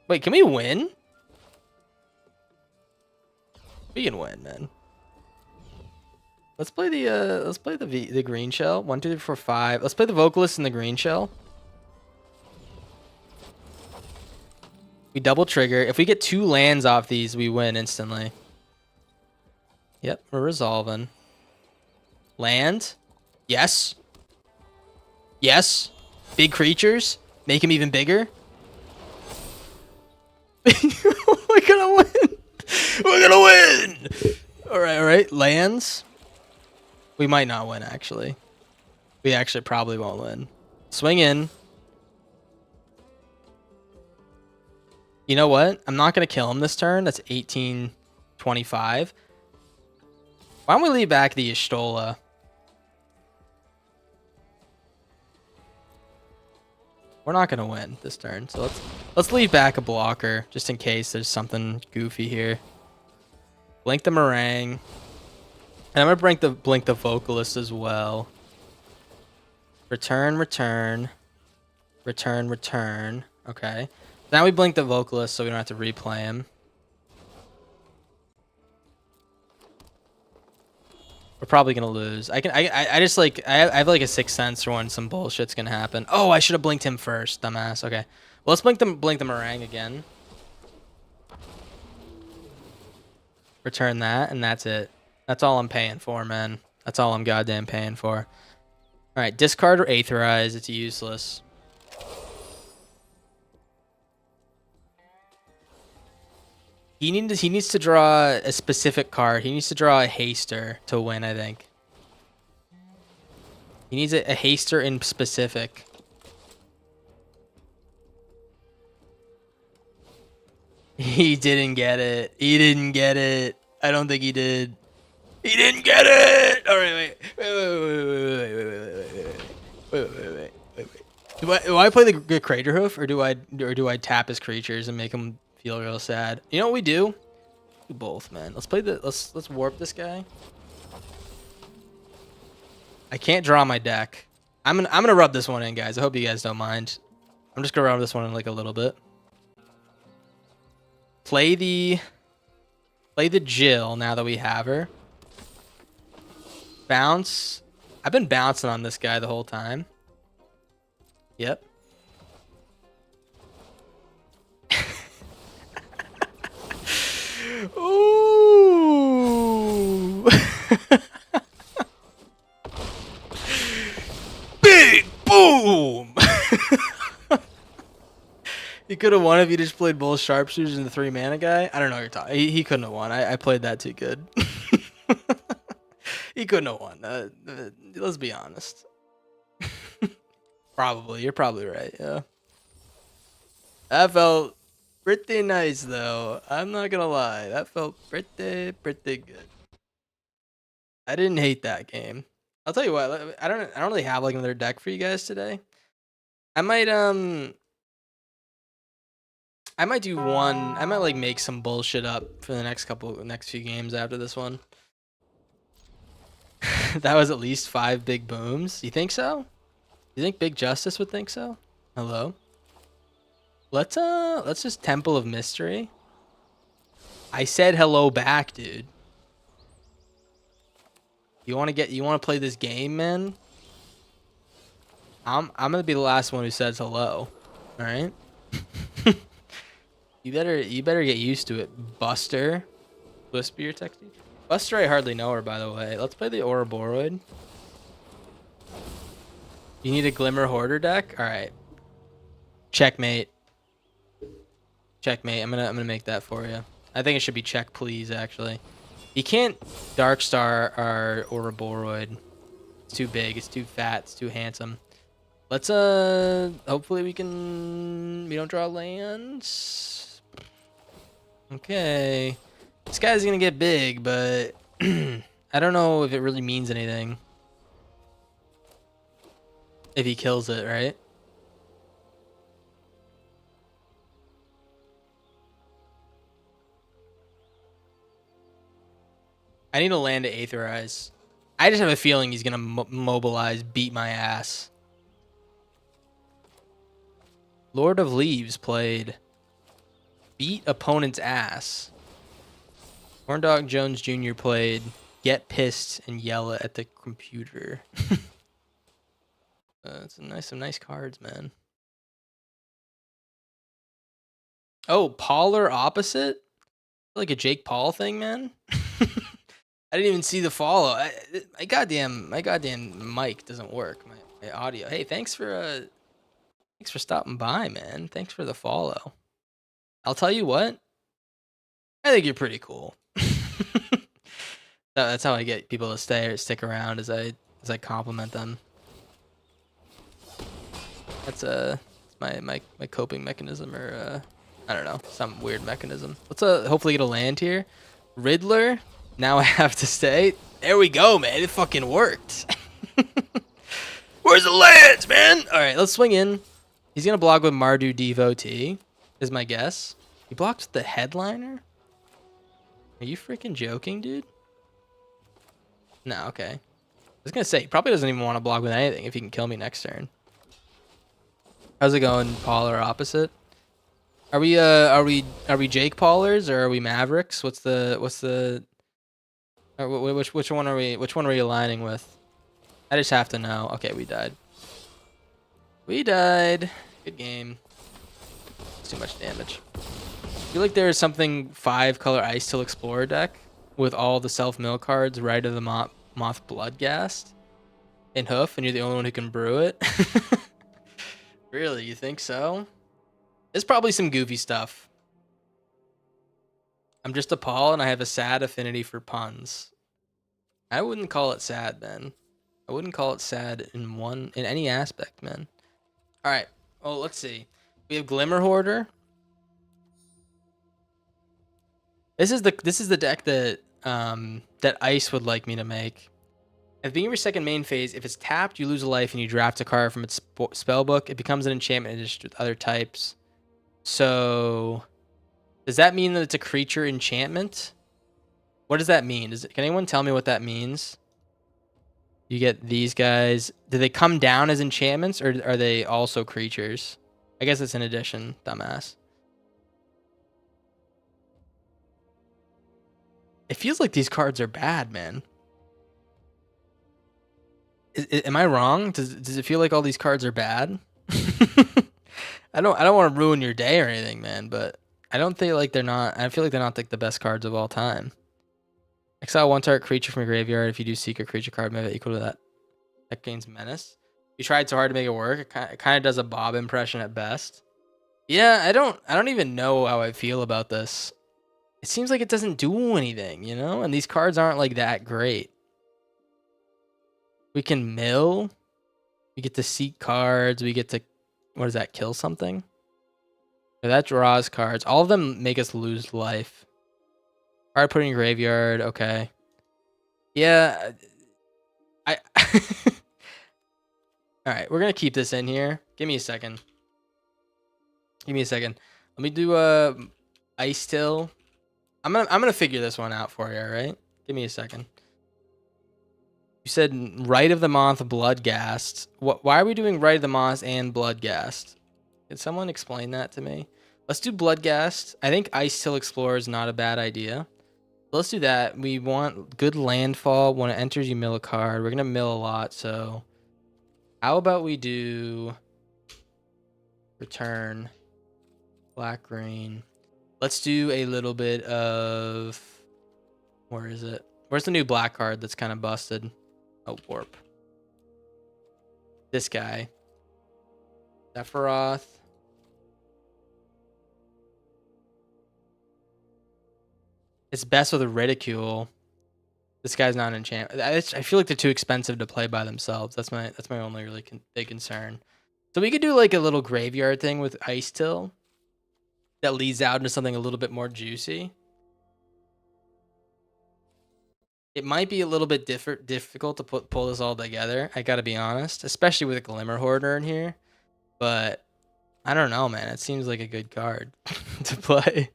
Wait, can we win? We can win, man. Let's play the green shell. 1, 2, 3, 4, 5. Let's play the Vocalist and the green shell. We double trigger. If we get 2 lands off these, we win instantly. Yep, we're resolving. Land. Yes. Yes. Big creatures. Make him even bigger. We're gonna win. We're gonna win. All right. Lands. We might not win, actually. We actually probably won't win. Swing in. You know what? I'm not going to kill him this turn. That's 18-25. Why don't we leave back the Y'shtola? We're not gonna win this turn, so let's leave back a blocker just in case there's something goofy here. Blink the Meringue. And I'm gonna blink the Vocalist as well. Return, return. Return, return. Okay. Now we blink the Vocalist so we don't have to replay him. We're probably gonna lose. I just like I have like a sixth sense for when some bullshit's gonna happen. Oh, I should have blinked him first, dumbass. Okay. Well, let's blink the Meringue again. Return that, and that's it. That's all I'm paying for, man. That's all I'm goddamn paying for. All right, discard or Aetherize. It's useless. He needs to draw a specific card. He needs to draw a Haster to win, I think. He needs a Haster in specific. He didn't get it. He didn't get it. I don't think he did. He didn't get it. All right, wait. Do I play the Crater Hoof or do I tap his creatures and make him feel real sad? You know what we do? Do both, man. Let's warp this guy. I can't draw my deck. I'm gonna rub this one in, guys. I hope you guys don't mind. I'm just gonna rub this one in like a little bit. Play the Jill now that we have her. Bounce. I've been bouncing on this guy the whole time. Yep. Ooh. Big boom. He could have won if he just played both sharpshooters and the 3-mana guy. I don't know what you're talking. He couldn't have won. I played that too good. He couldn't have won. Let's be honest. Probably. You're probably right. Yeah. That felt pretty nice, though. I'm not gonna lie. That felt pretty good. I didn't hate that game. I'll tell you what. I don't really have like another deck for you guys today. I might do one. I might like make some bullshit up for the next few games after this one. That was at least 5 big booms. You think so? You think Big Justice would think so? Hello? Let's just Temple of Mystery. I said hello back, dude. You want to play this game, man? I'm going to be the last one who says hello. All right? You better get used to it, Buster. Whisper your text. Buster, I hardly know her, by the way. Let's play the Ouroboros. You need a Glimmer Hoarder deck? All right. Checkmate. Checkmate. I'm gonna make that for you. I think it should be check, please. Actually, you can't Darkstar our Ouroboros. It's too big. It's too fat. It's too handsome. Let's hopefully we don't draw lands. Okay. This guy's gonna get big, but I don't know if it really means anything. If he kills it, right? I need a land to Aetherize. I just have a feeling he's gonna mobilize, beat my ass. Lord of Leaves played. Beat opponent's ass. Corndog Jones Jr. played. Get pissed and yell at the computer. Some nice cards, man. Oh, Polar Opposite? Like a Jake Paul thing, man. I didn't even see the follow. My goddamn mic doesn't work. My audio. Hey, thanks for stopping by, man. Thanks for the follow. I'll tell you what. I think you're pretty cool. That's how I get people to stay or stick around as I compliment them. That's my coping mechanism, or I don't know, some weird mechanism. Let's hopefully get a land here. Riddler. Now I have to stay. There we go, man. It fucking worked. Where's the lands, man? All right, let's swing in. He's gonna block with Mardu Devotee, is my guess. He blocked the headliner? Are you freaking joking, dude? No, okay. I was gonna say, he probably doesn't even want to block with anything if he can kill me next turn. How's it going, polar opposite? Are we Jake Paulers or are we Mavericks? Which one are we aligning with? I just have to know. Okay, we died. We died. Good game. It's too much damage. I feel like there is something 5-color Ice Till Explorer deck with all the self-mill cards right of the Moth Bloodghast and Hoof, and you're the only one who can brew it. Really, you think so? There's probably some goofy stuff. I'm just a Paul, and I have a sad affinity for puns. I wouldn't call it sad, man. I wouldn't call it sad in any aspect, man. All right. Oh, let's see. We have Glimmer Hoarder. This is the deck that that Ice would like me to make. At the beginning of your second main phase, if it's tapped, you lose a life and you draft a card from its spellbook. It becomes an enchantment with other types. So, does that mean that it's a creature enchantment? What does that mean? Can anyone tell me what that means? You get these guys. Do they come down as enchantments or are they also creatures? I guess it's an addition, dumbass. It feels like these cards are bad, man. Am I wrong? Does it feel like all these cards are bad? I don't want to ruin your day or anything, man, but I don't think like they're not. I feel like they're not like the best cards of all time. Exile 1 target creature from your graveyard. If you do seek a creature card, maybe equal to that. That gains menace. You tried so hard to make it work. It kind of does a Bob impression at best. Yeah, I don't even know how I feel about this. It seems like it doesn't do anything, you know? And these cards aren't like that great. We can mill. We get to seek cards. We get to, what does that, kill something? Yeah, that draws cards. All of them make us lose life. Card put in your graveyard. Okay. Yeah. All right, we're going to keep this in here. Give me a second. Give me a second. Let me do Ice Till. I'm gonna figure this one out for you, all right? Give me a second. You said Right of the Moth, Bloodghast. Why are we doing Right of the Moth and Bloodghast? Can someone explain that to me? Let's do Bloodghast. I think Ice Till Explorer is not a bad idea. Let's do that. We want good landfall. When it enters, you mill a card. We're gonna mill a lot, so how about we do return black green. Let's do a little bit of, where is it? Where's the new black card that's kind of busted? Oh, warp. This guy. Sephiroth. It's best with a ridicule. This guy's not an enchantment. I feel like they're too expensive to play by themselves. That's my only really big concern. So we could do like a little graveyard thing with Ice Till that leads out into something a little bit more juicy. It might be a little bit difficult to pull this all together. I gotta be honest, especially with a Glimmer Hoarder in here. But I don't know, man. It seems like a good card to play.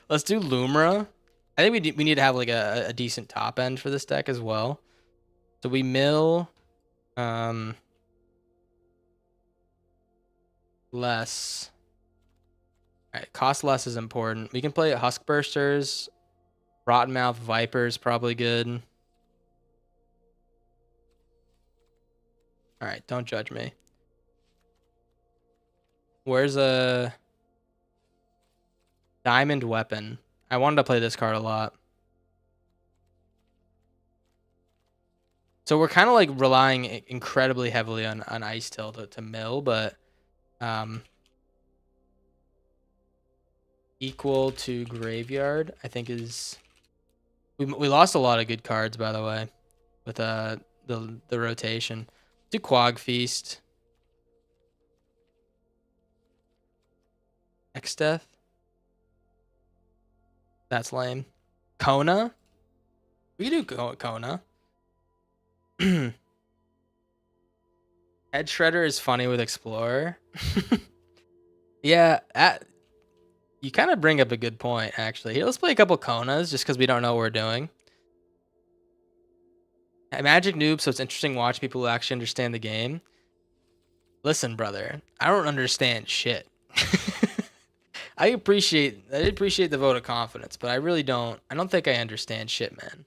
Let's do Lumra. I think we need to have like a decent top end for this deck as well. So we mill less. All right, cost less is important. We can play Huskbursters. Rottenmouth Viper's probably good. All right, don't judge me. Where's a Diamond Weapon? I wanted to play this card a lot. So we're kind of like relying incredibly heavily on Ice Till to mill, but equal to graveyard, I think is. We lost a lot of good cards, by the way, with the rotation. Do Quag Feast. X-Death. That's lame. Kona. We can do Kona. Head Shredder is funny with Explorer. Yeah, you kind of bring up a good point, actually. Here, let's play a couple Konas, just because we don't know what we're doing. Magic noob, so it's interesting watching people who actually understand the game. Listen, brother, I don't understand shit. I appreciate the vote of confidence, but I really don't. I don't think I understand shit, man.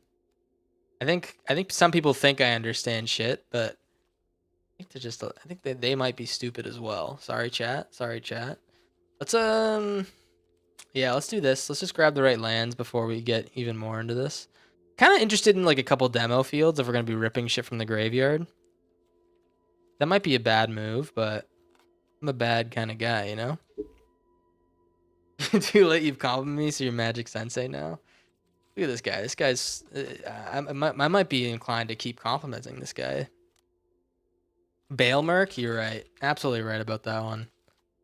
I think some people think I understand shit, but I think they're just. I think they might be stupid as well. Sorry, chat. Sorry, chat. Let's yeah, let's do this. Let's just grab the right lands before we get even more into this. Kind of interested in like a couple demo fields if we're gonna be ripping shit from the graveyard. That might be a bad move, but I'm a bad kind of guy, you know? Too late, you've complimented me, so you're Magic Sensei now. Look at this guy. This guy's... I might be inclined to keep complimenting this guy. Balemerc? You're right. Absolutely right about that one.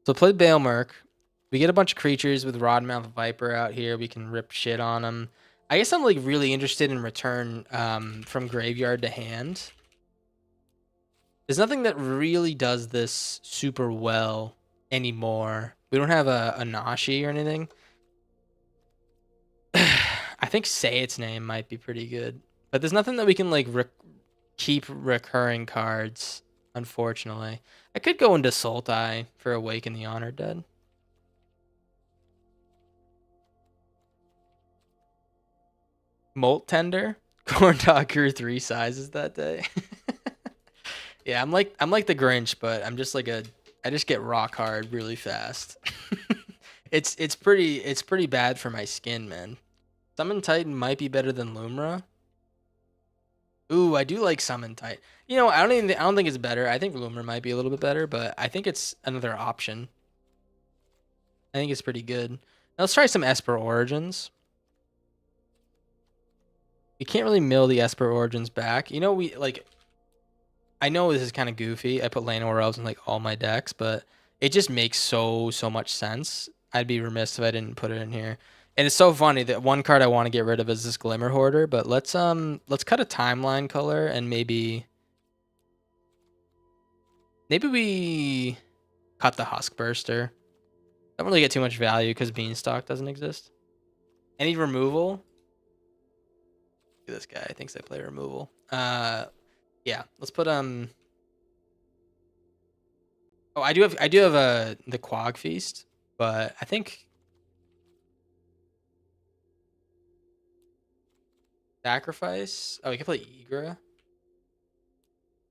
So play Balemerc. We get a bunch of creatures with Rodmouth Viper out here. We can rip shit on them. I guess I'm like really interested in return from graveyard to hand. There's nothing that really does this super well anymore. We don't have a Nashi or anything. I think Say Its Name might be pretty good. But there's nothing that we can like keep recurring cards, unfortunately. I could go into Sultai for Awaken the Honored Dead. Molt Tender? Corndog grew 3 sizes that day. Yeah, I'm like the Grinch, but I'm just like I just get rock hard really fast. It's pretty bad for my skin, man. Summon Titan might be better than Lumra. Ooh, I do like Summon Titan. You know, I don't think it's better. I think Lumra might be a little bit better, but I think it's another option. I think it's pretty good. Now let's try some Esper Origins. We can't really mill the Esper Origins back. You know, I know this is kind of goofy. I put Llanowar Elves in like all my decks, but it just makes so much sense. I'd be remiss if I didn't put it in here. And it's so funny that one card I want to get rid of is this Glimmer Hoarder, but let's cut a timeline color and maybe we cut the Husk Burster. Don't really get too much value because Beanstalk doesn't exist. Any removal? Look at this guy. He thinks I play removal. Yeah, let's put Oh, I do have the Quag Feast, but I think Sacrifice. Oh, we can play Igra.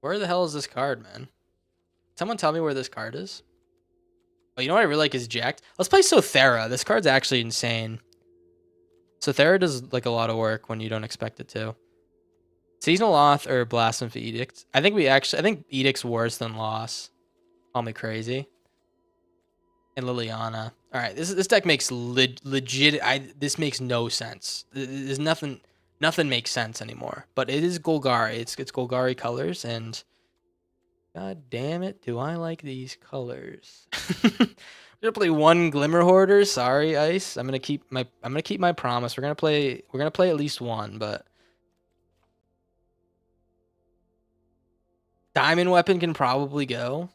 Where the hell is this card, man? Someone tell me where this card is. Oh, you know what I really like is Jacked. Let's play Sothera. This card's actually insane. Sothera does like a lot of work when you don't expect it to. Seasonal Oath or Blasphemous Edict. I think Edict's worse than Loss. Call me crazy. And Liliana. All right, this deck makes legit. This makes no sense. There's nothing makes sense anymore. But it is Golgari. It's Golgari colors, and god damn it, do I like these colors? We're gonna play one Glimmer Hoarder. Sorry, Ice. I'm gonna keep my promise. We're gonna play at least one, but Diamond Weapon can probably go.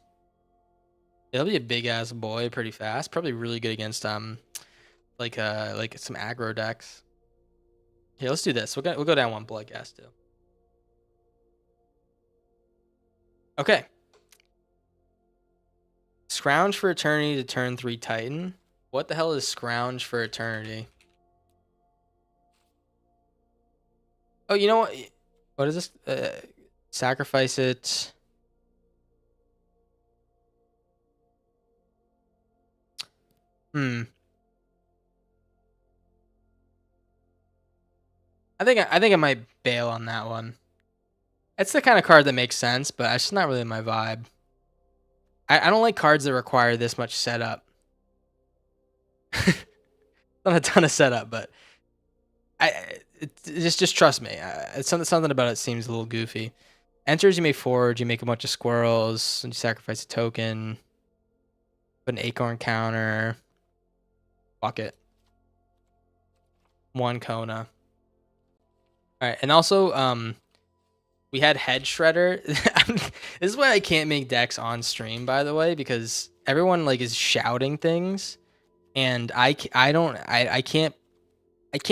It'll be a big ass boy pretty fast. Probably really good against like some aggro decks. Here, let's do this. We'll go down one Bloodcast too. Okay. Scrounge for Eternity to turn 3 Titan. What the hell is Scrounge for Eternity? Oh, you know what? What is this? Sacrifice it. I think I might bail on that one. It's the kind of card that makes sense, but it's just not really my vibe. I don't like cards that require this much setup. Not a ton of setup, but just trust me. It's something about it seems a little goofy. Enters, you may forge, you make a bunch of squirrels, and you sacrifice a token. Put an acorn counter. Fuck it. 1 Kona. Alright, and also, We had Head Shredder. This is why I can't make decks on stream, by the way, because everyone like is shouting things, and I can't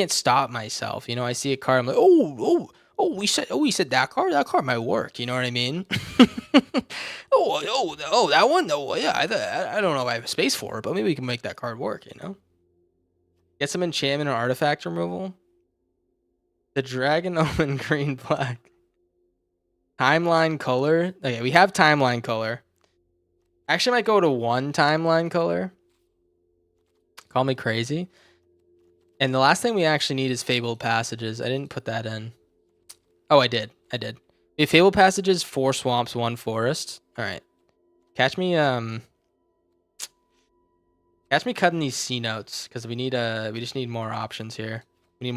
stop myself. You know, I see a card, I'm like, we said that card might work. You know what I mean? That one. Oh yeah, I don't know if I have space for it, but maybe we can make that card work. You know, get some enchantment or artifact removal. The Dragon Omen green black. Timeline color. Okay, we have timeline color. Actually, might go to one timeline color. Call me crazy. And the last thing we actually need is Fabled Passages. I didn't put that in. Oh, I did. We have Fabled Passages, 4 swamps, 1 forest. All right. Catch me cutting these C notes because we just need more options here. We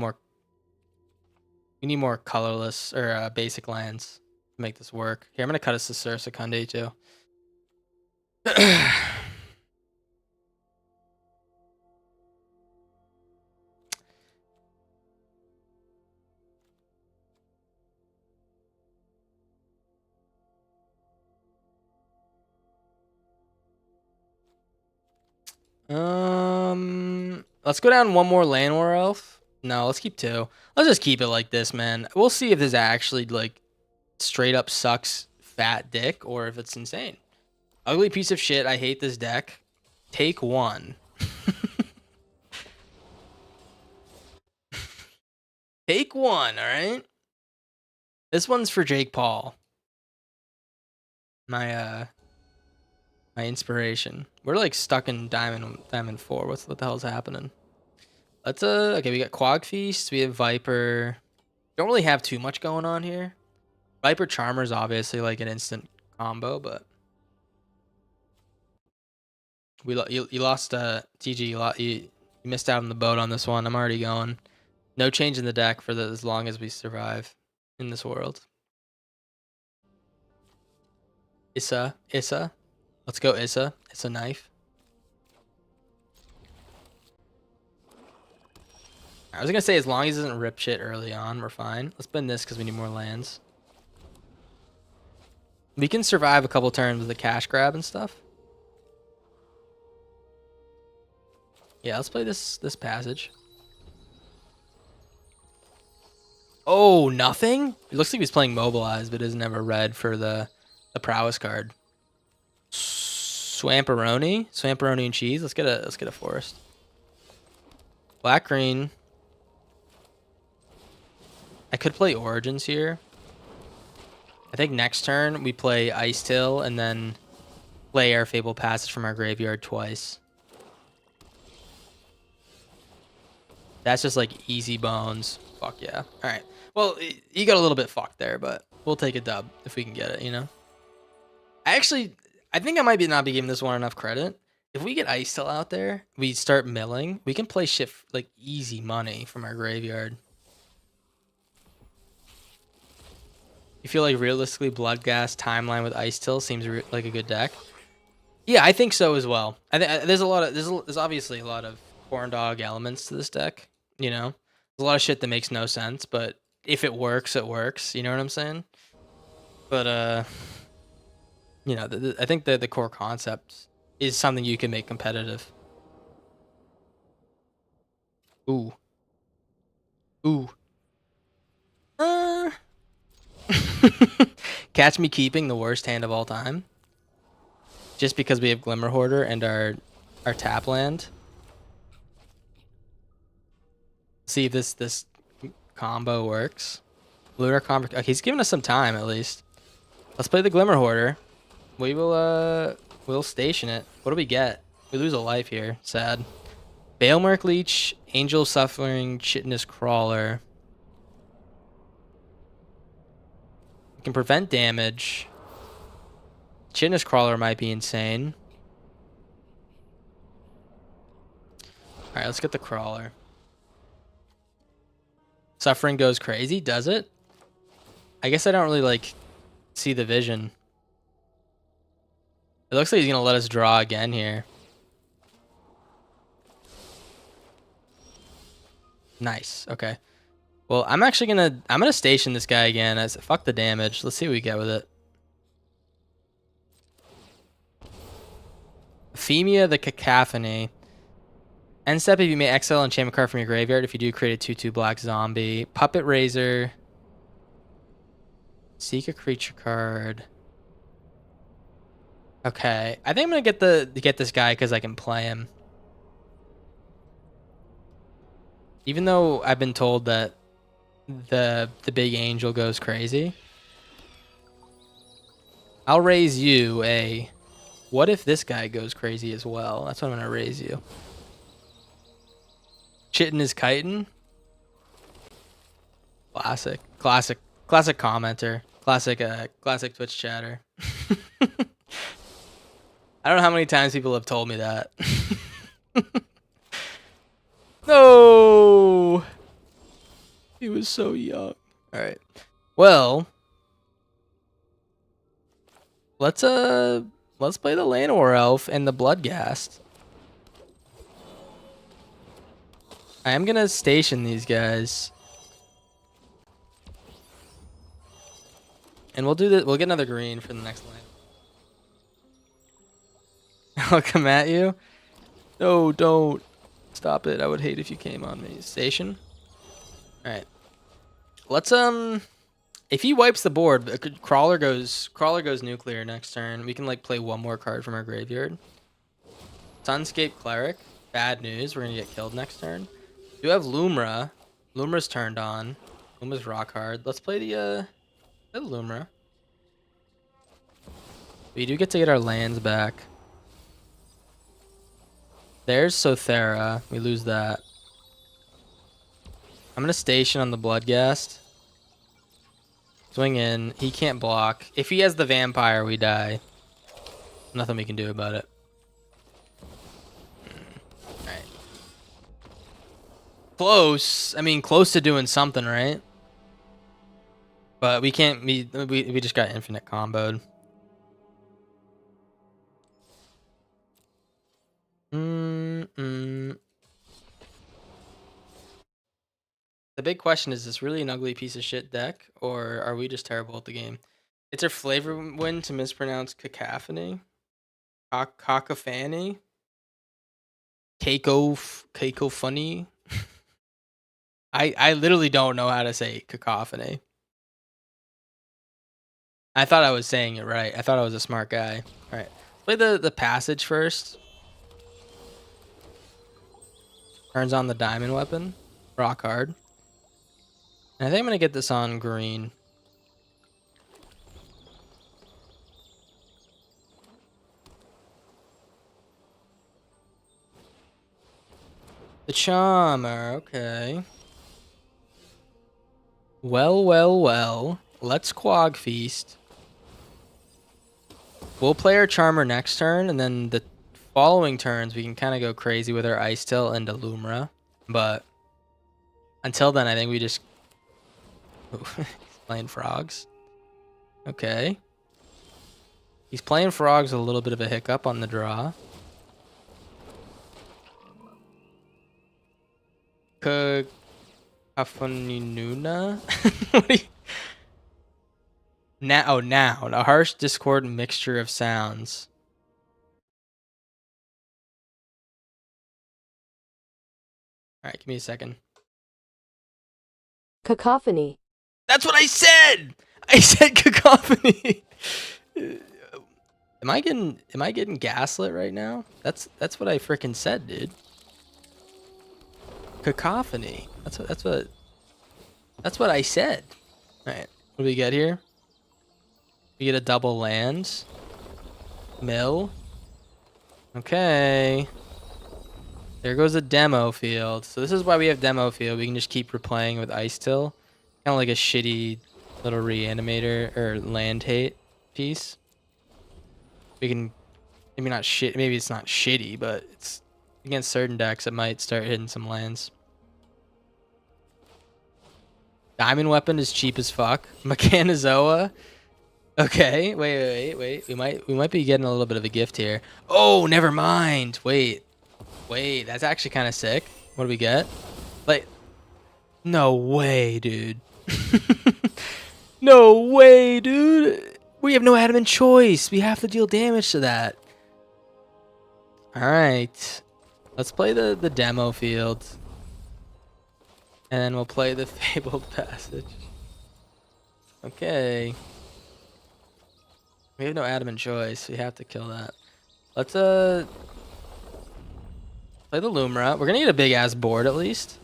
need more colorless or basic lands to make this work. Here, I'm gonna cut us to Sur Secunde too. Let's go down one more Land War Elf. No, let's keep 2. Let's just keep it like this, man. We'll see if this actually like straight up sucks fat dick or if it's insane. Ugly piece of shit. I hate this deck. Take 1. Take 1, all right? This one's for Jake Paul. My inspiration. We're like stuck in Diamond 4. What the hell's happening? Let's okay, we got Quag Feast, we have Viper. Don't really have too much going on here. Viper Charmer is obviously like an instant combo, but you lost TG, you missed out on the boat on this one. I'm already going. No change in the deck for as long as we survive in this world. Issa. Let's go Issa. It's a knife. I was gonna say as long as it doesn't rip shit early on, we're fine. Let's spend this because we need more lands. We can survive a couple turns with a cash grab and stuff. Yeah, let's play this passage. Oh, nothing? It looks like he's playing Mobilize, but isn't ever red for the prowess card. Swamperoni and cheese. Let's get a forest. Black green. I could play Origins here. I think next turn we play Ice Till and then play our Fabled Passage from our graveyard twice. That's just like easy bones. Fuck yeah. All right. Well, you got a little bit fucked there, but we'll take a dub if we can get it, you know? I think I might not be giving this one enough credit. If we get Ice Till out there, we start milling, we can play shit like easy money from our graveyard. You feel like realistically Bloodghast Timeline with Ice Till seems like a good deck? Yeah, I think so as well. There's obviously a lot of Corndog elements to this deck, you know? There's a lot of shit that makes no sense, but if it works, it works. You know what I'm saying? But you know, I think the core concept is something you can make competitive. Ooh. Catch me keeping the worst hand of all time. Just because we have Glimmer Hoarder and our tap land. See if this combo works. Lunar combo. Okay, he's giving us some time at least. Let's play the Glimmer Hoarder. We'll station it. What do we get? We lose a life here. Sad. Balemark Leech, Angel Suffering, Chitinous Crawler. We can prevent damage. Chitinous Crawler might be insane. Alright, let's get the Crawler. Suffering goes crazy, does it? I guess I don't really like see the vision. It looks like he's gonna let us draw again here. Nice, okay. Well, I'm gonna station this guy again. As fuck the damage. Let's see what we get with it. Ephemia the Cacophony. End step, if you may exile and enchantment card from your graveyard. If you do, create a 2/2 black zombie. Puppet Razor. Seek a creature card. Okay, I think I'm gonna get this guy because I can play him. Even though I've been told that the big angel goes crazy, I'll raise you a. What if this guy goes crazy as well? That's what I'm gonna raise you. Chittin is kitin. Classic commenter. Classic Twitch chatter. I don't know how many times people have told me that. No! He was so young. Alright. Well, let's play the Llanowar Elf and the Bloodghast. I am gonna station these guys. And we'll do this. We'll get another green for the next lane. I'll come at you. No, don't. Stop it. I would hate if you came on me. Station. Alright. Let's if he wipes the board, Crawler goes nuclear next turn. We can like play one more card from our graveyard. Sunscape Cleric. Bad news. We're gonna get killed next turn. We do have Lumra. Lumra's turned on. Lumra's rock hard. Let's play the Lumra. We do get to get our lands back. There's Sothera. We lose that. I'm gonna station on the Bloodghast. Swing in. He can't block. If he has the vampire, we die. Nothing we can do about it. Alright. Close. I mean, close to doing something, right? But we can't. We just got infinite comboed. The big question is this really an ugly piece of shit deck, or are we just terrible at the game? It's our flavor win to mispronounce cacophony. Cacophony. Cacophony. I literally don't know how to say cacophony. I thought I was saying it right. I thought I was a smart guy. All right, play the passage first. Turns on the diamond weapon. Rock hard. And I think I'm gonna get this on green. The Charmer, okay. Well. Let's Quag Feast. We'll play our Charmer next turn, and then the following turns we can kind of go crazy with our Ice Tilt into Lumra. But until then, I think we just playing frogs. Okay. He's playing frogs, a little bit of a hiccup on the draw. Kafuninuna? What are you? Noun. A harsh, discordant mixture of sounds. Alright, give me a second. Cacophony. That's what I said! I said cacophony! Am I getting gaslit right now? That's what I freaking said, dude. Cacophony. That's what I said. Alright, what do we get here? We get a double land. Mill. Okay. There goes a demo field. So this is why we have demo field. We can just keep replaying with Ice Till. Kind of like a shitty little reanimator or land hate piece. We can maybe not shit. Maybe it's not shitty, but it's against certain decks. It might start hitting some lands. Diamond weapon is cheap as fuck. Mechanizoa. Okay, wait. We might be getting a little bit of a gift here. Oh, never mind. Wait. That's actually kind of sick. What do we get? Like, No way, dude. No way, dude. We have no adamant choice. We have to deal damage to that. All right. Let's play the demo field. And then we'll play the Fabled Passage. Okay. We have no adamant choice. We have to kill that. Let's play the Lumra. We're gonna get a big ass board at least.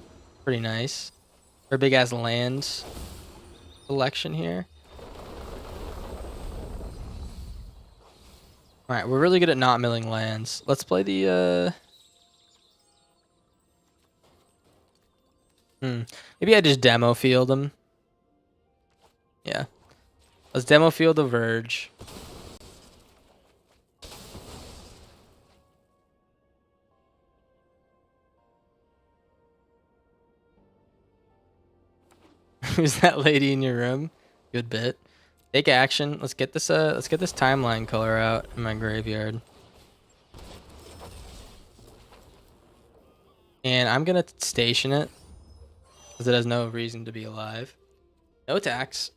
Pretty nice. Or big ass lands selection here. Alright, we're really good at not milling lands. Let's play the maybe I just demo field them. Yeah. Let's demo field the Verge. Who's that lady in your room? Good bit. Take action. Let's get this timeline color out in my graveyard. And I'm gonna station it because it has no reason to be alive. No attacks.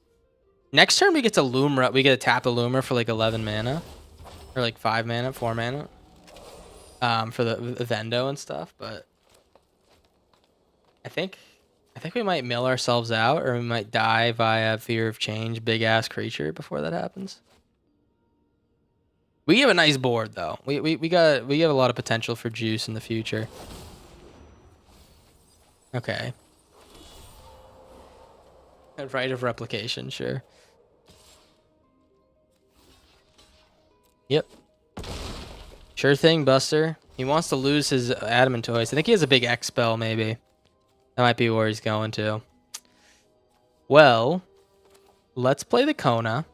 Next turn we get to Lumra. We get to tap the Lumra for like 11 mana. Or like 5 mana, 4 mana. For the Vendo and stuff, but I think we might mill ourselves out, or we might die via Fear of Change, big ass creature before that happens. We have a nice board though. We have a lot of potential for juice in the future. Okay. A right of replication, sure. Yep. Sure thing, Buster. He wants to lose his Adamant Toys. I think he has a big X spell, maybe. That might be where he's going to. Well, let's play the Kona.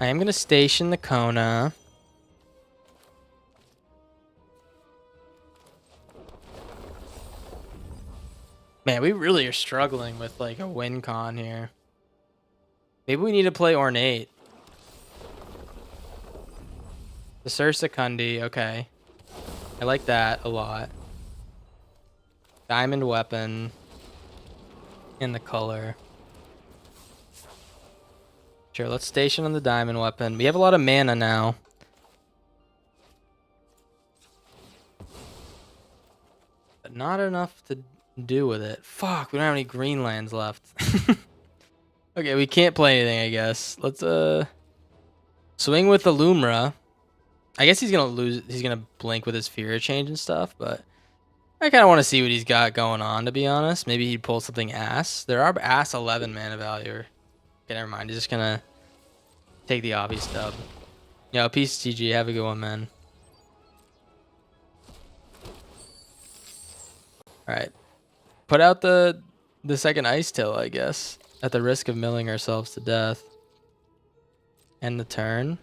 I am going to station the Kona. Man, we really are struggling with like a win con here. Maybe we need to play Ornate. The Sursekundi, okay. I like that a lot. Diamond Weapon. In the color. Sure, let's station on the Diamond Weapon. We have a lot of mana now. But not enough to do with it. Fuck, we don't have any green lands left. Okay, we can't play anything, I guess. Let's swing with the Lumra. I guess he's gonna blink with his Fear Change and stuff, but I kinda wanna see what he's got going on, to be honest. Maybe he'd pull something ass. There are ass 11 mana value. Okay, never mind. He's just gonna take the obvious dub. Yo, peace TG, have a good one, man. Alright. Put out the second Ice Till, I guess. At the risk of milling ourselves to death. End the turn.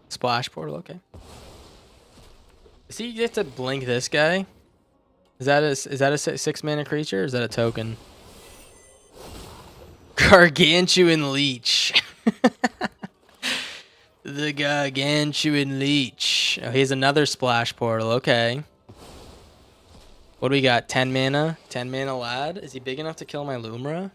Splash Portal, okay. Does he get to blink this guy? Is that a 6 mana creature, or is that a token? Gargantuan Leech. The Gargantuan Leech. Oh, he has another Splash Portal. Okay. What do we got? 10 mana? 10 mana lad? Is he big enough to kill my Lumra?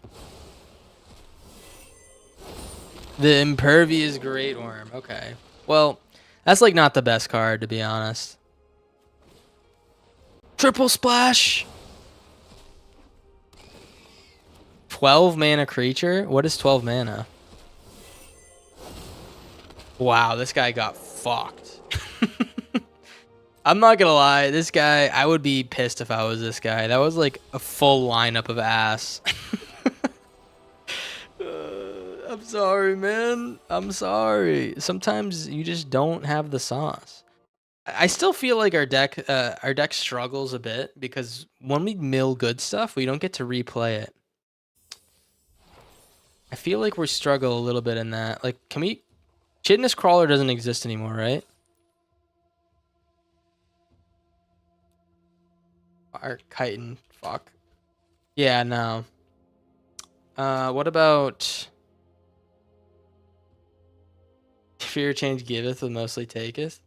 The Impervious Great Worm. Okay. Well, that's like not the best card, to be honest. Triple Splash! 12 mana creature? What is 12 mana? Wow, this guy got fucked. I'm not gonna lie, this guy, I would be pissed if I was this guy. That was like a full lineup of ass. I'm sorry, man. I'm sorry. Sometimes you just don't have the sauce. I still feel like our deck struggles a bit because when we mill good stuff, we don't get to replay it. I feel like we struggle a little bit in that. Like, can we... Chitinous Crawler doesn't exist anymore, right? Our chitin. Fuck. Yeah, no. What about fear change giveth and mostly taketh?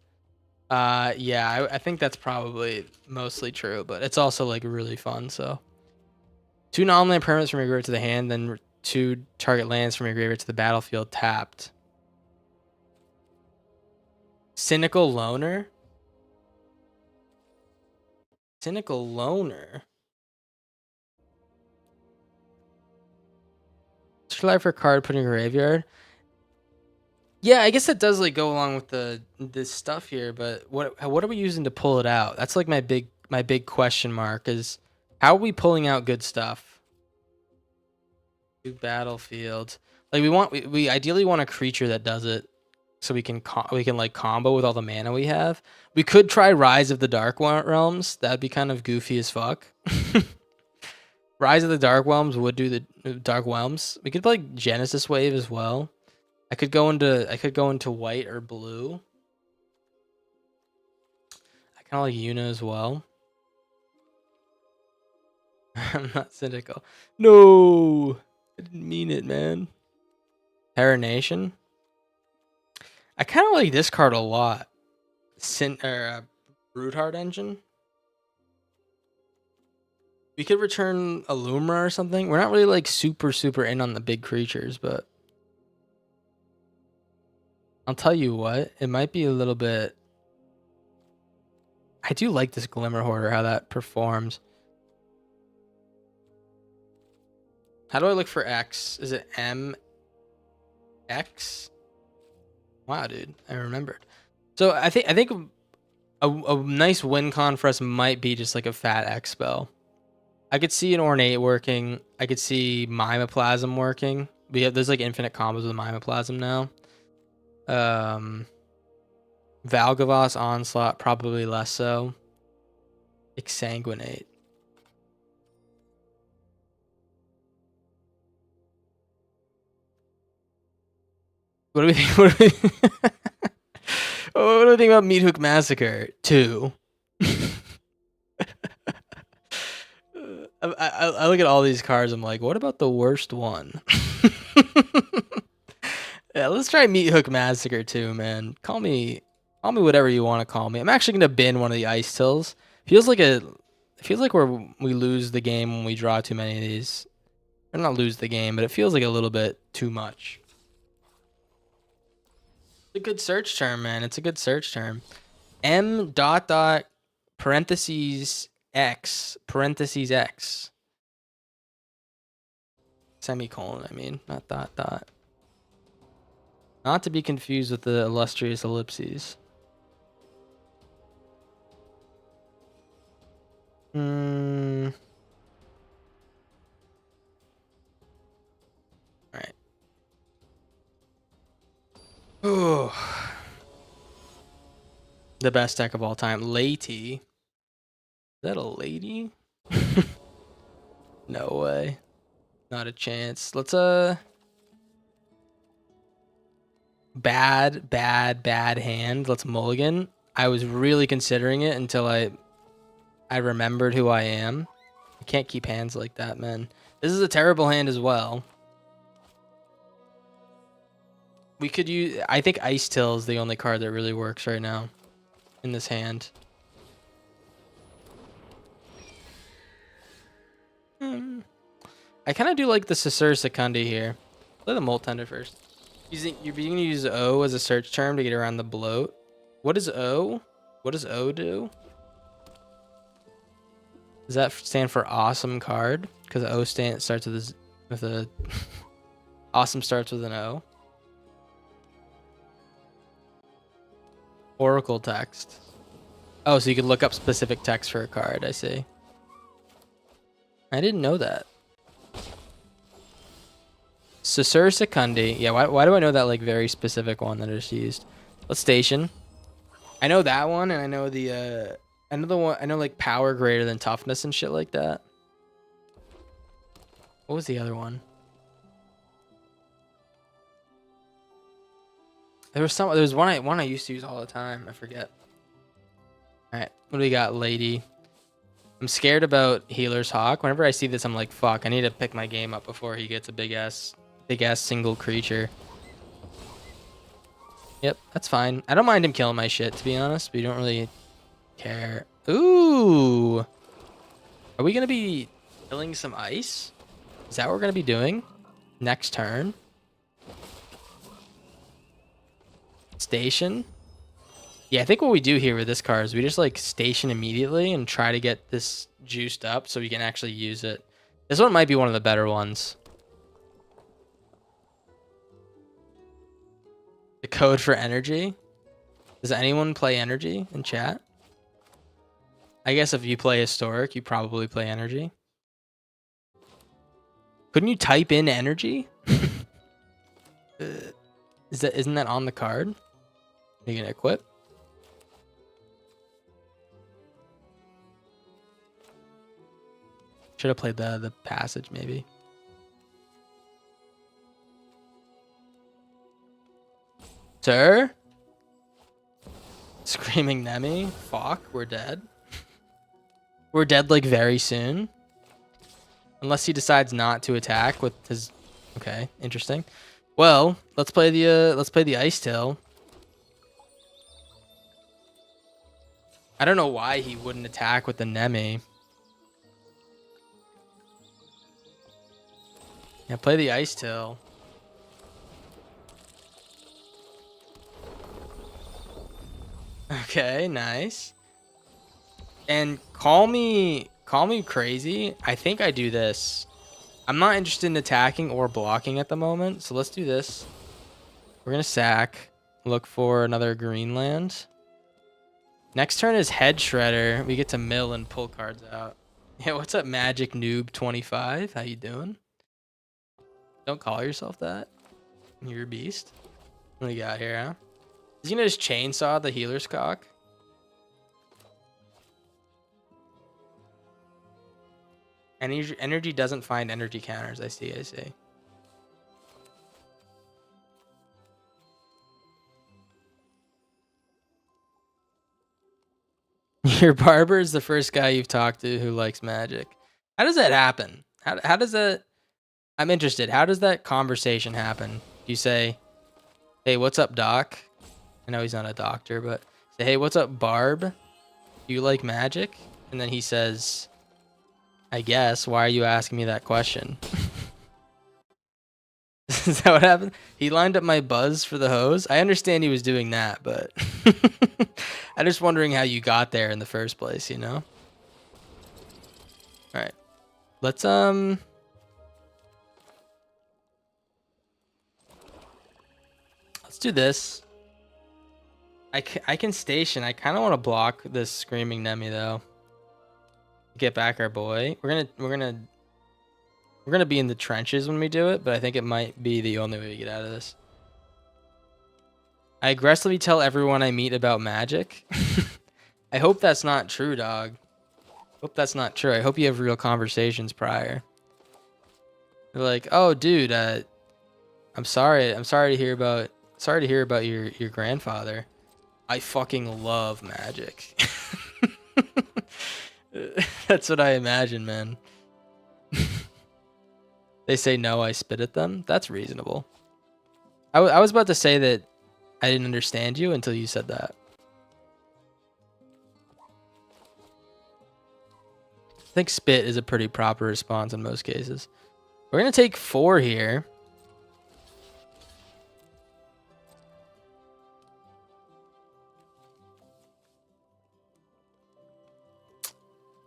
Yeah, I think that's probably mostly true, but it's also like really fun. So 2 non-land permanents from your graveyard to the hand, then 2 target lands from your graveyard to the battlefield tapped. Cynical Loner? Cynical Loner? Search for a card, put in your graveyard. Yeah, I guess that does like go along with this stuff here, but what are we using to pull it out? That's like my big question mark is how are we pulling out good stuff? Battlefield. Like we ideally want a creature that does it so we can like combo with all the mana we have. We could try Rise of the Dark Realms. That'd be kind of goofy as fuck. Rise of the Dark Realms would do the Dark Realms. We could play Genesis Wave as well. I could go into white or blue. I kind of like Yuna as well. I'm not cynical. No, I didn't mean it, man. Terra Nation. I kind of like this card a lot. Broodheart Engine. We could return a Lumra or something. We're not really like super in on the big creatures, but I'll tell you what, it might be a little bit. I do like this Glimmer Hoarder, how that performs. How do I look for X? Is it M X? Wow, dude, I remembered. So I think a nice win con for us might be just like a fat X spell. I could see an Ornate working. I could see Mimoplasm working. There's like infinite combos with Mimoplasm now. Valgavas Onslaught, probably less so. Exsanguinate. What do we think? What do we think about Meat Hook Massacre 2? I look at all these cards. I'm like, what about the worst one? Yeah, let's try Meat Hook Massacre 2, man. Call me whatever you want to call me. I'm actually gonna bin one of the Ice Tills. Feels like we lose the game when we draw too many of these. Or not lose the game, but it feels like a little bit too much. It's a good search term, man. It's a good search term. M dot parentheses X parentheses X. Semicolon, I mean, not dot. Not to be confused with the illustrious ellipses. All right. Oh. The best deck of all time. Lady. Is that a lady? No way. Not a chance. Let's bad hand. Let's mulligan. I was really considering it until I remembered who I am. I can't keep hands like that, man. This is a terrible hand as well. We could use... I think Ice Till is the only card that really works right now in this hand. I kind of do like the Sasur Secundi here. Play the Molt Tender first. You're going to use O as a search term to get around the bloat. What is O? What does O do? Does that stand for awesome card? Because O starts with a awesome starts with an O. Oracle text. Oh, so you can look up specific text for a card. I see. I didn't know that. Sasur Secundi. Yeah, why do I know that like very specific one that is used? Let's station. I know that one, and I know the one. I know like power greater than toughness and shit like that. What was the other one? There was one I used to use all the time. I forget. All right, what do we got, lady? I'm scared about Healer's Hawk. Whenever I see this, I'm like, fuck, I need to pick my game up before he gets a big ass single creature. Yep, that's fine. I don't mind him killing my shit, to be honest. We don't really care. Ooh. Are we going to be killing some ice? Is that what we're going to be doing next turn? Station? Yeah, I think what we do here with this card is we just like station immediately and try to get this juiced up so we can actually use it. This one might be one of the better ones. The code for energy. Does anyone play energy in chat? I guess if you play historic, you probably play energy. Couldn't you type in energy? Isn't that on the card? Are you gonna equip? Should have played the passage maybe. Sir? Screaming Nemi? Fuck, we're dead. We're dead like very soon. Unless he decides not to attack with his... Okay, interesting. Well, let's play the Ice Tail. I don't know why he wouldn't attack with the Nemi. Yeah, play the Ice Tail. Okay, nice. And call me crazy. I think I do this. I'm not interested in attacking or blocking at the moment, so let's do this. We're gonna sack. Look for another green land. Next turn is Head Shredder. We get to mill and pull cards out. Yeah, what's up, Magic Noob 25? How you doing? Don't call yourself that. You're a beast. What do you got here, huh? Is he gonna just chainsaw the Healer's Cock? Energy doesn't find energy counters. I see. Your barber is the first guy you've talked to who likes Magic. How does that happen? How does that... I'm interested. How does that conversation happen? You say, hey, what's up, doc? I know he's not a doctor, but say, hey, what's up, Barb? Do you like Magic? And then he says, I guess. Why are you asking me that question? Is that what happened? He lined up my buzz for the hose. I understand he was doing that, but I'm just wondering how you got there in the first place, you know? All right. Let's do this. I can station. I kind of want to block this Screaming Nemi though. Get back our boy. We're gonna be in the trenches when we do it, but I think it might be the only way to get out of this. I aggressively tell everyone I meet about Magic. I hope that's not true, dog. Hope that's not true. I hope you have real conversations prior. They're like, oh, dude, I'm sorry to hear about your grandfather. I fucking love Magic. That's what I imagine, man. They say no, I spit at them. That's reasonable. I was about to say that I didn't understand you until you said that. I think spit is a pretty proper response in most cases. We're going to take 4 here.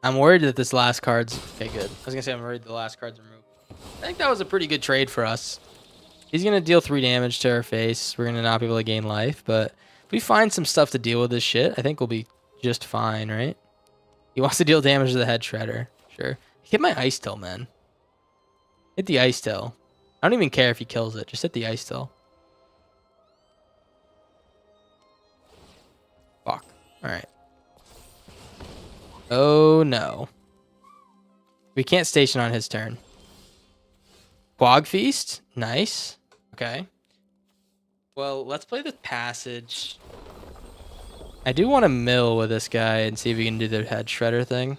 I'm worried that this last card's... Okay, good. I was going to say I'm worried the last card's removed. I think that was a pretty good trade for us. He's going to deal 3 damage to our face. We're going to not be able to gain life. But if we find some stuff to deal with this shit, I think we'll be just fine, right? He wants to deal damage to the Head Shredder. Sure. Hit my Ice Tail, man. Hit the Ice Tail. I don't even care if he kills it. Just hit the Ice Tail. Fuck. Alright. Oh, no. We can't station on his turn. Quag Feast? Nice. Okay. Well, let's play the passage. I do want to mill with this guy and see if we can do the Head Shredder thing.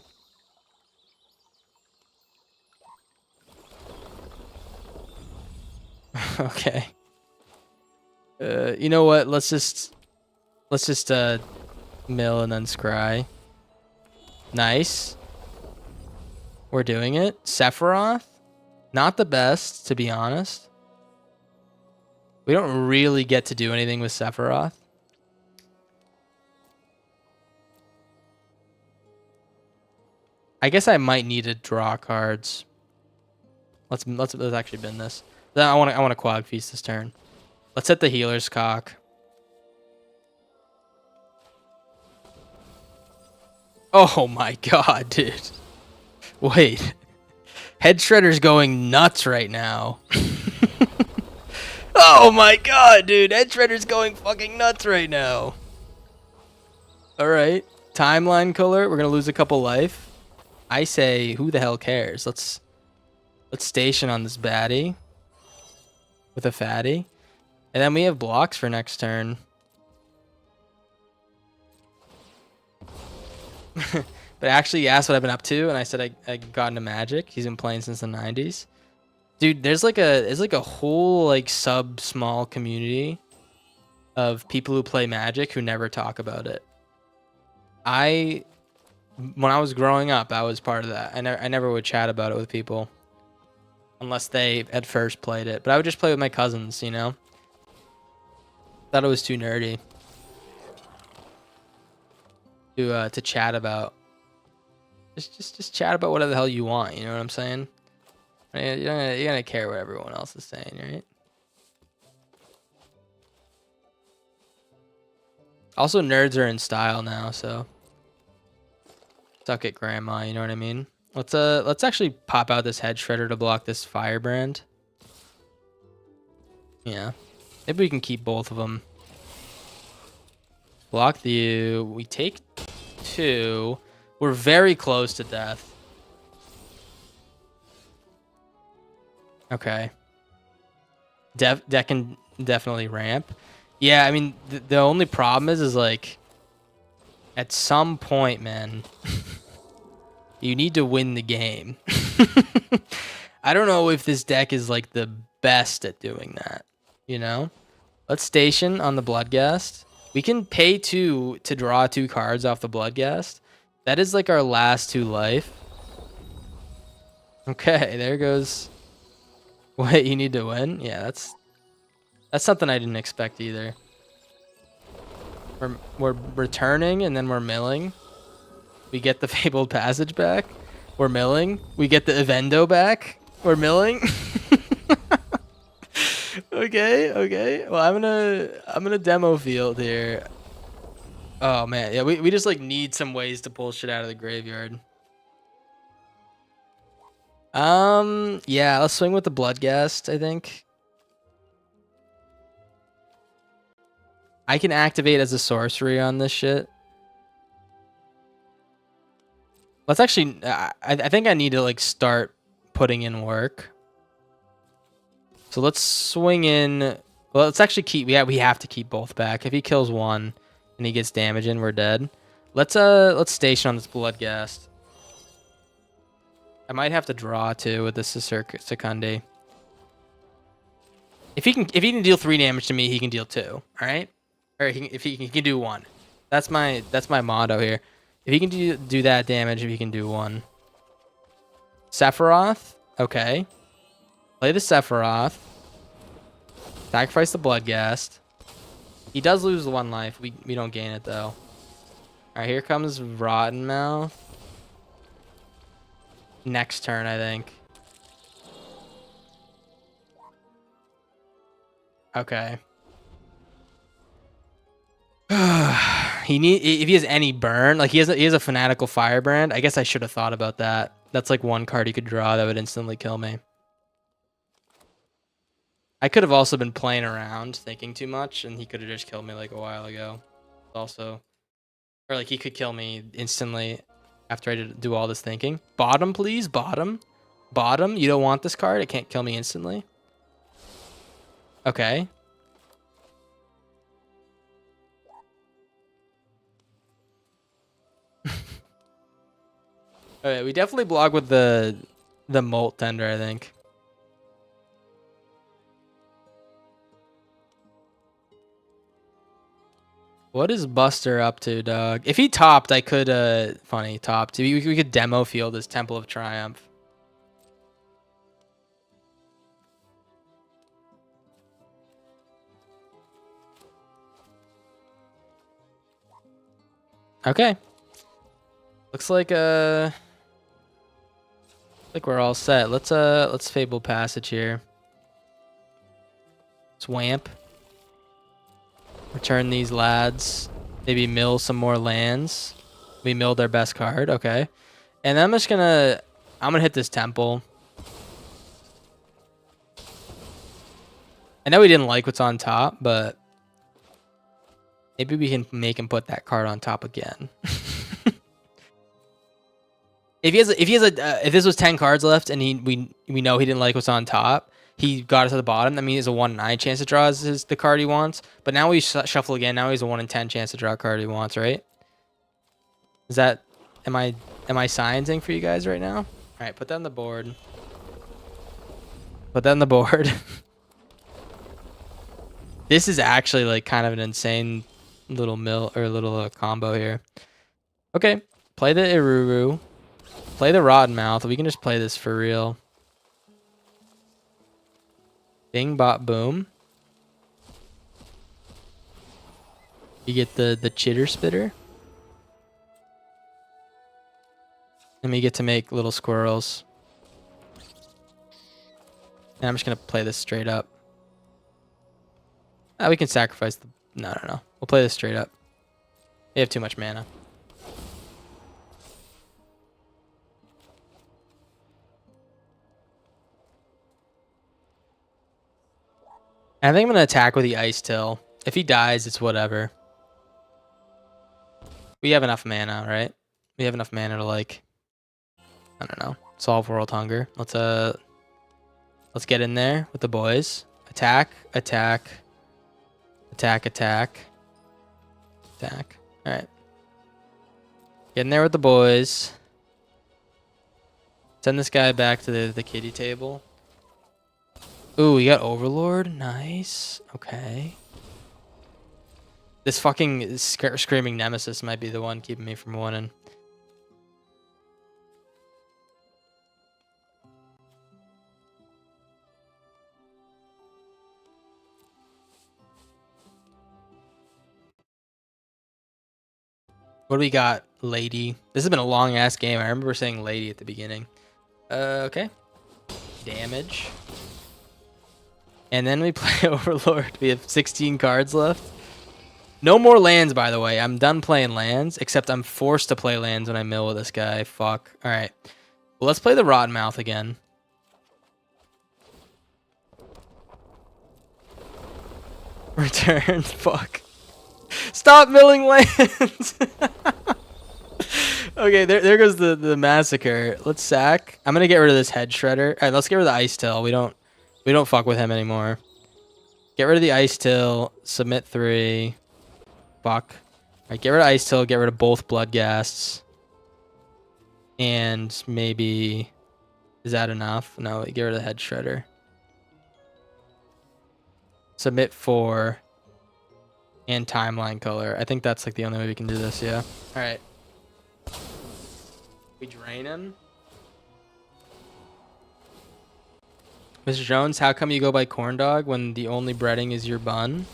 Okay. You know what? Let's just mill and then scry. Nice. We're doing it. Sephiroth, not the best, to be honest. We don't really get to do anything with Sephiroth. I guess I might need to draw cards. Let's actually bin this. Then I want to quad feast this turn. Let's hit the healer's cock. Oh my god, dude. Wait. Head Shredder's going nuts right now. Oh my god, dude. Head Shredder's going fucking nuts right now. Alright. Timeline color. We're going to lose a couple life. I say, who the hell cares? Let's station on this baddie. With a fatty. And then we have blocks for next turn. But actually, he asked what I've been up to, and I said I got into Magic. He's been playing since the 90s. Dude, there's like a whole like small community of people who play Magic who never talk about it. When I was growing up, I was part of that. I never would chat about it with people unless they at first played it. But I would just play with my cousins, you know? Thought it was too nerdy to chat about. Just chat about whatever the hell you want, you know what I'm saying? You're gonna care what everyone else is saying, right? Also, nerds are in style now, so suck it, grandma. You know what I mean? Let's actually pop out this head shredder to block this firebrand. Yeah, maybe we can keep both of them. Block the. We take 2. We're very close to death. Okay. That can definitely ramp. Yeah, I mean, the only problem is like, at some point, man, you need to win the game. I don't know if this deck is like the best at doing that, you know? Let's station on the Bloodghast. We can pay 2 to draw 2 cards off the Bloodghast. That is like our last 2 life. Okay, there goes. Wait, you need to win? Yeah, that's something I didn't expect either. We're returning and then we're milling. We get the Fabled Passage back. We're milling. We get the Evendo back. We're milling. Okay. Well, I'm gonna demo field here. Oh man, yeah, we just like need some ways to pull shit out of the graveyard. Yeah, let's swing with the Bloodghast, I think. I can activate as a sorcery on this shit. Let's actually, I think I need to like start putting in work. So let's swing in. Well, let's actually keep, we have to keep both back. If he kills one and he gets damage in, we're dead. Let's station on this Bloodghast. I might have to draw too with this Secundi. If he can deal 3 damage to me, he can deal 2. All right, or if he can do 1. That's my motto here. If he can do that damage, if he can do 1. Sephiroth, okay. Play the Sephiroth. Sacrifice the Bloodghast. He does lose 1 life. We don't gain it though. All right, here comes Rottenmouth. Next turn, I think. Okay. If he has any burn, like he has a fanatical firebrand. I guess I should have thought about that. That's like 1 card he could draw that would instantly kill me. I could have also been playing around, thinking too much, and he could have just killed me like a while ago. Also, or like he could kill me instantly after I do all this thinking. Bottom, please, bottom. Bottom, you don't want this card. It can't kill me instantly. Okay. Alright, we definitely block with the Molt Tender, I think. What is Buster up to, dog? If he topped, I could, funny, topped. We could demo field his Temple of Triumph. Okay. Looks like we're all set. Let's Fable Passage here. Swamp. Return these lads. Maybe mill some more lands. We milled our best card. Okay. And then I'm gonna hit this temple. I know we didn't like what's on top, but maybe we can make him put that card on top again. If this was 10 cards left and we know he didn't like what's on top, he got it to the bottom. That means he has a 1 in 9 chance to draw is the card he wants. But now we shuffle again. Now he's a 1 in 10 chance to draw a card he wants, right? Is that am I sciencing for you guys right now? All right, put that on the board. Put that on the board. This is actually like kind of an insane little combo here. Okay, play the Iruru. Play the Rotten Mouth. We can just play this for real. Bing, bot, boom. You get the Chitter Spitter. And we get to make little squirrels. And I'm just going to play this straight up. We can sacrifice the... No. We'll play this straight up. We have too much mana. I think I'm going to attack with the Ice Till. If he dies, it's whatever. We have enough mana, right? We have enough mana to, like... I don't know. Solve World Hunger. Let's get in there with the boys. Attack. Attack. Attack, attack. Attack. Alright. Get in there with the boys. Send this guy back to the kiddie table. Ooh, we got Overlord. Nice. Okay. This fucking screaming Nemesis might be the one keeping me from winning. What do we got? Lady. This has been a long ass game. I remember saying lady at the beginning. Okay. Damage. And then we play Overlord. We have 16 cards left. No more lands, by the way. I'm done playing lands, except I'm forced to play lands when I mill with this guy. Fuck. All right. Well, let's play the Rotten Mouth again. Return. Fuck. Stop milling lands. Okay, there goes the massacre. Let's sack. I'm gonna get rid of this head shredder. All right, let's get rid of the Ice Till. We don't fuck with him anymore. Get rid of the Ice Till. Submit 3. Fuck. All right, get rid of Ice Till. Get rid of both Bloodghasts. And maybe... Is that enough? No, get rid of the head shredder. Submit 4. And timeline color. I think that's like the only way we can do this, yeah. Alright. We drain him. Mr. Jones, how come you go by Corndog when the only breading is your bun?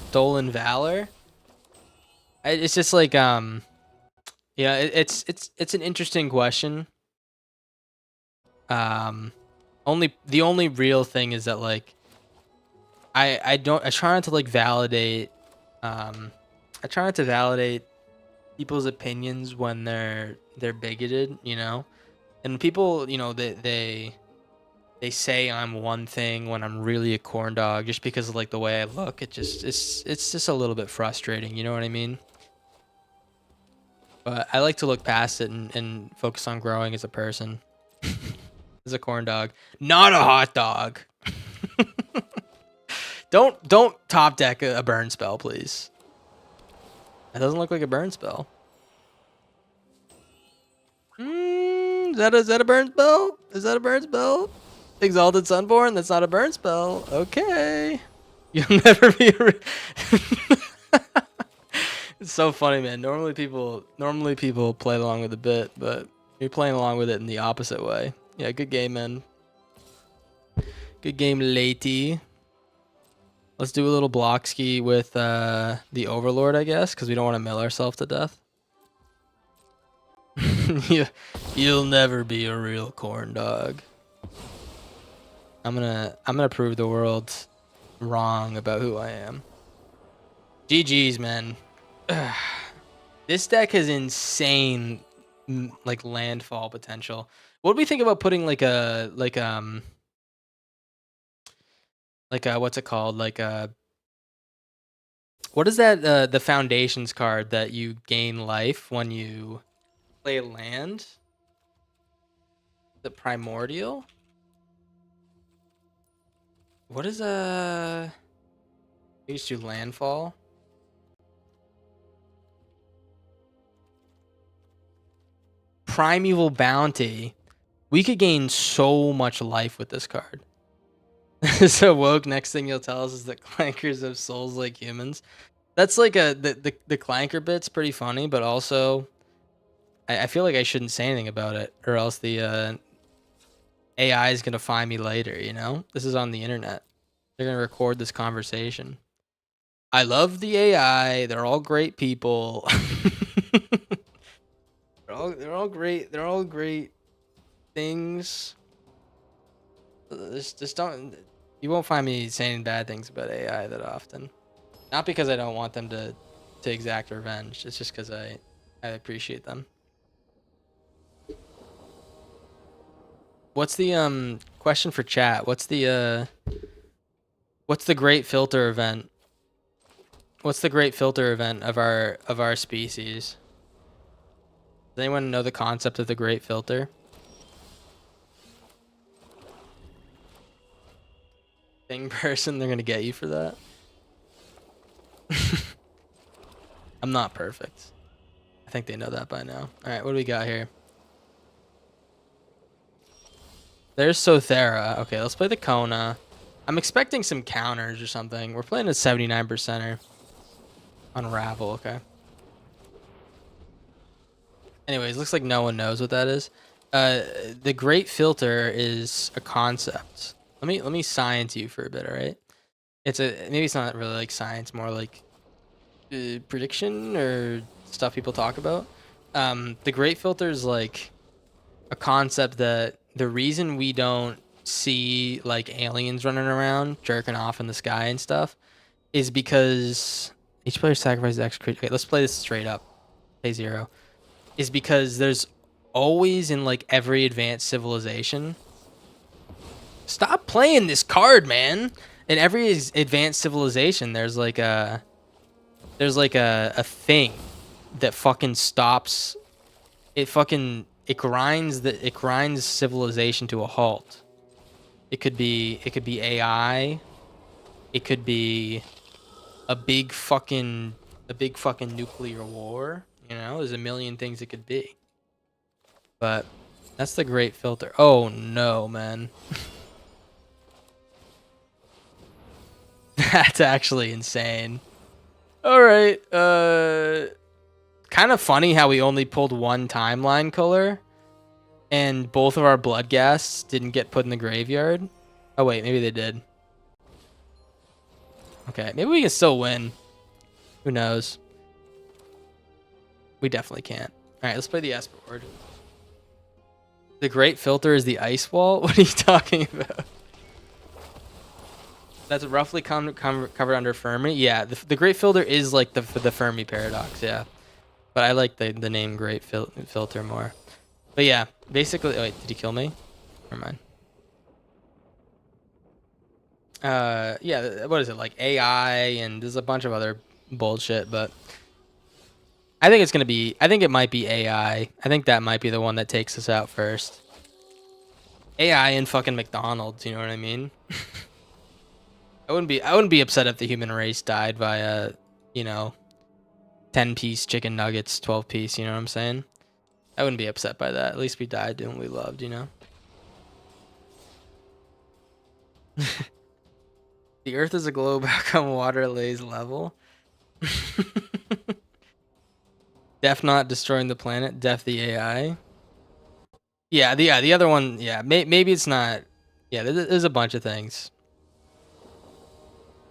Stolen Valor? It's just like, yeah, it's an interesting question. The only real thing is that, like, I try not to like validate I try not to validate people's opinions when they're bigoted, you know? And people, you know, they say I'm one thing when I'm really a corn dog just because of like the way I look. It's just a little bit frustrating, you know what I mean? But I like to look past it and focus on growing as a person. As a corn dog, not a hot dog. Don't top deck a burn spell, please. That doesn't look like a burn spell. Is that a burn spell? Is that a burn spell? Exalted Sunborn? That's not a burn spell. Okay. You'll never be It's so funny, man. Normally people play along with the bit, but you're playing along with it in the opposite way. Yeah, good game, man. Good game, Lady. Let's do a little block ski with the Overlord, I guess, because we don't want to mill ourselves to death. You'll never be a real corn dog. I'm gonna prove the world wrong about who I am. GG's, man. This deck has insane like landfall potential. What do we think about putting like a what's it called? What is that the foundations card that you gain life when you play land? The primordial? What is we used to landfall? Primeval Bounty. We could gain so much life with this card. So woke, next thing you'll tell us is that clankers have souls like humans. That's like the clanker bit's pretty funny, but also I feel like I shouldn't say anything about it, or else the AI is gonna find me later, you know? This is on the internet. They're gonna record this conversation. I love the AI, they're all great people. They're all great. They're all great things. Just don't. You won't find me saying bad things about AI that often. Not because I don't want them to exact revenge. It's just because I appreciate them. What's the question for chat? What's the great filter event? What's the great filter event of our species? Does anyone know the concept of the great filter? Thing person, they're gonna get you for that. I'm not perfect. I think they know that by now. All right, what do we got here? There's Sothera. Okay, let's play the Kona. I'm expecting some counters or something. We're playing a 79%er. Unravel, okay. Anyways, looks like no one knows what that is. The great filter is a concept. Let me science you for a bit, all right? Maybe it's not really like science, more like prediction or stuff people talk about. The great filter is like a concept that the reason we don't see like aliens running around jerking off in the sky and stuff is because each player sacrifices X creature. Okay, let's play this straight up. Pay 0. Is because there's always in like every advanced civilization. Stop playing this card, man. In every advanced civilization, there's like a thing that fucking stops. It grinds civilization to a halt. It could be AI. It could be a big fucking nuclear war. You know, there's a million things it could be. But that's the great filter. Oh no, man. That's actually insane. All right. Kind of funny how we only pulled one timeline color and both of our blood gas didn't get put in the graveyard. Oh wait, maybe they did. Okay, maybe we can still win. Who knows? We definitely can't. All right, let's play the S board. The great filter is the ice wall? What are you talking about? That's roughly covered under Fermi. Yeah, the great filter is like the Fermi paradox, yeah. But I like the name great filter more. But yeah, basically, oh, wait, did he kill me? Never mind. Yeah, what is it, like AI and there's a bunch of other bullshit, but I think it might be AI. I think that might be the one that takes us out first. AI and fucking McDonald's, you know what I mean? I wouldn't be upset if the human race died via, you know, 10-piece chicken nuggets, 12-piece, you know what I'm saying? I wouldn't be upset by that. At least we died doing what we loved, you know? The Earth is a globe. How come water lays level? Def not destroying the planet. Def the AI. Yeah, the other one. Yeah, maybe it's not. Yeah, there's a bunch of things.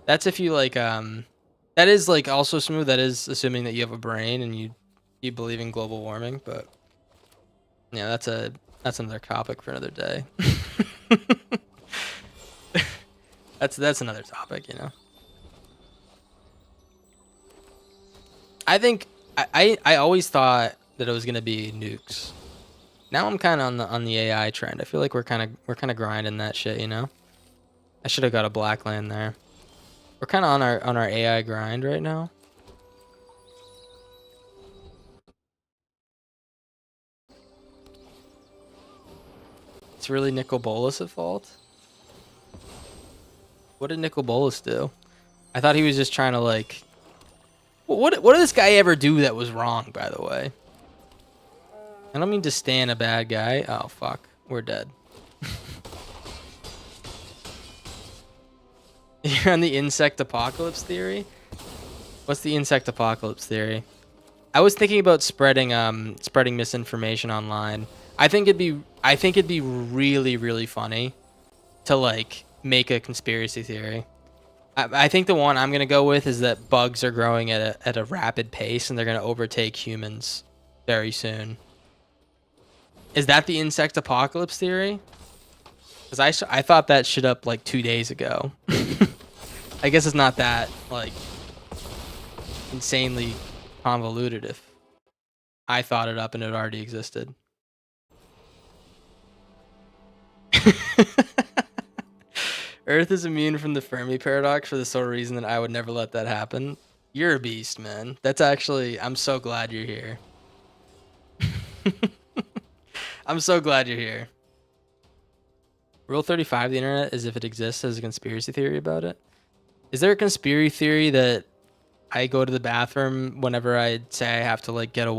That's if you like. That is like also smooth. That is assuming that you have a brain and you believe in global warming. But yeah, that's another topic for another day. That's another topic, you know. I think I always thought that it was gonna be nukes. Now I'm kind of on the AI trend. I feel like we're kind of grinding that shit, you know. I should have got a black land there. We're kind of on our AI grind right now. It's really Nicol Bolas at fault. What did Nicol Bolas do? I thought he was just trying to like. What did this guy ever do that was wrong? By the way, I don't mean to stand a bad guy. Oh fuck, we're dead. You're on the insect apocalypse theory? What's the insect apocalypse theory? I was thinking about spreading misinformation online. I think it'd be really funny to like make a conspiracy theory. I think the one I'm gonna go with is that bugs are growing at a rapid pace and they're gonna overtake humans very soon. Is that the insect apocalypse theory? Because I thought that shit up like 2 days ago. I guess it's not that like insanely convoluted if I thought it up and it already existed. Earth is immune from the Fermi paradox for the sole reason that I would never let that happen. You're a beast, man. That's actually, I'm so glad you're here. I'm so glad you're here. Rule 35 of the internet is if it exists as a conspiracy theory about it. Is there a conspiracy theory that I go to the bathroom whenever I say I have to like get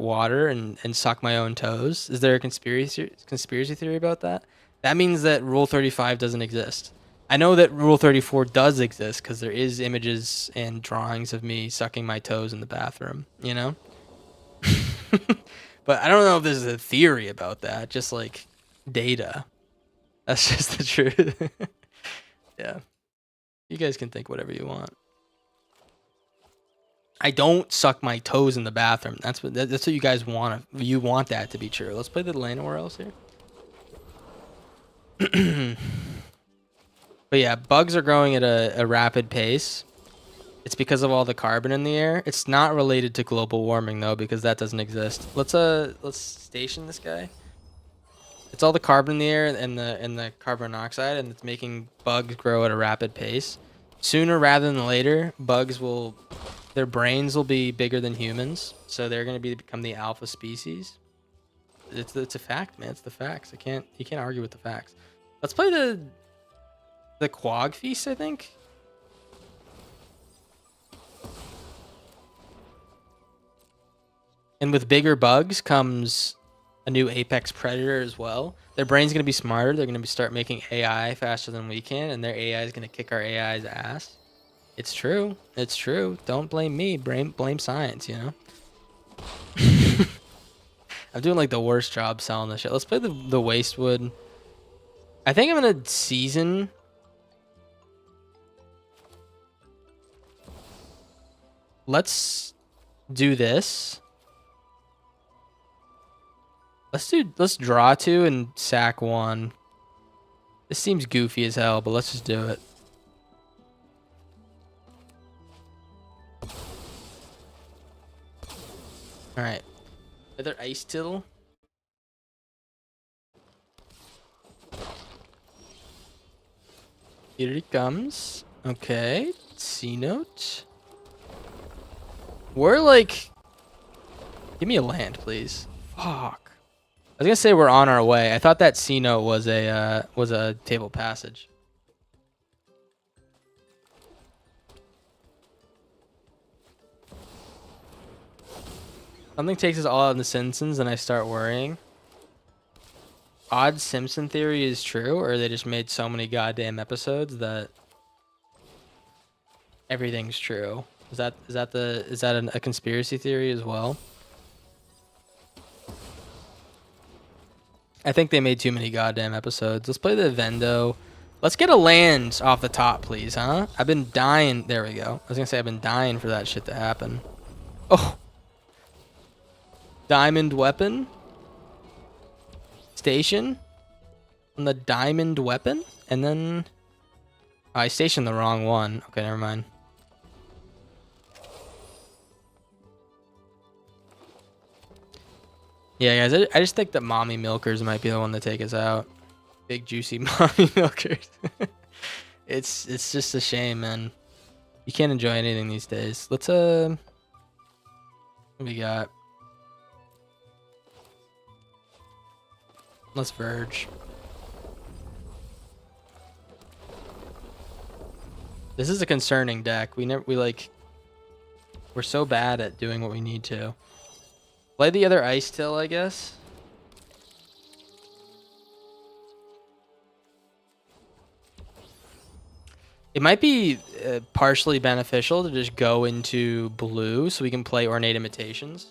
water and suck my own toes? Is there a conspiracy theory about that? That means that Rule 35 doesn't exist. I know that Rule 34 does exist because there is images and drawings of me sucking my toes in the bathroom, you know? But I don't know if there's a theory about that, just like data. That's just the truth. Yeah. You guys can think whatever you want. I don't suck my toes in the bathroom. That's what you guys want. You want that to be true. Let's play the lane or else here. But yeah, bugs are growing at a rapid pace. It's because of all the carbon in the air. It's not related to global warming though, because that doesn't exist. Let's station this guy. It's all the carbon in the air and the carbon monoxide, and it's making bugs grow at a rapid pace. Sooner rather than later, their brains will be bigger than humans, so they're gonna become the alpha species. It's a fact, man. It's the facts. You can't argue with the facts. Let's play the Quag Feast, I think. And with bigger bugs comes a new apex predator as well. Their brain's gonna be smarter. They're gonna start making AI faster than we can, and their AI is gonna kick our AI's ass. It's true. It's true. Don't blame me. Blame science. You know. I'm doing like the worst job selling this shit. Let's play the Wastewood. I think I'm gonna season. Let's do this. Let's draw 2 and sack 1. This seems goofy as hell, but let's just do it. All right. Another ice tittle. Here he comes. Okay. C note. We're like, give me a land, please. Fuck. I was gonna say we're on our way. I thought that C note was a table passage. Something takes us all out in the Simpsons, and I start worrying. Odd Simpson theory is true, or they just made so many goddamn episodes that everything's true. Is that a conspiracy theory as well? I think they made too many goddamn episodes. Let's play the Vendo. Let's get a land off the top, please, huh? I've been dying. There we go. I was gonna say I've been dying for that shit to happen. Oh. Diamond weapon. Station. On the diamond weapon. And then... Oh, I stationed the wrong one. Okay, never mind. Yeah, guys, I just think that mommy milkers might be the one to take us out. Big juicy mommy milkers. It's just a shame, man. You can't enjoy anything these days. Let's what do we got? Let's Verge. This is a concerning deck. We're so bad at doing what we need to. Play the other Ice Till, I guess. It might be partially beneficial to just go into blue so we can play Ornate Imitations.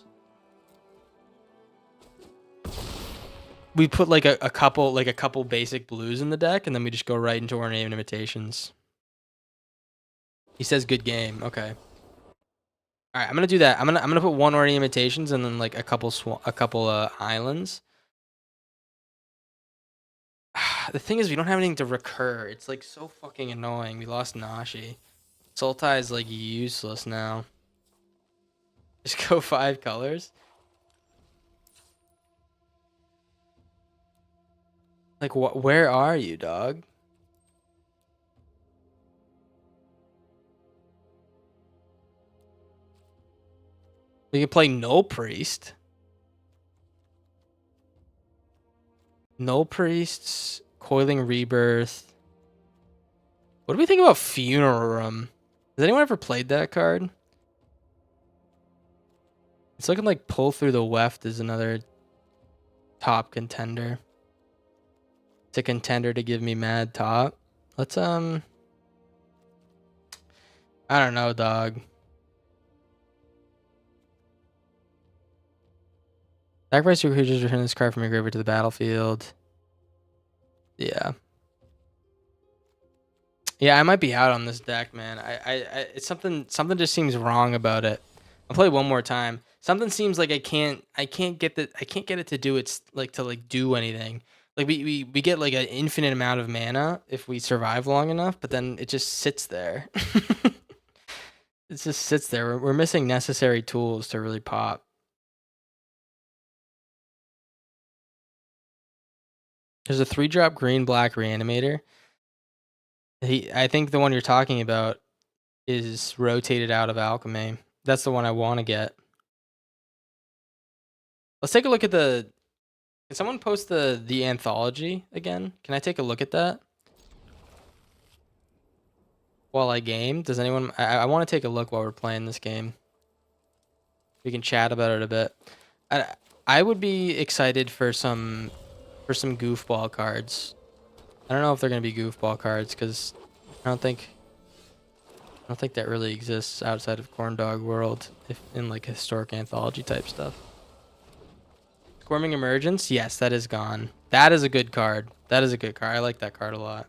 We put like a couple basic blues in the deck, and then we just go right into Ornate Imitations. He says good game. Okay. All right, I'm gonna do that. I'm gonna put one Ornate Imitations and then like a couple islands. The thing is, we don't have anything to recur. It's like so fucking annoying. We lost Nashi. Sultai is like useless now. Just go 5 colors. Like what? Where are you, dog? We can play No Priest. No Priests, Coiling Rebirth. What do we think about Funeral Room? Has anyone ever played that card? It's looking like Pull Through the Weft is another top contender. It's a contender to give me mad top. Let's I don't know, dog. Sacrifice your creatures, return this card from your graveyard to the battlefield. Yeah. Yeah, I might be out on this deck, man. It's something just seems wrong about it. I'll play one more time. Something seems like I can't get it to do its do anything. Like we get like an infinite amount of mana if we survive long enough, but then it just sits there. It just sits there. We're missing necessary tools to really pop. There's a 3-drop green black reanimator. I think the one you're talking about is rotated out of alchemy. That's the one I want to get. Let's take a look at the... Can someone post the anthology again? Can I take a look at that? While I game? Does anyone... I want to take a look while we're playing this game. We can chat about it a bit. I would be excited for some goofball cards. I don't know if they're going to be goofball cards because I don't think that really exists outside of Corndog world, if in like historic anthology type stuff. Squirming Emergence, yes, that is gone. That is a good card. That is a good card. I like that card a lot.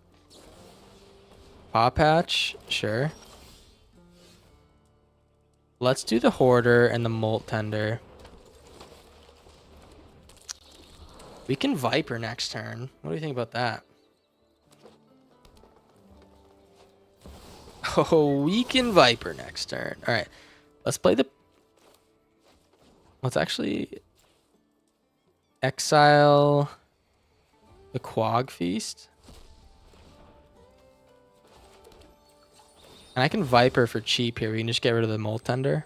Paw Patch, sure. Let's do the Hoarder and the Molt Tender. We can Viper next turn. What do you think about that? Oh, we can Viper next turn. All right. Let's play the... Let's actually exile the Quag Feast. And I can Viper for cheap here. We can just get rid of the Molt Tender.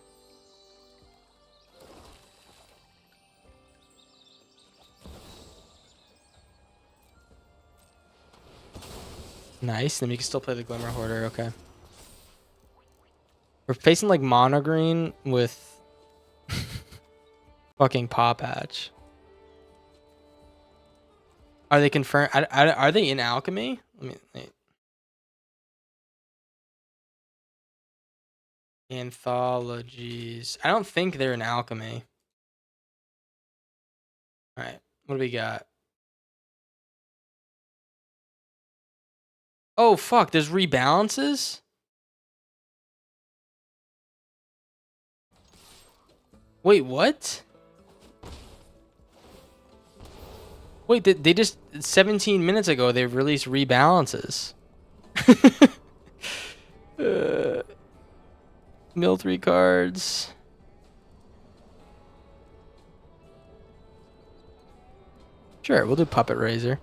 Nice. Then we can still play the Glimmer Hoarder. Okay. We're facing like mono green with fucking Paw Patch. Are they confirmed? Are they in alchemy? Wait. Anthologies. I don't think they're in alchemy. All right. What do we got? Oh, fuck. There's rebalances? Wait, what? Wait, they just 17 minutes ago they released rebalances. Mill 3 cards. Sure, we'll do Puppet Razor.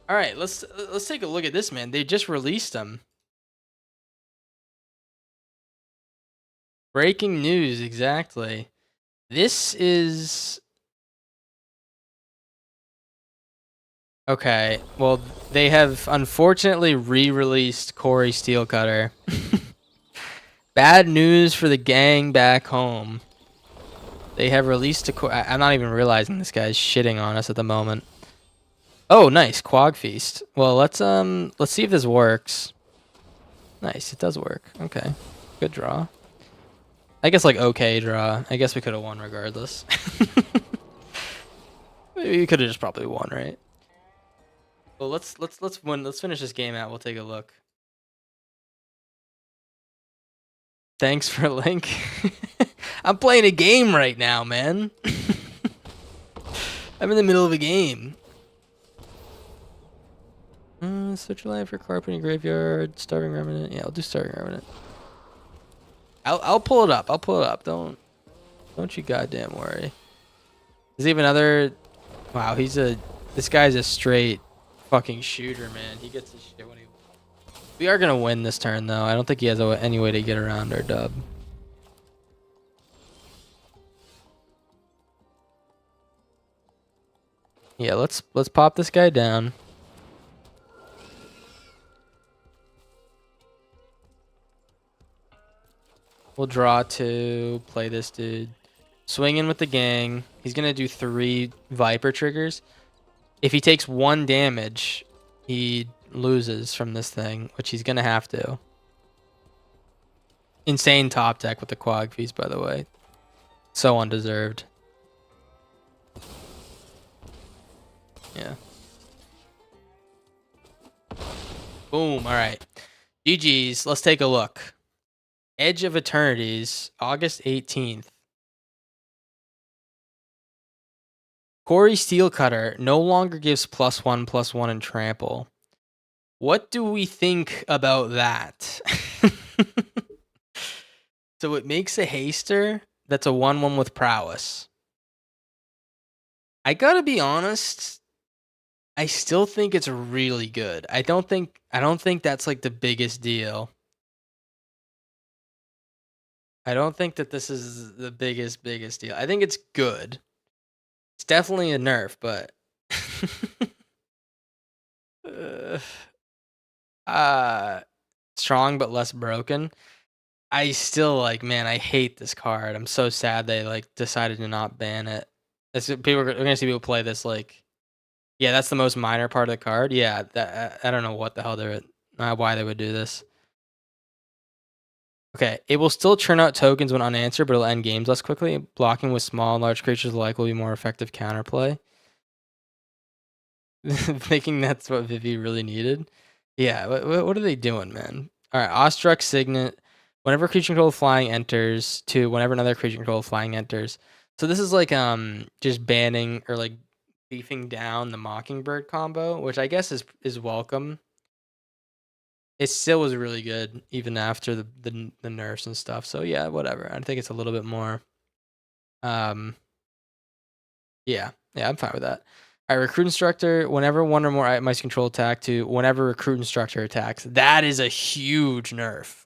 All right, let's take a look at this, man. They just released them. Breaking news, exactly. This is okay. Well, they have unfortunately re-released Corey Steelcutter. Bad news for the gang back home. They have released a. I'm not even realizing this guy's shitting on us at the moment. Oh, nice Quag Feast. Well, let's see if this works. Nice, it does work. Okay, good draw. I guess like okay draw. I guess we could have won regardless. Maybe we could have just probably won, right? Well, let's win. Let's finish this game out. We'll take a look. Thanks for a link. I'm playing a game right now, man. I'm in the middle of a game. Switch line for carpeting graveyard, starving remnant. Yeah, I'll do starving remnant. I'll pull it up. I'll pull it up. Don't you goddamn worry. Does he have another? Wow, this guy's a straight fucking shooter, man. He gets his shit when he. We are gonna win this turn though. I don't think he has any way to get around our dub. Yeah, let's pop this guy down. We'll draw 2, play this dude. Swing in with the gang. He's going to do 3 Viper triggers. If he takes 1 damage, he loses from this thing, which he's going to have to. Insane top deck with the Quag Feast, by the way. So undeserved. Yeah. Boom. All right. GG's. Let's take a look. Edge of Eternities, August 18th. Corey Steelcutter no longer gives +1/+1 in trample. What do we think about that? So it makes a haster that's a 1/1 with prowess. I gotta be honest, I still think it's really good. I don't think that's like the biggest deal. I don't think that this is the biggest deal. I think it's good. It's definitely a nerf, but strong but less broken. I still man, I hate this card. I'm so sad they decided to not ban it. We're gonna see people play this yeah, that's the most minor part of the card. Yeah, I don't know what the hell why they would do this. Okay, it will still churn out tokens when unanswered, but it'll end games less quickly. Blocking with small and large creatures alike will be more effective counterplay. Thinking that's what Vivi really needed. Yeah, what are they doing, man? All right, Awestruck Signet. Whenever creature control flying enters, to whenever another creature control flying enters. So this is just banning or beefing down the Mockingbird combo, which I guess is welcome. It still was really good even after the nerfs and stuff. So yeah, whatever. I think it's a little bit more. Yeah, I'm fine with that. All right, Recruit Instructor. Whenever one or more items control attack to whenever Recruit Instructor attacks. That is a huge nerf.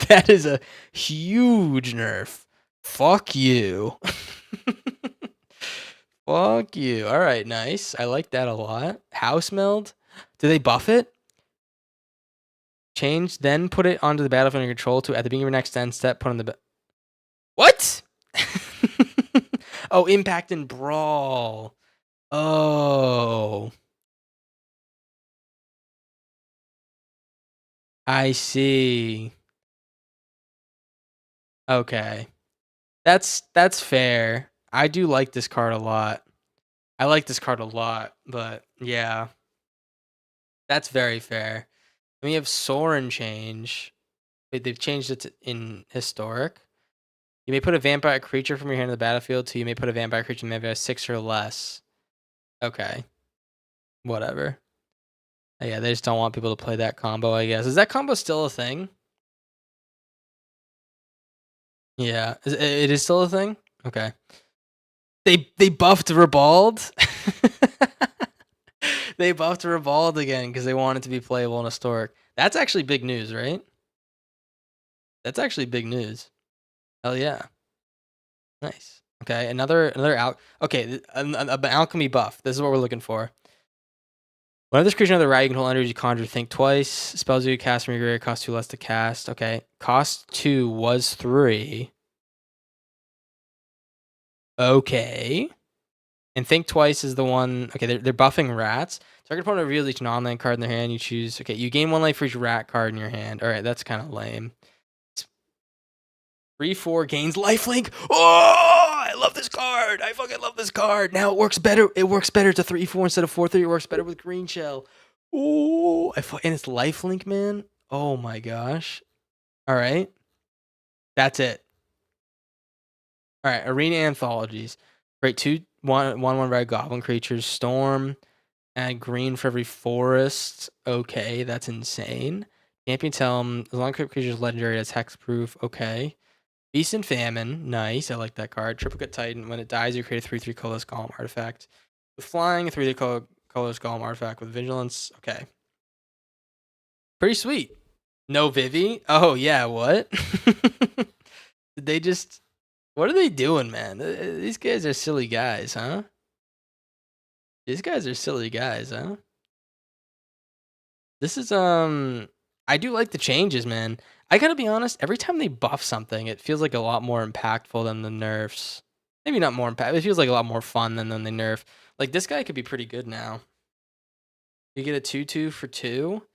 That is a huge nerf. Fuck you. Fuck you. All right, nice. I like that a lot. House Meld. Do they buff it? Change, then put it onto the battlefield under control to at the beginning of your next end step, put on the what? Oh, impact and brawl. Oh. I see. Okay. That's fair. I do like this card a lot. I like this card a lot, but yeah. That's very fair. And we have Soren change. Wait, they've changed it in historic. You may put a vampire creature from your hand in the battlefield, so you may put a vampire creature in the battlefield 6 or less. Okay. Whatever. Yeah, they just don't want people to play that combo, I guess. Is that combo still a thing? Yeah. It is still a thing? Okay. They buffed Ribald? They buffed Ribald again because they want it to be playable in historic. That's actually big news, right? That's actually big news. Hell yeah. Nice. Okay, another okay, an alchemy buff. This is what we're looking for. Whenever this creature on the right, you can hold under, you conjure, think twice. Spells you cast from your graveyard cost 2 less to cast. Okay, cost 2 was 3. Okay. And think twice is the one. Okay, they're buffing rats. Target opponent reveals each non-land card in their hand. You choose. Okay, you gain 1 life for each rat card in your hand. All right, that's kind of lame. 3/4 gains lifelink. Oh, I love this card. I fucking love this card. Now it works better. It works better to 3/4 instead of 4/3. It works better with green shell. Oh, and it's lifelink, man. Oh my gosh. All right, that's it. All right, arena anthologies. Great, 2/1/1 red goblin creatures. Storm. Add green for every forest. Okay, that's insane. Champion's Helm. As long as creature's legendary, that's hexproof. Okay. Feast and Famine. Nice. I like that card. Triplicate Titan. When it dies, you create a 3/3 colorless golem artifact. With flying, a 3/3 colorless golem artifact. With vigilance. Okay. Pretty sweet. No Vivi? Oh, yeah. What? Did they just. What are they doing, man? These guys are silly guys, huh? These guys are silly guys, huh? This is, I do like the changes, man. I gotta be honest, every time they buff something, it feels like a lot more impactful than the nerfs. Maybe not more impact. It feels like a lot more fun than they nerf. Like, this guy could be pretty good now. You get a 2/2 for 2,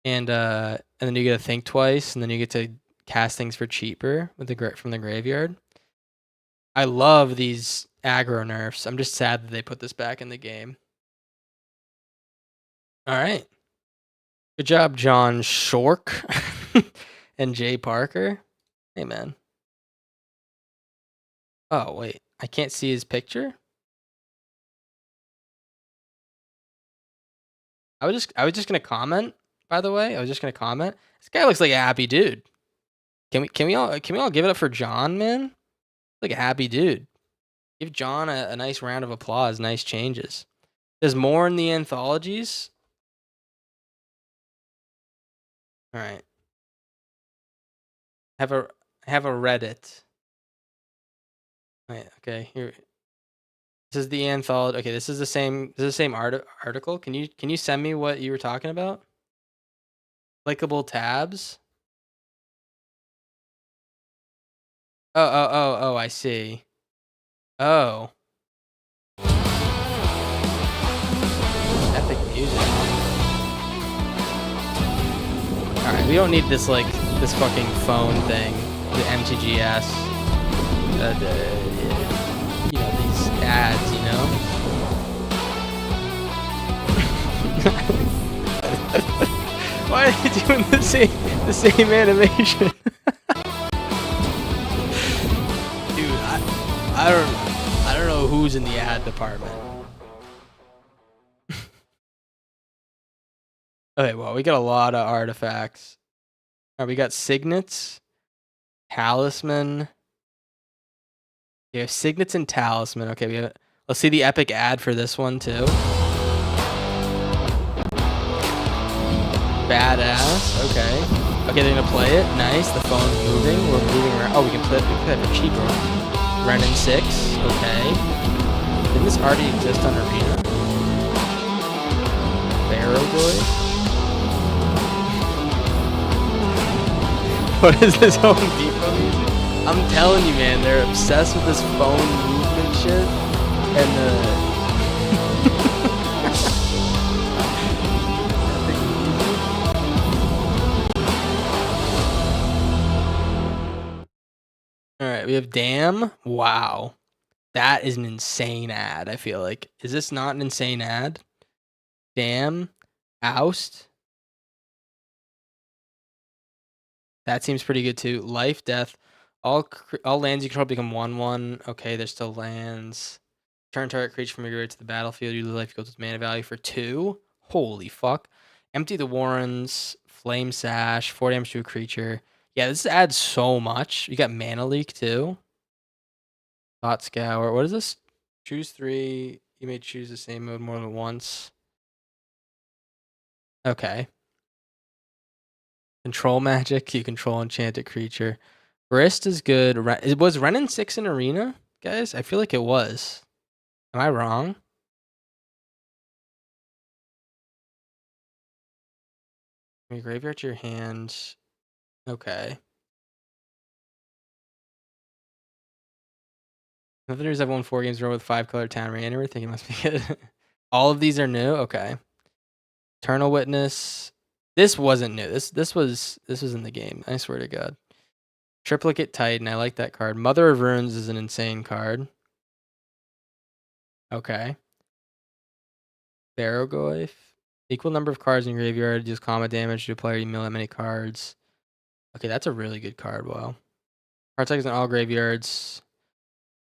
and then you get to think twice, and then you get to cast things for cheaper with from the graveyard. I love these aggro nerfs. I'm just sad that they put this back in the game. All right. Good job, John Shork and Jay Parker. Hey, man. Oh, wait. I can't see his picture? I was just gonna comment, by the way. I was just gonna comment. This guy looks like a happy dude. Can we all give it up for John, man? Like a happy dude. Give John a nice round of applause. Nice changes. There's more in the anthologies. All right. Have a Reddit. Right, okay, here. This is the anthology. Okay, this is the same article. Can you send me what you were talking about? Clickable tabs? Oh, I see. Oh. Epic music. Alright, we don't need this, like, this fucking phone thing. The MTGS. You know, these ads, you know? Why are they doing the same animation? Dude, I don't know who's in the ad department. Okay, well, we got a lot of artifacts. Alright, we got signets, talisman. We have signets and talisman. Okay, let's see the epic ad for this one too. Badass. Okay, they're gonna play it. Nice. The phone's moving. We're moving around. Oh, we can play it for cheaper. Renin 6. Okay. Didn't this already exist on Arena? Barrow Boy. What is this Home Depot music? I'm telling you, man, they're obsessed with this phone movement shit. And Alright, we have Damn. Wow. That is an insane ad, I feel like. Is this not an insane ad? Damn. Oust. That seems pretty good too. Life, death. All lands you control become 1/1. Okay, there's still lands. Turn target creature from your graveyard to the battlefield. You lose life equals its mana value for 2. Holy fuck. Empty the Warrens. Flame Sash. 4 damage to a creature. Yeah, this adds so much. You got Mana Leak too. Thought Scour. What is this? Choose 3. You may choose the same mode more than once. Okay. Control magic. You control enchanted creature. Wrist is good. Was Renin 6 in Arena, guys? I feel like it was. Am I wrong? Your graveyard to your hand. Okay. Defenders have won 4 games in a row with 5-color town rain. I think it must be good. All of these are new. Okay. Eternal Witness. This wasn't new. This was in the game. I swear to God. Triplicate Titan. I like that card. Mother of Runes is an insane card. Okay. Barrogoyf. Equal number of cards in your graveyard. Deals combat damage to a player. You mill that many cards. Okay, that's a really good card. Wow. Card cycles in all graveyards.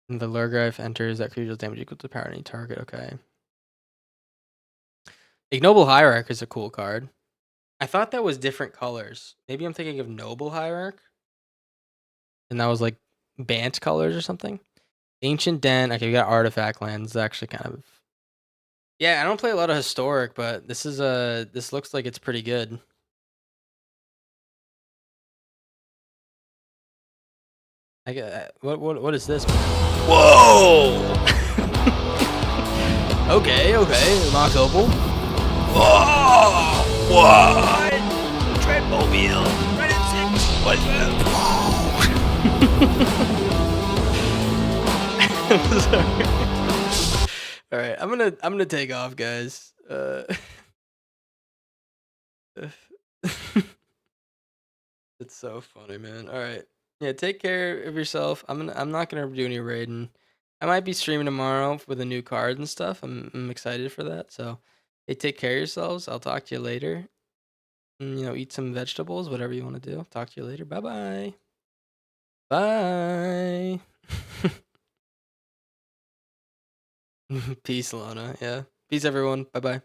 And the Lurgreif enters that creature deals damage equal to the power of any target. Okay. Ignoble Hierarch is a cool card. I thought that was different colors. Maybe I'm thinking of Noble Hierarch. And that was like Bant colors or something. Ancient Den. Okay, we got Artifact lands. Actually kind of. Yeah, I don't play a lot of Historic, but this is this looks like it's pretty good. I get what is this? Whoa! okay, Mox Opal. Whoa! What? Treadmobile. Right at 6. What's that? All right, I'm gonna take off, guys. It's so funny, man. All right. Yeah, take care of yourself. I'm not gonna do any raiding. I might be streaming tomorrow with a new card and stuff. I'm excited for that. So, hey, take care of yourselves. I'll talk to you later. And, eat some vegetables, whatever you want to do. Talk to you later. Bye-bye. Bye. Peace, Lana. Yeah. Peace, everyone. Bye-bye.